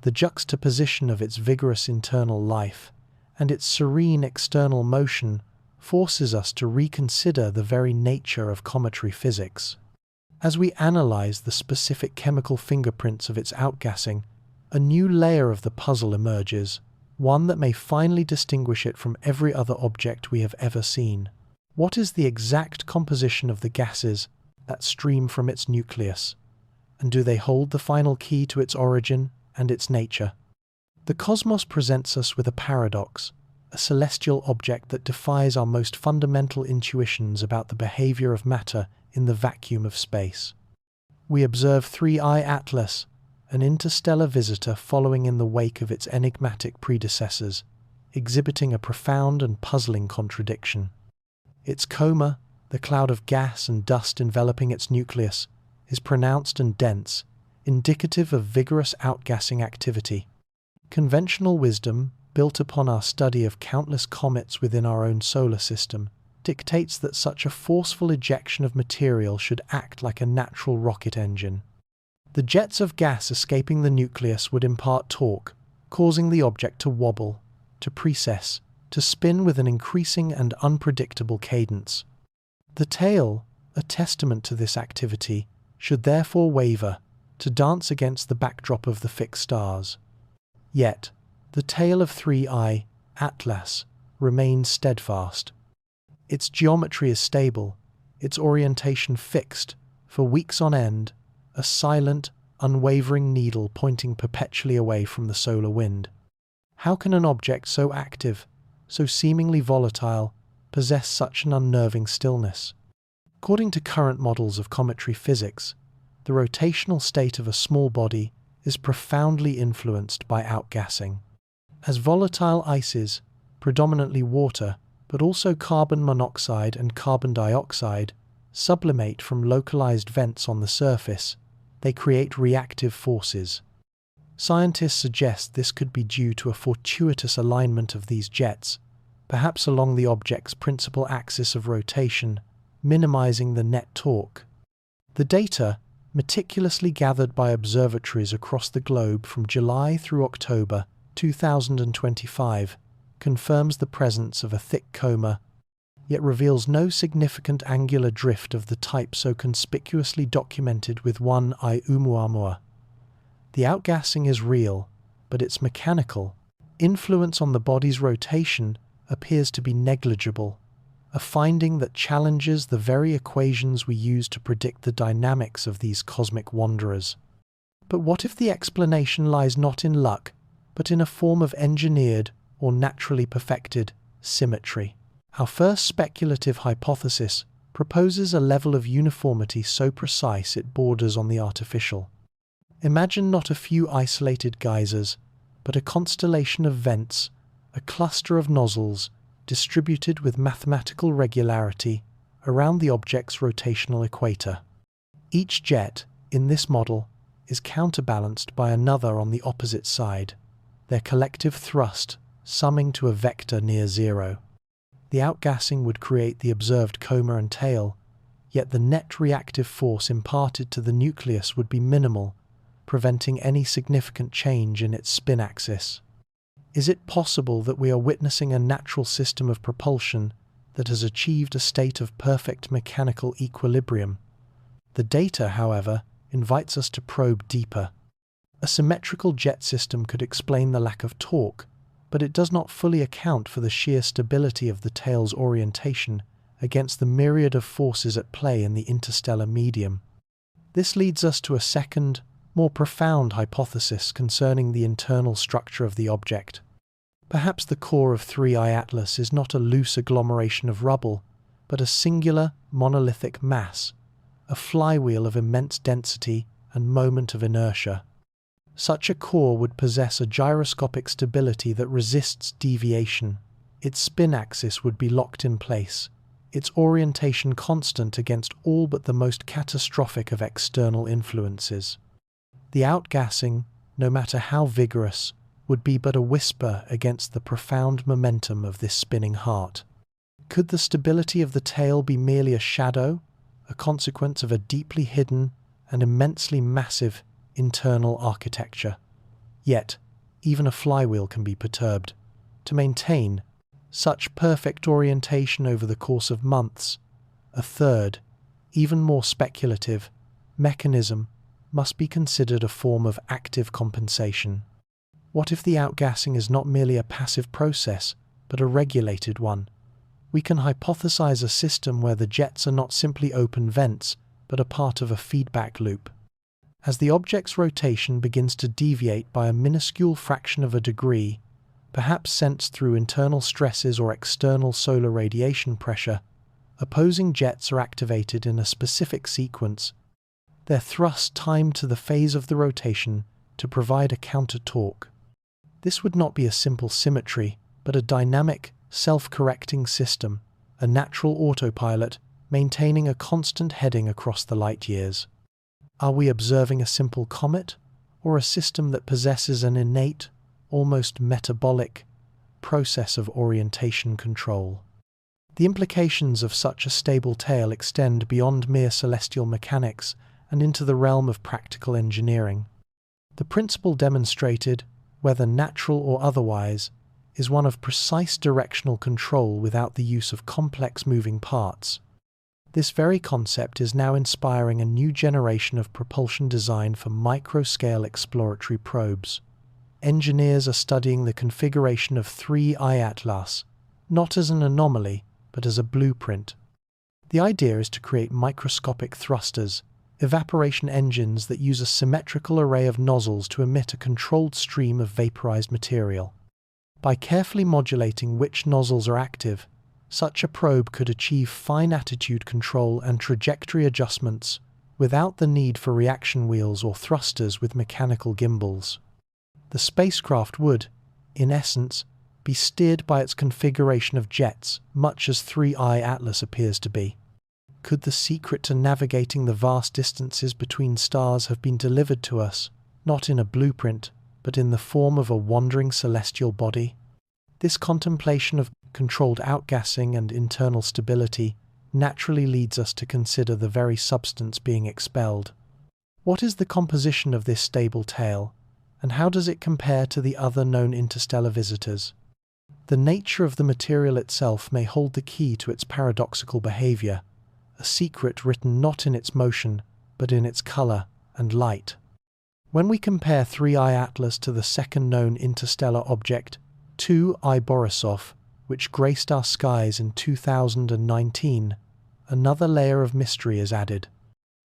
A: The juxtaposition of its vigorous internal life and its serene external motion forces us to reconsider the very nature of cometary physics. As we analyze the specific chemical fingerprints of its outgassing, a new layer of the puzzle emerges, one that may finally distinguish it from every other object we have ever seen. What is the exact composition of the gases that stream from its nucleus? And do they hold the final key to its origin and its nature? The cosmos presents us with a paradox, a celestial object that defies our most fundamental intuitions about the behavior of matter in the vacuum of space. We observe 3I Atlas, an interstellar visitor following in the wake of its enigmatic predecessors, exhibiting a profound and puzzling contradiction. Its coma, the cloud of gas and dust enveloping its nucleus, is pronounced and dense, indicative of vigorous outgassing activity. Conventional wisdom, built upon our study of countless comets within our own solar system, dictates that such a forceful ejection of material should act like a natural rocket engine. The jets of gas escaping the nucleus would impart torque, causing the object to wobble, to precess, to spin with an increasing and unpredictable cadence. The tail, a testament to this activity, should therefore waver, to dance against the backdrop of the fixed stars. Yet, the tail of 3I Atlas remains steadfast. Its geometry is stable, its orientation fixed, for weeks on end, a silent, unwavering needle pointing perpetually away from the solar wind. How can an object so active, so seemingly volatile, possess such an unnerving stillness? According to current models of cometary physics, the rotational state of a small body is profoundly influenced by outgassing. As volatile ices, predominantly water, but also carbon monoxide and carbon dioxide, sublimate from localized vents on the surface, they create reactive forces. Scientists suggest this could be due to a fortuitous alignment of these jets, perhaps along the object's principal axis of rotation, minimizing the net torque. The data, meticulously gathered by observatories across the globe from July through October 2025, confirms the presence of a thick coma, yet reveals no significant angular drift of the type so conspicuously documented with 1I Oumuamua. The outgassing is real, but its mechanical influence on the body's rotation appears to be negligible, a finding that challenges the very equations we use to predict the dynamics of these cosmic wanderers. But what if the explanation lies not in luck, but in a form of engineered, or naturally perfected, symmetry? Our first speculative hypothesis proposes a level of uniformity so precise it borders on the artificial. Imagine not a few isolated geysers, but a constellation of vents, a cluster of nozzles, distributed with mathematical regularity around the object's rotational equator. Each jet, in this model, is counterbalanced by another on the opposite side, their collective thrust summing to a vector near zero. The outgassing would create the observed coma and tail, yet the net reactive force imparted to the nucleus would be minimal, preventing any significant change in its spin axis. Is it possible that we are witnessing a natural system of propulsion that has achieved a state of perfect mechanical equilibrium? The data, however, invites us to probe deeper. A symmetrical jet system could explain the lack of torque, but it does not fully account for the sheer stability of the tail's orientation against the myriad of forces at play in the interstellar medium. This leads us to a second, more profound hypothesis concerning the internal structure of the object. Perhaps the core of 3I Atlas is not a loose agglomeration of rubble, but a singular, monolithic mass, a flywheel of immense density and moment of inertia. Such a core would possess a gyroscopic stability that resists deviation. Its spin axis would be locked in place, its orientation constant against all but the most catastrophic of external influences. The outgassing, no matter how vigorous, would be but a whisper against the profound momentum of this spinning heart. Could the stability of the tail be merely a shadow, a consequence of a deeply hidden and immensely massive internal architecture? Yet, even a flywheel can be perturbed. To maintain such perfect orientation over the course of months, a third, even more speculative, mechanism must be considered a form of active compensation. What if the outgassing is not merely a passive process, but a regulated one? We can hypothesize a system where the jets are not simply open vents, but a part of a feedback loop. As the object's rotation begins to deviate by a minuscule fraction of a degree, perhaps sensed through internal stresses or external solar radiation pressure, opposing jets are activated in a specific sequence, their thrust timed to the phase of the rotation to provide a counter-torque. This would not be a simple symmetry, but a dynamic, self-correcting system, a natural autopilot maintaining a constant heading across the light years. Are we observing a simple comet, or a system that possesses an innate, almost metabolic, process of orientation control? The implications of such a stable tail extend beyond mere celestial mechanics and into the realm of practical engineering. The principle demonstrated, whether natural or otherwise, is one of precise directional control without the use of complex moving parts. This very concept is now inspiring a new generation of propulsion design for micro-scale exploratory probes. Engineers are studying the configuration of 3I Atlas, not as an anomaly, but as a blueprint. The idea is to create microscopic thrusters, evaporation engines that use a symmetrical array of nozzles to emit a controlled stream of vaporized material. By carefully modulating which nozzles are active, such a probe could achieve fine attitude control and trajectory adjustments without the need for reaction wheels or thrusters with mechanical gimbals. The spacecraft would, in essence, be steered by its configuration of jets, much as 3I Atlas appears to be. Could the secret to navigating the vast distances between stars have been delivered to us, not in a blueprint, but in the form of a wandering celestial body? This contemplation of controlled outgassing and internal stability naturally leads us to consider the very substance being expelled. What is the composition of this stable tail, and how does it compare to the other known interstellar visitors? The nature of the material itself may hold the key to its paradoxical behavior, a secret written not in its motion, but in its color and light. When we compare 3I Atlas to the second known interstellar object, 2I Borisov, which graced our skies in 2019, another layer of mystery is added.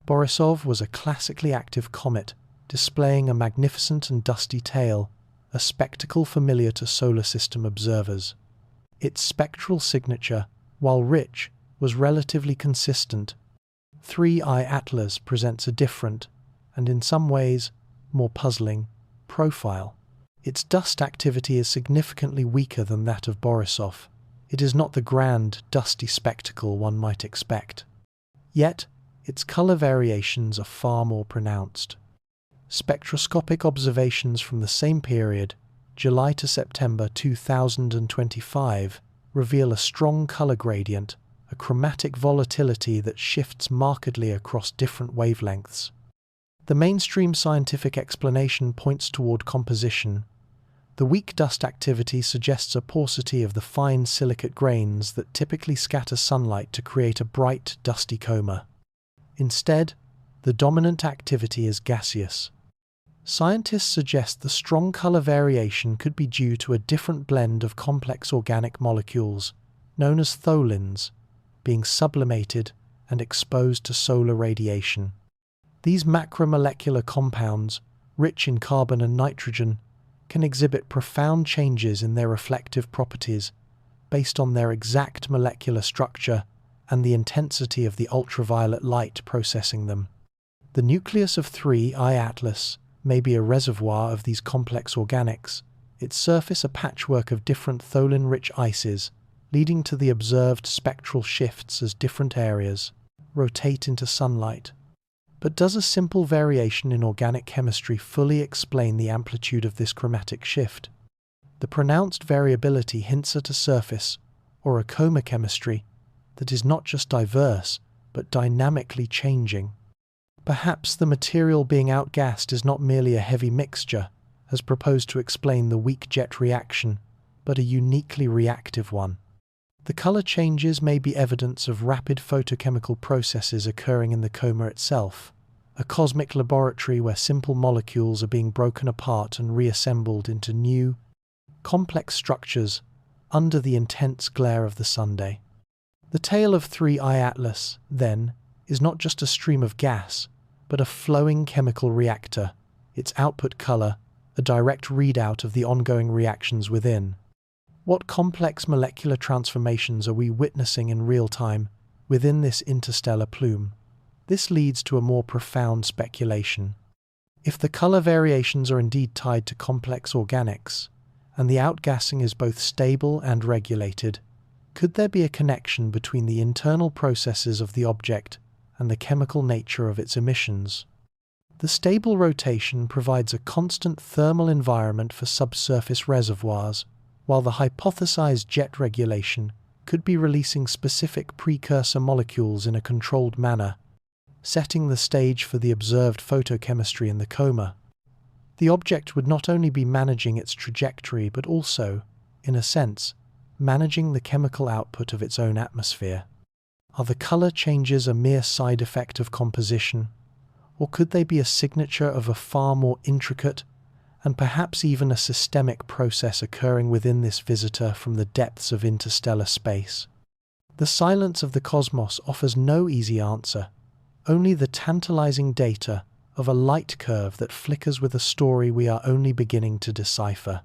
A: Borisov was a classically active comet, displaying a magnificent and dusty tail, a spectacle familiar to solar system observers. Its spectral signature, while rich, was relatively consistent. 3I Atlas presents a different, and in some ways, more puzzling, profile. Its dust activity is significantly weaker than that of Borisov. It is not the grand, dusty spectacle one might expect. Yet, its color variations are far more pronounced. Spectroscopic observations from the same period, July to September 2025, reveal a strong color gradient, a chromatic volatility that shifts markedly across different wavelengths. The mainstream scientific explanation points toward composition. The weak dust activity suggests a paucity of the fine silicate grains that typically scatter sunlight to create a bright, dusty coma. Instead, the dominant activity is gaseous. Scientists suggest the strong color variation could be due to a different blend of complex organic molecules, known as tholins, being sublimated and exposed to solar radiation. These macromolecular compounds, rich in carbon and nitrogen, can exhibit profound changes in their reflective properties based on their exact molecular structure and the intensity of the ultraviolet light processing them. The nucleus of 3I Atlas may be a reservoir of these complex organics, its surface a patchwork of different tholin-rich ices, leading to the observed spectral shifts as different areas rotate into sunlight. But does a simple variation in organic chemistry fully explain the amplitude of this chromatic shift? The pronounced variability hints at a surface, or a coma chemistry, that is not just diverse, but dynamically changing. Perhaps the material being outgassed is not merely a heavy mixture, as proposed to explain the weak jet reaction, but a uniquely reactive one. The color changes may be evidence of rapid photochemical processes occurring in the coma itself, a cosmic laboratory where simple molecules are being broken apart and reassembled into new, complex structures under the intense glare of the Sunday. The tail of 3I Atlas, then, is not just a stream of gas, but a flowing chemical reactor, its output color a direct readout of the ongoing reactions within. What complex molecular transformations are we witnessing in real time within this interstellar plume? This leads to a more profound speculation. If the color variations are indeed tied to complex organics, and the outgassing is both stable and regulated, could there be a connection between the internal processes of the object and the chemical nature of its emissions? The stable rotation provides a constant thermal environment for subsurface reservoirs, while the hypothesized jet regulation could be releasing specific precursor molecules in a controlled manner, setting the stage for the observed photochemistry in the coma. The object would not only be managing its trajectory but also, in a sense, managing the chemical output of its own atmosphere. Are the color changes a mere side effect of composition, or could they be a signature of a far more intricate and perhaps even a systemic process occurring within this visitor from the depths of interstellar space? The silence of the cosmos offers no easy answer, only the tantalizing data of a light curve that flickers with a story we are only beginning to decipher.